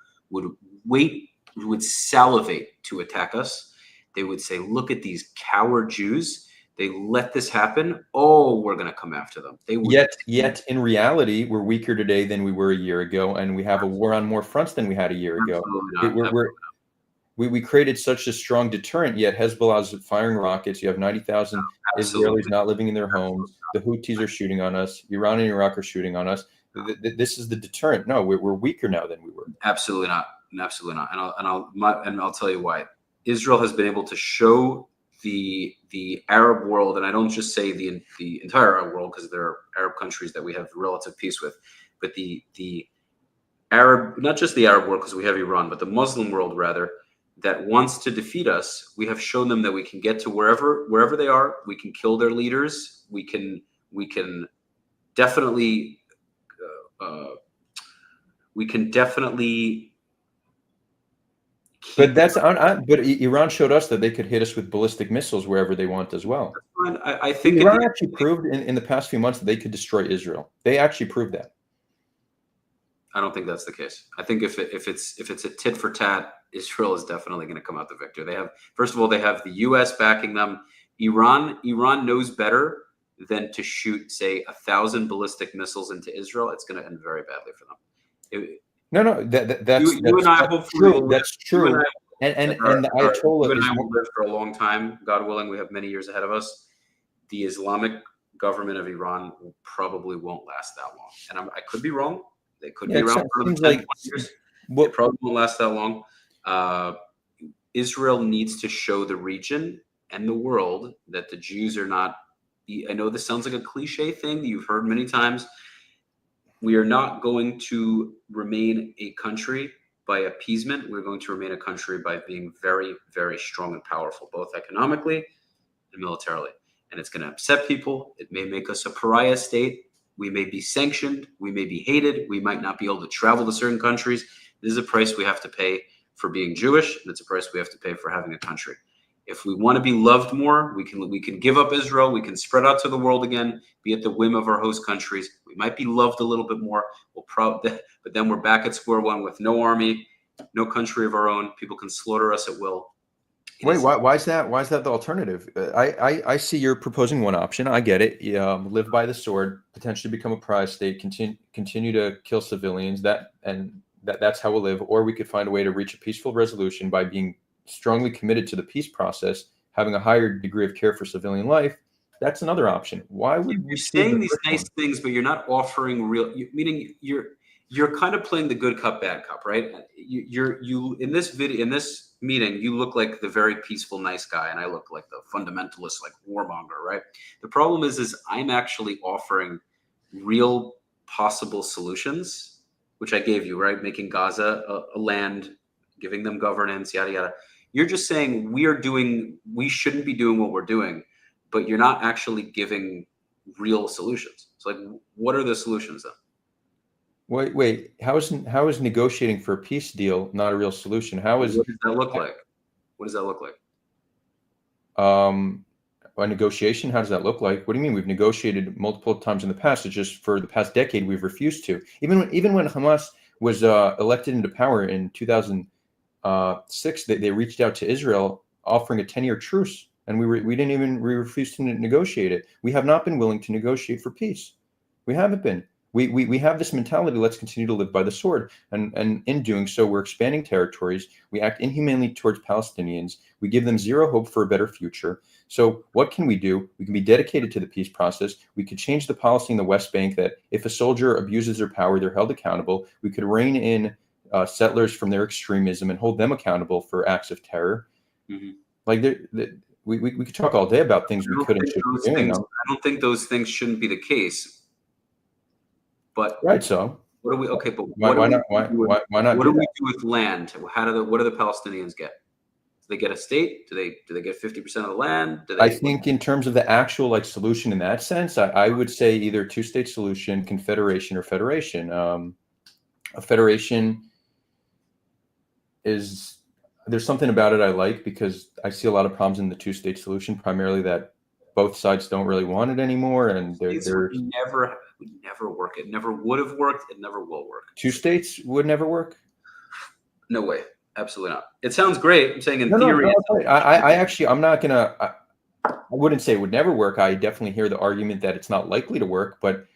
salivate to attack us. They would say, look at these coward Jews. they let this happen, oh, we're going to come after them. They would Yet in reality, we're weaker today than we were a year ago, and we have a war on more fronts than we had a year ago. We created such a strong deterrent, yet Hezbollah's firing rockets. You have 90,000 Israelis not living in their homes. The Houthis are shooting on us. Iran and Iraq are shooting on us. This is the deterrent. No, we're weaker now than we were. Absolutely not. Absolutely not. And I'll tell you why. Israel has been able to show the Arab world, and I don't just say the entire Arab world, because there are Arab countries that we have relative peace with, but the Arab, not just the Arab world, because we have Iran, but the Muslim world rather, that wants to defeat us. We have shown them that we can get to wherever they are. We can kill their leaders. We can definitely But that's but Iran showed us that they could hit us with ballistic missiles wherever they want as well. I think Iran actually proved in the past few months that they could destroy Israel. They actually proved that. I don't think that's the case. I think if it's a tit for tat, Israel is definitely going to come out the victor. They have, first of all, they have the U.S. backing them. Iran knows better than to shoot, say, 1,000 ballistic missiles into Israel. It's going to end very badly for them. That's true. That's true. And the Ayatollah and I will live for a long time. God willing, we have many years ahead of us. The Islamic government of Iran probably won't last that long. And I could be wrong. They could be around for another 10, 20 years. They probably won't last that long. Israel needs to show the region and the world that the Jews are not. I know this sounds like a cliche thing that you've heard many times. We are not going to remain a country by appeasement. We're going to remain a country by being very, very strong and powerful, both economically and militarily. And it's going to upset people. It may make us a pariah state. We may be sanctioned. We may be hated. We might not be able to travel to certain countries. This is a price we have to pay for being Jewish, and it's a price we have to pay for having a country. If we want to be loved more, we can give up Israel. We can spread out to the world again, be at the whim of our host countries. We might be loved a little bit more. But then we're back at square one with no army, no country of our own. People can slaughter us at will. Wait, why is that? Why is that the alternative? I see you're proposing one option. I get it. Live by the sword, potentially become a pariah state, continue to kill civilians. That's how we'll live. Or we could find a way to reach a peaceful resolution by being strongly committed to the peace process, having a higher degree of care for civilian life. That's another option. Why would you're saying these nice things, but you're not offering real? Meaning you're kind of playing the good cop, bad cop, right? You in this meeting, you look like the very peaceful, nice guy, and I look like the fundamentalist, like warmonger, right? The problem is I'm actually offering real possible solutions, which I gave you, right? Making Gaza a land, giving them governance, yada yada. You're just saying we shouldn't be doing what we're doing, but you're not actually giving real solutions. So, like, what are the solutions then? Wait. How is negotiating for a peace deal not a real solution? What does that look like? What does that look like? A negotiation. How does that look like? What do you mean? We've negotiated multiple times in the past. It's just for the past decade we've refused to. Even when Hamas was elected into power in 2006, they reached out to Israel offering a 10-year truce, and we refused to negotiate it. We have not been willing to negotiate for peace. We haven't been. We have this mentality, let's continue to live by the sword. And in doing so, we're expanding territories. We act inhumanely towards Palestinians. We give them zero hope for a better future. So what can we do? We can be dedicated to the peace process. We could change the policy in the West Bank that if a soldier abuses their power, they're held accountable. We could rein in settlers from their extremism and hold them accountable for acts of terror. Mm-hmm. Like we could talk all day about things we could and should be doing. I don't think those things shouldn't be the case. But right, so what do we? Okay, but why not? Why not? What do we do with land? What do the Palestinians get? Do they get a state? Do they get 50% of the land? I think in terms of the actual solution in that sense, I would say either two-state solution, confederation, or federation. A federation is there's something about it I like because I see a lot of problems in the two-state solution, primarily that both sides don't really want it anymore, and they're would never work. It never would have worked. It never will work. Two states would never work? No way. Absolutely not. It sounds great. I'm saying in theory. No, I'm not gonna. wouldn't say it would never work. I definitely hear the argument that it's not likely to work, but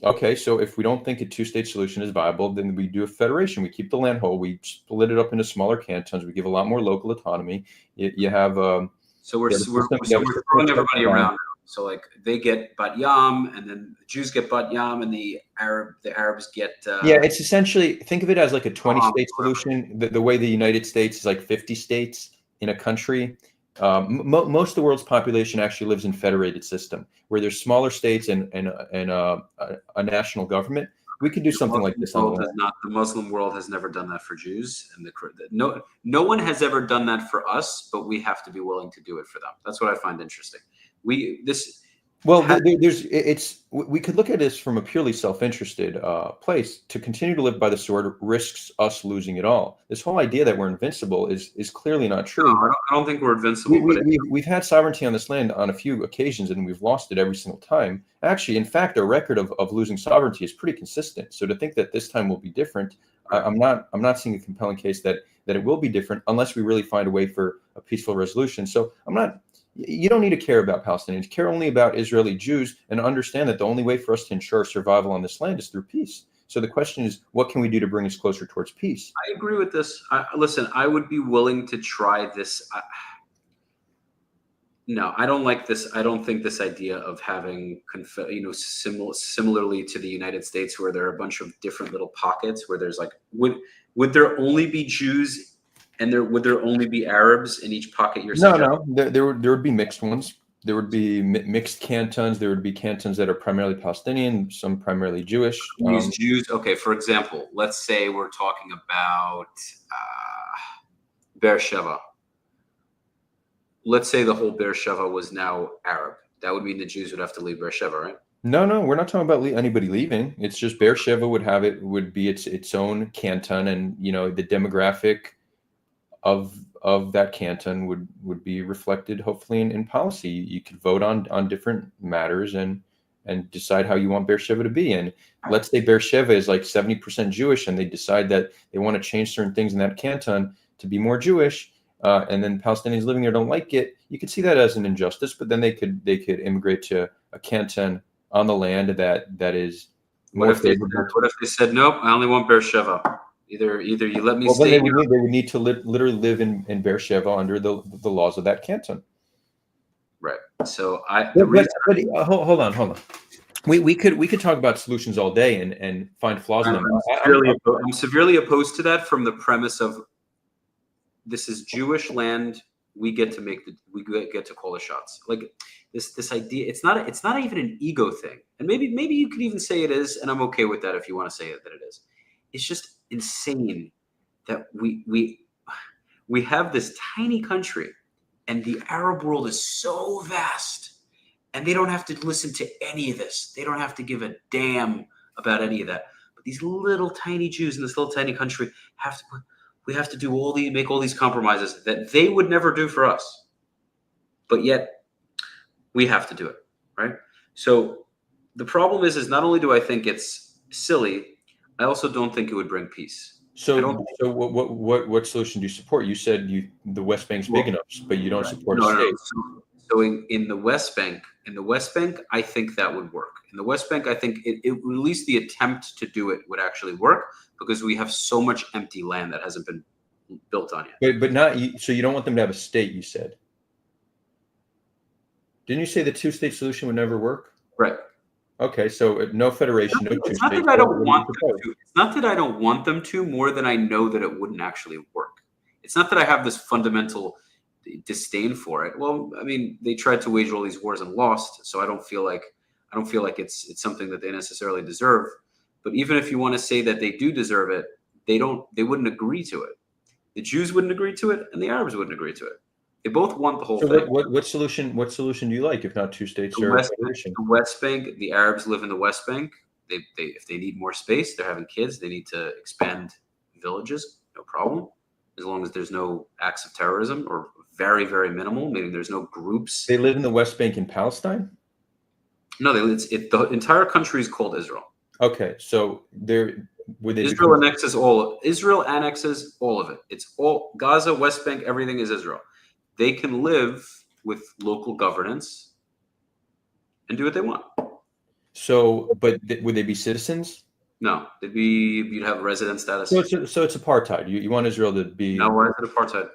okay, so if we don't think a two-state solution is viable, then we do a federation. We keep the land whole. We split it up into smaller cantons. We give a lot more local autonomy. You have so we're throwing everybody around. So like they get Bat Yam, and then the Jews get Bat Yam, and the Arabs get. Yeah, it's essentially, think of it as like a 20-state solution. The way the United States is like 50 states in a country. Most of the world's population actually lives in federated system, where there's smaller states and a national government. We could do something like this. The Muslim world has never done that for Jews, and no one has ever done that for us. But we have to be willing to do it for them. That's what I find interesting. We could look at this from a purely self-interested place. To continue to live by the sword risks us losing it all. This whole idea that we're invincible is clearly not true. No, I don't think we're invincible. We've had sovereignty on this land on a few occasions, and we've lost it every single time. Actually, in fact, our record of losing sovereignty is pretty consistent. So to think that this time will be different, I'm not seeing a compelling case that it will be different unless we really find a way for a peaceful resolution. So you don't need to care about Palestinians. Care only about Israeli Jews, and understand that the only way for us to ensure survival on this land is through peace. So the question is, what can we do to bring us closer towards peace? I agree with this. Listen, I would be willing to try this. No, I don't like this. I don't think this idea of having, similarly to the United States, where there are a bunch of different little pockets where there's like, would there only be Jews? And would there only be Arabs in each pocket you're saying? No. There would be mixed ones. There would be mixed cantons. There would be cantons that are primarily Palestinian, some primarily Jewish. These Jews, okay, for example, let's say we're talking about Beersheba. Let's say the whole Beersheba was now Arab. That would mean the Jews would have to leave Beersheba, right? No, we're not talking about anybody leaving. It's just Beersheba would be its own canton, and the demographic of that canton would be reflected hopefully in policy. You could vote on different matters and decide how you want Beersheba to be. And let's say Beersheba is like 70% Jewish, and they decide that they want to change certain things in that canton to be more Jewish, and then Palestinians living there don't like it. You could see that as an injustice, but then they could immigrate to a canton on the land that is more favorable. What if they said, nope, I only want Beersheba? Either you let me stay. They would need to literally live in Beersheba under the laws of that canton. Right. So hold on. We could talk about solutions all day and find flaws in them. I'm severely opposed to that from the premise of this is Jewish land. We get to call the shots. Like this idea. It's not even an ego thing. And maybe you could even say it is, and I'm okay with that if you want to say it that it is. It's just insane that we have this tiny country, and the Arab world is so vast, and they don't have to listen to any of this. They don't have to give a damn about any of that. But these little tiny Jews in this little tiny country we have to make all these compromises that they would never do for us. But yet we have to do it, right? So the problem is not only do I think it's silly, I also don't think it would bring peace. So what solution do you support? You said the West Bank's big enough, but you don't support a state. So in the West Bank, I think that would work. In the West Bank, I think it at least the attempt to do it would actually work, because we have so much empty land that hasn't been built on yet. But not so you don't want them to have a state, you said. Didn't you say the two-state solution would never work? Right. Okay, so no federation, no two-state. It's not that I don't want them to. It's not that I don't want them to, more than I know that it wouldn't actually work. It's not that I have this fundamental disdain for it. Well, I mean, they tried to wage all these wars and lost, so I don't feel like it's something that they necessarily deserve. But even if you want to say that they do deserve it, they wouldn't agree to it. The Jews wouldn't agree to it, and the Arabs wouldn't agree to it. They both want the whole thing. What solution do you like, if not two states or a federation? The West Bank, the Arabs live in the West Bank. If they need more space, they're having kids, they need to expand villages, no problem. As long as there's no acts of terrorism, or very, very minimal, meaning there's no groups. They live in the West Bank in Palestine? No, the entire country is called Israel. Okay, so Israel annexes all of it. It's all Gaza, West Bank, everything is Israel. They can live with local governance and do what they want. So, but would they be citizens? No, you'd have resident status. So it's apartheid. You want Israel to be? No, why is it apartheid?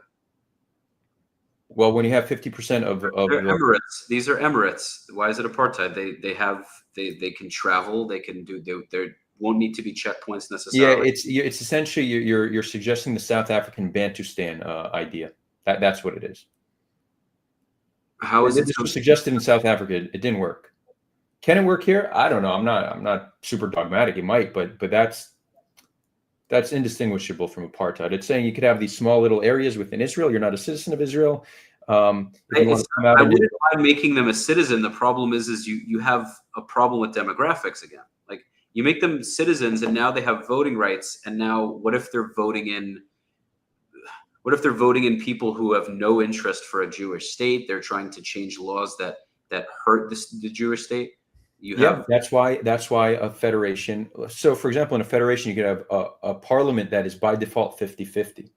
Well, when you have 50% of They're Emirates. These are Emirates. Why is it apartheid? They can travel. They can do. They won't need to be checkpoints necessarily. Yeah, it's essentially you're suggesting the South African Bantustan idea. That's what it is. How is it? This was suggested in South Africa. It didn't work. Can it work here? I don't know. I'm not super dogmatic. It might, but that's indistinguishable from apartheid. It's saying you could have these small little areas within Israel. You're not a citizen of Israel. I wouldn't mind making them a citizen. The problem is you have a problem with demographics again. Like, you make them citizens and now they have voting rights. And now what if they're voting in people who have no interest for a Jewish state? They're trying to change laws that hurt the Jewish state. That's why a federation. So, for example, in a federation, you could have a parliament that is by default 50-50,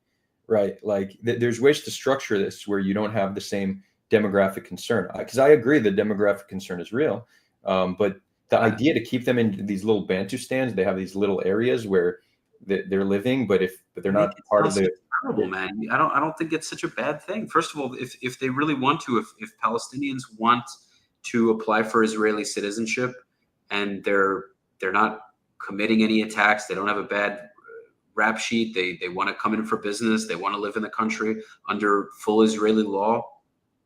right? Like, there's ways to structure this where you don't have the same demographic concern. Because I agree the demographic concern is real, but the idea to keep them in these little Bantustans, they have these little areas where they're living, but they're not part of the. Terrible, man. I don't think it's such a bad thing. First of all, if they really want to, if Palestinians want to apply for Israeli citizenship and they're not committing any attacks, they don't have a bad rap sheet, they want to come in for business, they want to live in the country under full Israeli law,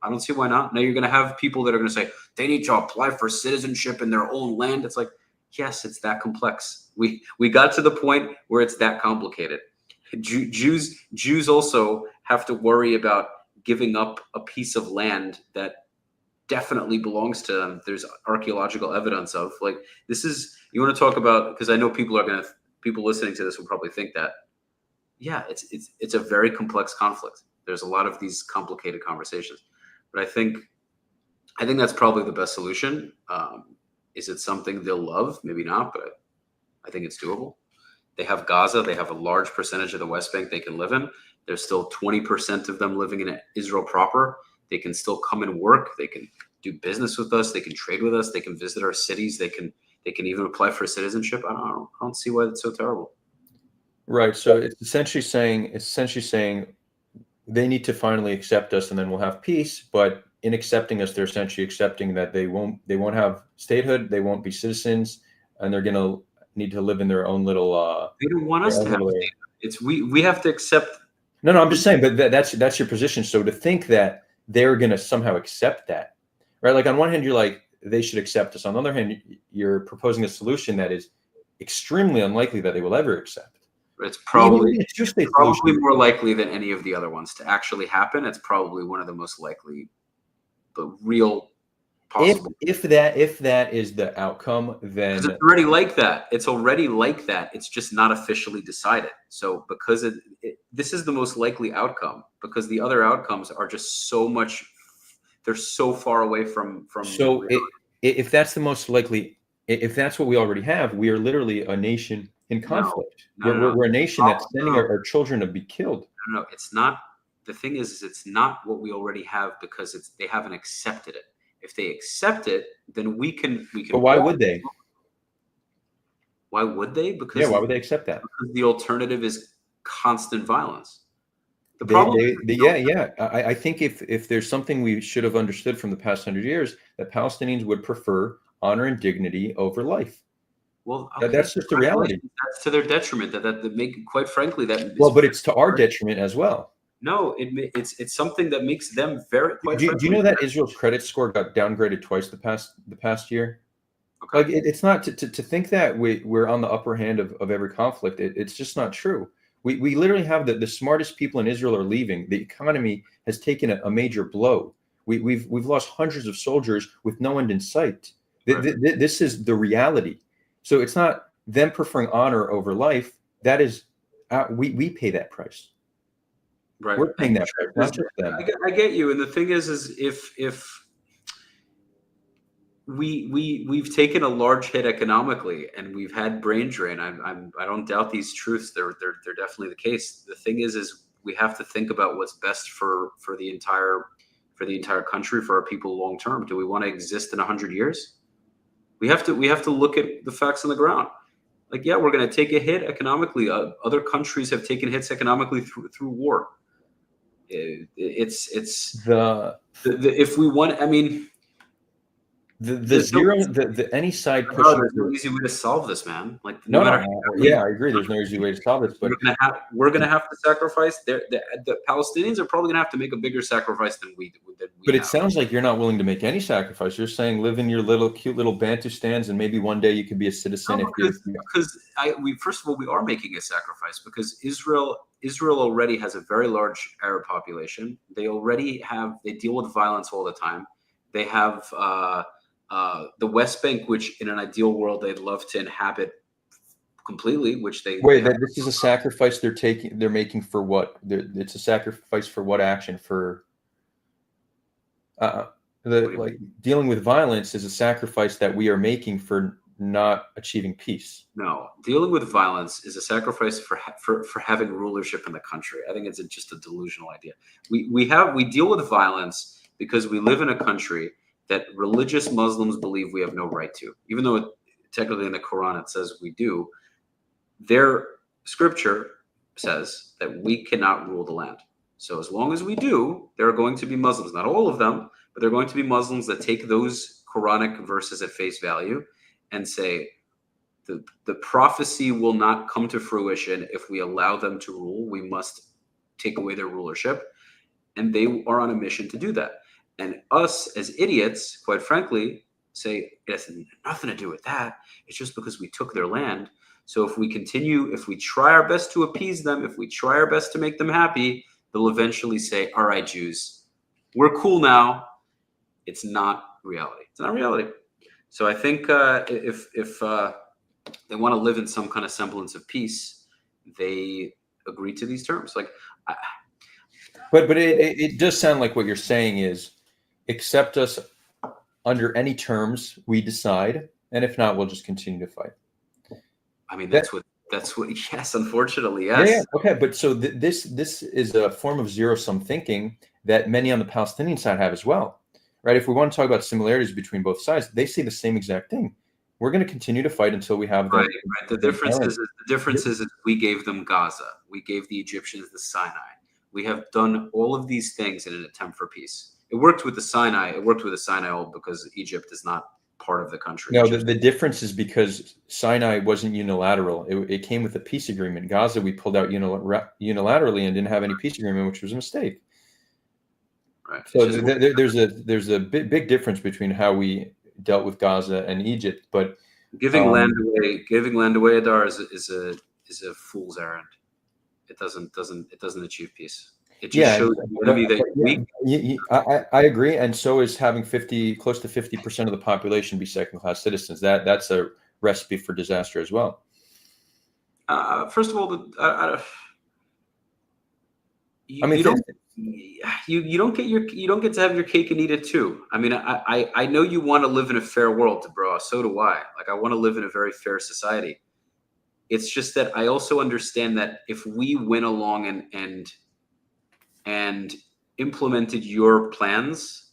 I don't see why not. Now you're going to have people that are going to say they need to apply for citizenship in their own land. It's like, yes, it's that complex. We got to the point where it's that complicated. Jews also have to worry about giving up a piece of land that definitely belongs to them. There's archaeological evidence of. Like, this is, you want to talk about, because I know people listening to this will probably think that, yeah, it's a very complex conflict. There's a lot of these complicated conversations, but I think that's probably the best solution. Is it something they'll love? Maybe not, but I think it's doable. They have Gaza. They have a large percentage of the West Bank they can live in. There's still 20% of them living in Israel proper. They can still come and work. They can do business with us. They can trade with us. They can visit our cities. They can even apply for citizenship. I don't see why it's so terrible. Right. So it's essentially saying they need to finally accept us, and then we'll have peace. But in accepting us, they're essentially accepting that they won't have statehood. They won't be citizens, and they're going to need to live in their own little. They don't want us to have statehood. It's we have to accept. No, I'm just saying, but that's your position. So to think that they're going to somehow accept that, right? Like, on one hand, you're like, they should accept us. On the other hand, you're proposing a solution that is extremely unlikely that they will ever accept. It's probably more likely than any of the other ones to actually happen. It's probably one of the most likely, but real possible. If that is the outcome, then it's already like that. It's already like that. It's just not officially decided. So because this is the most likely outcome, because the other outcomes are just so much. They're so far away from. So if that's the most likely, if that's what we already have, we are literally a nation in conflict. We're a nation that's sending our children to be killed. No, it's not. The thing is it's not what we already have, because they haven't accepted it. If they accept it, then we can. But why would they? Why would they? Because why would they accept that? Because the alternative is constant violence. The problem. I think if there's something we should have understood from the past 100 years, that Palestinians would prefer honor and dignity over life. Well, okay. That's just the reality. That's to their detriment. That make, quite frankly, that. Well, but it's to our detriment as well. No, it's something that makes them very. Do you know that Israel's credit score got downgraded twice the past year? Okay. Like, it's not to think that we're on the upper hand of every conflict. It's just not true. We literally have the smartest people in Israel are leaving. The economy has taken a major blow. We've lost hundreds of soldiers with no end in sight. Right. This is the reality. So it's not them preferring honor over life. That is, we pay that price. Right. We're paying that price, not just them. I get you. And the thing is if we've taken a large hit economically and we've had brain drain. I don't doubt these truths. They're definitely the case. The thing is we have to think about what's best for the entire for the entire country, for our people long term? Do we want to exist in 100 years? We have to look at the facts on the ground. Like, yeah, we're going to take a hit economically. Other countries have taken hits economically through war. It's if we want, I mean, any side no, pushing. there's no easy way to solve this, man. Like, yeah, I agree. There's no easy way to solve this, but we're gonna have to sacrifice. The Palestinians are probably gonna have to make a bigger sacrifice than we. But it sounds like you're not willing to make any sacrifice. You're saying live in your cute little Bantustans, and maybe one day you could be a citizen. No, because first of all, we are making a sacrifice because Israel already has a very large Arab population. They deal with violence all the time. They have the West Bank, which in an ideal world they'd love to inhabit completely, which they this is a sacrifice they're making for what? It's a sacrifice for what action? For dealing with violence is a sacrifice that we are making for not achieving peace. No, dealing with violence is a sacrifice for having rulership in the country. I think it's just a delusional idea. We deal with violence because we live in a country that religious Muslims believe we have no right to, even though technically in the Quran it says we do. Their scripture says that we cannot rule the land. So as long as we do, there are going to be Muslims, not all of them, but there are going to be Muslims that take those Quranic verses at face value and say the prophecy will not come to fruition if we allow them to rule. We must take away their rulership. And they are on a mission to do that. And us as idiots, quite frankly, say it has nothing to do with that. It's just because we took their land. So if we try our best to appease them, if we try our best to make them happy, they'll eventually say, all right, Jews, we're cool now. It's not reality. It's not reality. So I think if they want to live in some kind of semblance of peace, they agree to these terms. But it does sound like what you're saying is accept us under any terms we decide, and if not, we'll just continue to fight. I mean, that's what. Yes, unfortunately, yes. Yeah. Okay, but so this is a form of zero-sum thinking that many on the Palestinian side have as well, right? If we want to talk about similarities between both sides, they say the same exact thing. We're going to continue to fight until we have right. The difference is we gave them Gaza. We gave the Egyptians the Sinai. We have done all of these things in an attempt for peace. It worked with the Sinai. All because Egypt is not part of the country. No, the difference is because Sinai wasn't unilateral. It came with a peace agreement. Gaza, we pulled out unilaterally and didn't have any peace agreement, which was a mistake. Right. So there's a big difference between how we dealt with Gaza and Egypt. But giving land away, Adar, is a fool's errand. It doesn't achieve peace. It just shows the enemy that I agree, and so is having close to 50% of the population be second-class citizens. That's a recipe for disaster as well. First of all, you don't get to have your cake and eat it too. I mean, I know you want to live in a fair world, bro. So do I. Like, I want to live in a very fair society. It's just that I also understand that if we went along and implemented your plans,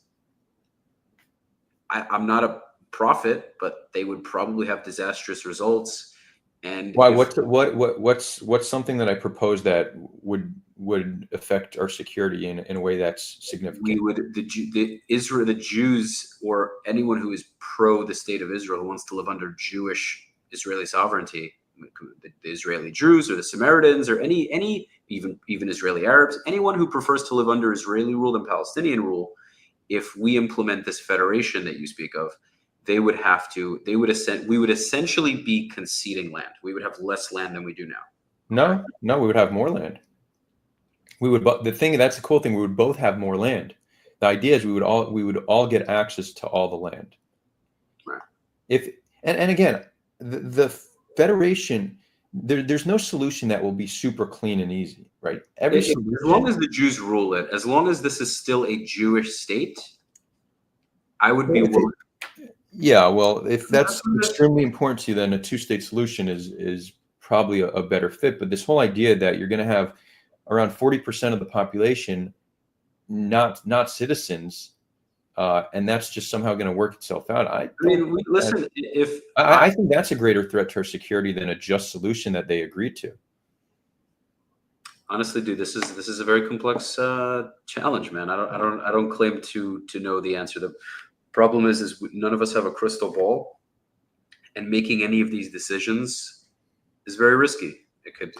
I'm not a prophet, but they would probably have disastrous results. And why? What's something that I propose that would affect our security in a way that's significant? We would the Jews, or anyone who is pro the state of Israel, who wants to live under Jewish Israeli sovereignty, the Israeli Druze or the Samaritans or any even Israeli Arabs, anyone who prefers to live under Israeli rule than Palestinian rule, if we implement this federation that you speak of, we would essentially be conceding land. We would have less land than we do now. No, we would have more land. That's the cool thing. We would both have more land. The idea is we would all get access to all the land. Right. And again, the federation, there's no solution that will be super clean and easy, right? As long as the Jews rule it, as long as this is still a Jewish state, I would be willing. Yeah, well, if that's extremely important to you, then a two-state solution is probably a better fit. But this whole idea that you're going to have around 40% of the population not citizens, and that's just somehow going to work itself out. I mean, listen, I think that's a greater threat to our security than a just solution that they agreed to. Honestly, dude, this is a very complex challenge, man. I don't claim to know the answer. The problem is none of us have a crystal ball, and making any of these decisions is very risky. It could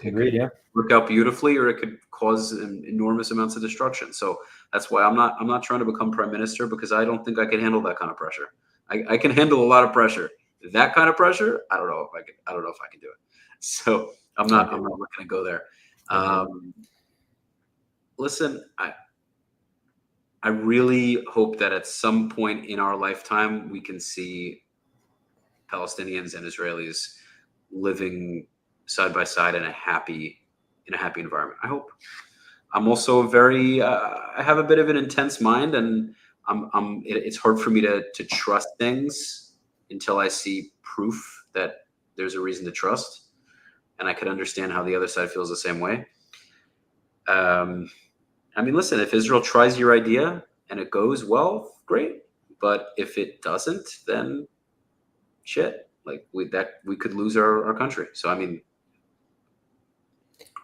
work out beautifully, or it could cause enormous amounts of destruction. So that's why I'm not trying to become prime minister, because I don't think I can handle that kind of pressure. I can handle a lot of pressure. That kind of pressure, I don't know if I can do it. So I'm not going to go there. Listen, I really hope that at some point in our lifetime we can see Palestinians and Israelis living side by side in a happy environment. I hope. I'm also I have a bit of an intense mind, and it's hard for me to trust things until I see proof that there's a reason to trust, and I could understand how the other side feels the same way. I mean, listen, if Israel tries your idea and it goes well, great. But if it doesn't, then shit. Like we could lose our country. So I mean,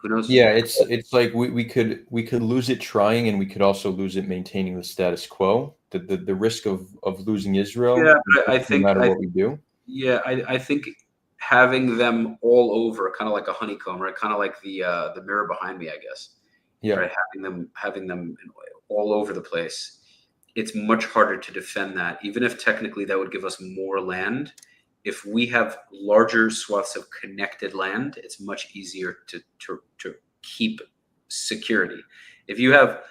who knows? Yeah, it's like we could lose it trying, and we could also lose it maintaining the status quo. The risk of losing Israel, I think no matter what we do. Yeah, I think having them all over, kind of like a honeycomb, right? Kind of like the mirror behind me, I guess. Yeah. Right. Having them all over the place. It's much harder to defend that, even if technically that would give us more land. If we have larger swaths of connected land, it's much easier to keep security. If you have,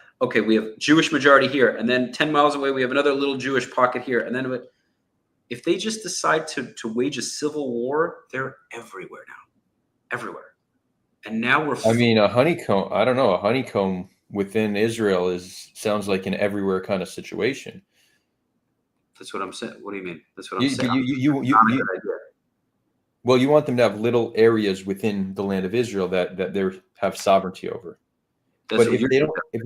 we have Jewish majority here, and then 10 miles away we have another little Jewish pocket here, and then if they just decide to wage a civil war, they're everywhere now, everywhere. And now I mean, a honeycomb. I don't know. A honeycomb within Israel sounds like an everywhere kind of situation. That's what I'm saying. What do you mean? That's what I'm saying. Well, you want them to have little areas within the land of Israel that they have sovereignty over. But if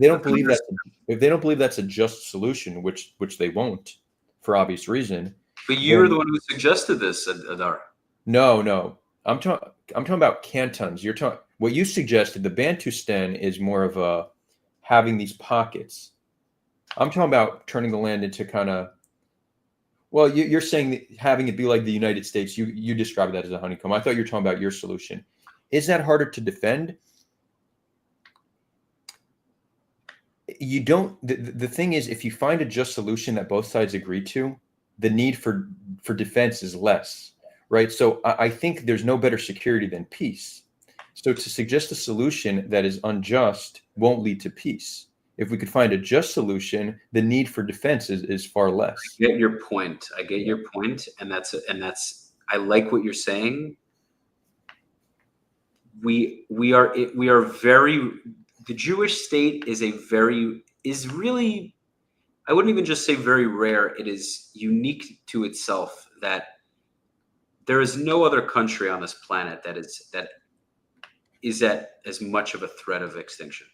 they don't believe that's a just solution, which they won't, for obvious reason. But you're the one who suggested this, Adar. No. I'm talking about cantons. What you suggested, the Bantustan is more of a having these pockets. I'm talking about turning the land into kind of, well, you're saying that having it be like the United States. You described that as a honeycomb. I thought you were talking about your solution. Is that harder to defend? You don't. The thing is, if you find a just solution that both sides agree to, the need for defense is less. Right. So I think there's no better security than peace. So to suggest a solution that is unjust won't lead to peace. If we could find a just solution, the need for defense is far less. I get your point. And that's I like what you're saying. We are very, the Jewish state is really, I wouldn't even just say very rare. It is unique to itself that there is no other country on this planet that is at as much of a threat of extinction.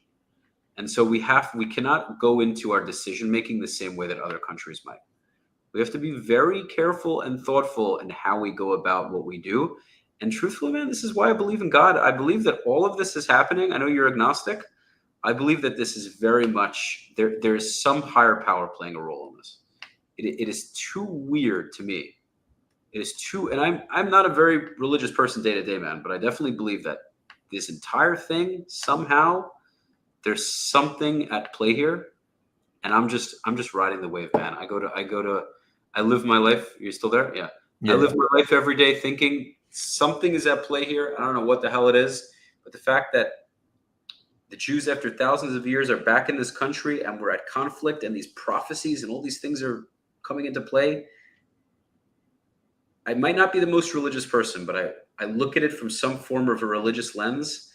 And so we cannot go into our decision making the same way that other countries might. We have to be very careful and thoughtful in how we go about what we do. And truthfully, man, this is why I believe in God. I believe that all of this is happening. I know you're agnostic. I believe that this is very much, there is some higher power playing a role in this. It is too weird to me. It is too, and I'm not a very religious person day to day, man, but I definitely believe that this entire thing, somehow there's something at play here, and I'm just riding the wave, man. I live my life. You're still there? Yeah. I live my life every day thinking something is at play here. I don't know what the hell it is, but the fact that the Jews, after thousands of years, are back in this country, and we're at conflict, and these prophecies and all these things are coming into play. I might not be the most religious person, but I look at it from some form of a religious lens,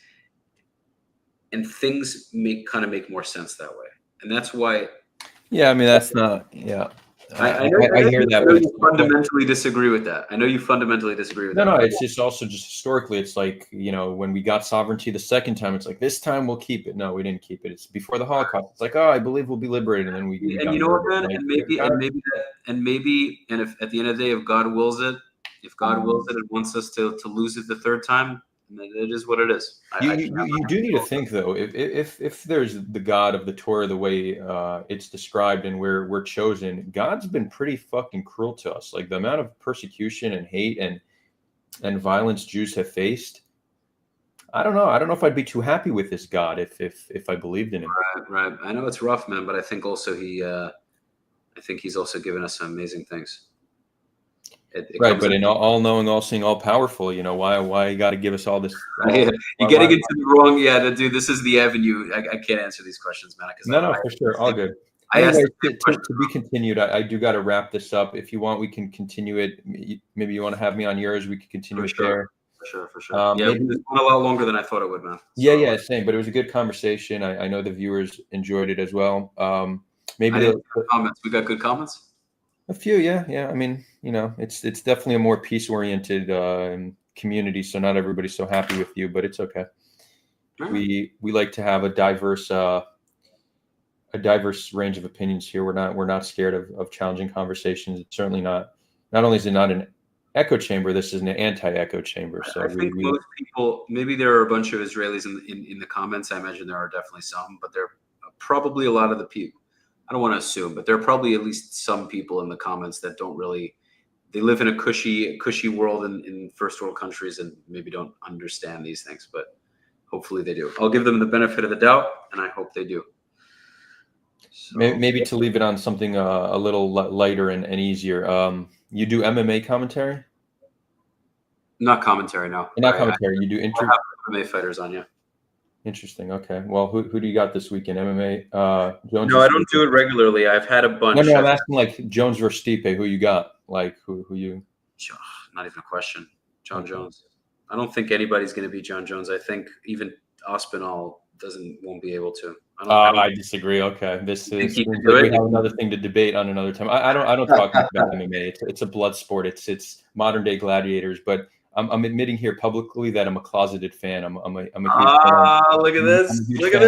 and things make more sense that way. And that's why. Yeah, I mean, that's not. Yeah, I know hear that, I know but you fundamentally disagree with that. I know you fundamentally disagree with that. No, it's just also just historically, it's like, when we got sovereignty the second time, it's like, this time we'll keep it. No, we didn't keep it. It's before the Holocaust. It's like, oh, I believe we'll be liberated, and then we And got you know what, murdered. man? Like, And if at the end of the day, if God wills it, and wants us to lose it the third time, then it is what it is. You do need to think, though, if there's the God of the Torah the way it's described and we're chosen, God's been pretty fucking cruel to us. Like the amount of persecution and hate and violence Jews have faced. I don't know. I don't know if I'd be too happy with this God if I believed in him. Right. I know it's rough, man, but I think also he's also given us some amazing things. Right, but in all-knowing, all-seeing, all-powerful, why you got to give us all this? You're getting into the wrong. Yeah, dude, this is the avenue. I can't answer these questions, man. No, for sure, all good. Anyway, to be continued. I do got to wrap this up. If you want, we can continue it. Maybe you want to have me on yours. We could continue it there. For sure. Yeah, it's went a lot longer than I thought it would, man. So, yeah, same. But it was a good conversation. I know the viewers enjoyed it as well. Maybe comments. We got good comments. A few, yeah. I mean, it's definitely a more peace-oriented community. So not everybody's so happy with you, but it's okay. Right. We like to have a diverse range of opinions here. We're not scared of challenging conversations. It's certainly not. Not only is it not an echo chamber, this is an anti-echo chamber. So I think most people, maybe there are a bunch of Israelis in the comments. I imagine there are definitely some, but there are probably a lot of the people. I don't want to assume, but there are probably at least some people in the comments that don't really. They live in a cushy world in first world countries and maybe don't understand these things, but hopefully they do. I'll give them the benefit of the doubt, and I hope they do. So, maybe to leave it on something a little lighter and easier. You do MMA commentary? Not commentary, no. Not commentary. You do MMA fighters on, yeah. Interesting. Okay. Well, who do you got this weekend? MMA. Jones. No, I don't do it regularly. I've had a bunch. No, I'm asking like Jones versus Stipe. Who you got? Like who you? Not even a question. John Jones. I don't think anybody's going to beat John Jones. I think even Aspinall won't be able to. I disagree. Okay, we have another thing to debate on another time. I don't talk about MMA. It's a blood sport. It's modern day gladiators. But I'm admitting here publicly that I'm a closeted fan. I'm a huge fan. Look at this. Look at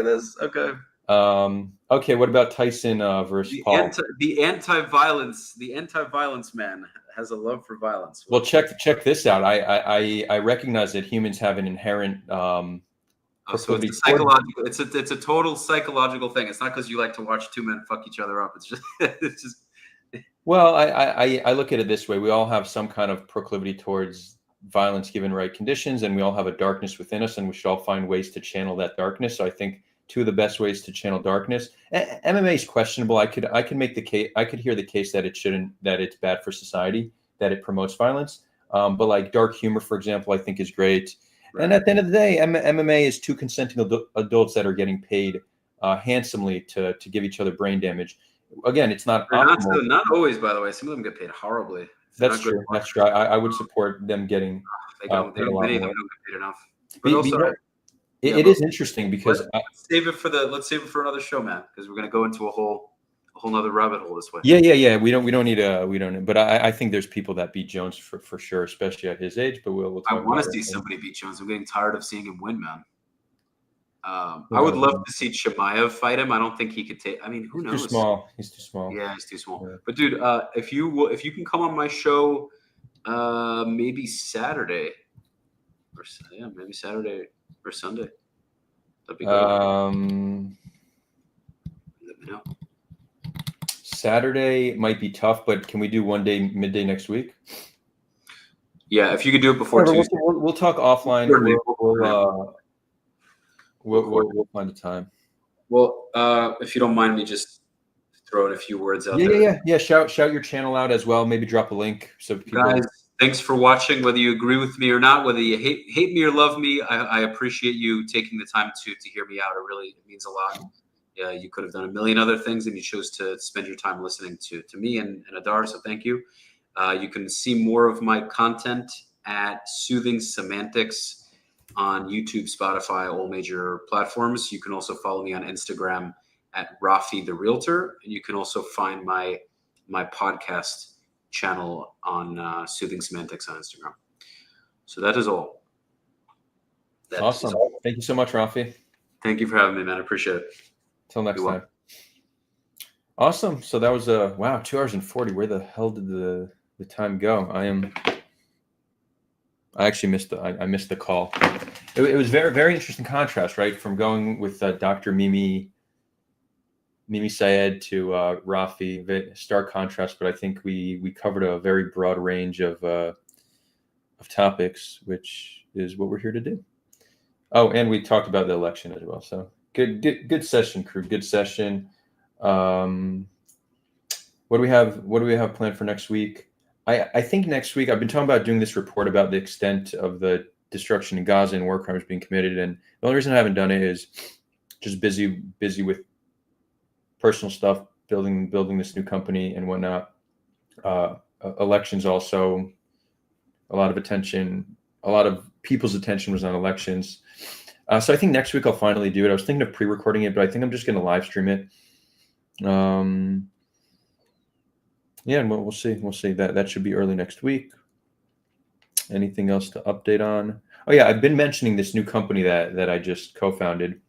this. Okay. Okay. What about Tyson versus Paul? The anti-violence man has a love for violence. Well, check this out. I recognize that humans have an inherent. So it's psychological. It's a total psychological thing. It's not because you like to watch two men fuck each other up. It's just. Well, I look at it this way. We all have some kind of proclivity towards violence given right conditions, and we all have a darkness within us, and we should all find ways to channel that darkness. So I think two of the best ways to channel darkness. MMA is questionable. I could make the case. I could hear the case that it's bad for society, that it promotes violence. But like dark humor, for example, I think is great. Right. And at the end of the day, MMA is two consenting adults that are getting paid handsomely to give each other brain damage. Again, it's not optimal. Not always, by the way. Some of them get paid horribly. That's true. That's true. I would support them getting. They don't get paid enough. It is interesting because let's save it for another show, man. Because we're gonna go into a whole nother rabbit hole this way. Yeah. We don't need. But I think there's people that beat Jones for sure, especially at his age. But we'll talk. I want to see somebody beat Jones. I'm getting tired of seeing him win, man. I would love to see Chimaev fight him. I don't think he could take. I mean, who knows? Too small. He's too small. Yeah, he's too small. Yeah. But dude, if you can come on my show, maybe Saturday, maybe Saturday or Sunday. That'd be good. Let me know. Saturday might be tough, but can we do one day midday next week? Yeah, if you could do it before Tuesday. We'll talk offline. We'll find a time. Well, if you don't mind me just throwing a few words out there. Yeah. Shout your channel out as well. Maybe drop a link so people. Guys, thanks for watching. Whether you agree with me or not, whether you hate me or love me, I appreciate you taking the time to hear me out. It means a lot. Yeah, you could have done a million other things, and you chose to spend your time listening to me and Adar. So thank you. You can see more of my content at Soothing Semantics on YouTube, Spotify, all major platforms. You can also follow me on Instagram at Rafi the Realtor. And you can also find my podcast channel on Soothing Semantics on Instagram. So that is all. Awesome. Thank you so much, Rafi. Thank you for having me, man. I appreciate it. Till next time. Awesome. So that was wow, 2 hours and 40. Where the hell did the time go? I actually missed the call. It was very, very interesting contrast, right? From going with Dr. Mimi Syed to Rafi, stark contrast, but I think we covered a very broad range of topics, which is what we're here to do. Oh, and we talked about the election as well. So good session, crew. Good session. What do we have planned for next week? I think next week I've been talking about doing this report about the extent of the destruction in Gaza and war crimes being committed, and the only reason I haven't done it is just busy with personal stuff, building this new company and whatnot. Elections also, a lot of people's attention was on elections. So I think next week I'll finally do it. I was thinking of pre-recording it, but I think I'm just going to live stream it. Yeah, and we'll see. That should be early next week. Anything else to update on? Oh yeah, I've been mentioning this new company that I just co-founded.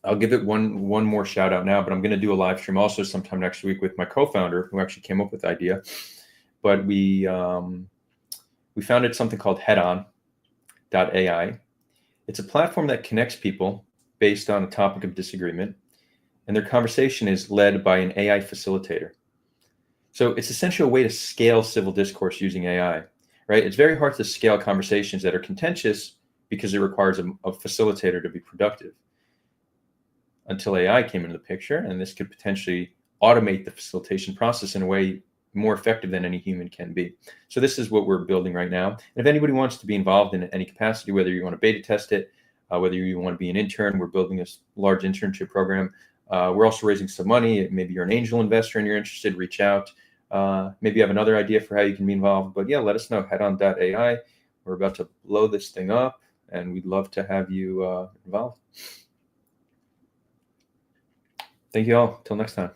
I'll give it one more shout out now, but I'm going to do a live stream also sometime next week with my co-founder who actually came up with the idea. But we founded something called headon.ai. It's a platform that connects people based on a topic of disagreement, and their conversation is led by an AI facilitator. So it's essentially a way to scale civil discourse using AI, right? It's very hard to scale conversations that are contentious because it requires a facilitator to be productive. Until AI came into the picture, and this could potentially automate the facilitation process in a way more effective than any human can be. So this is what we're building right now. And if anybody wants to be involved in any capacity, whether you want to beta test it, whether you want to be an intern, we're building this large internship program. We're also raising some money. Maybe you're an angel investor and you're interested, reach out. Maybe you have another idea for how you can be involved, but yeah, let us know. Headon.ai. We're about to blow this thing up, and we'd love to have you involved. Thank you all. Till next time.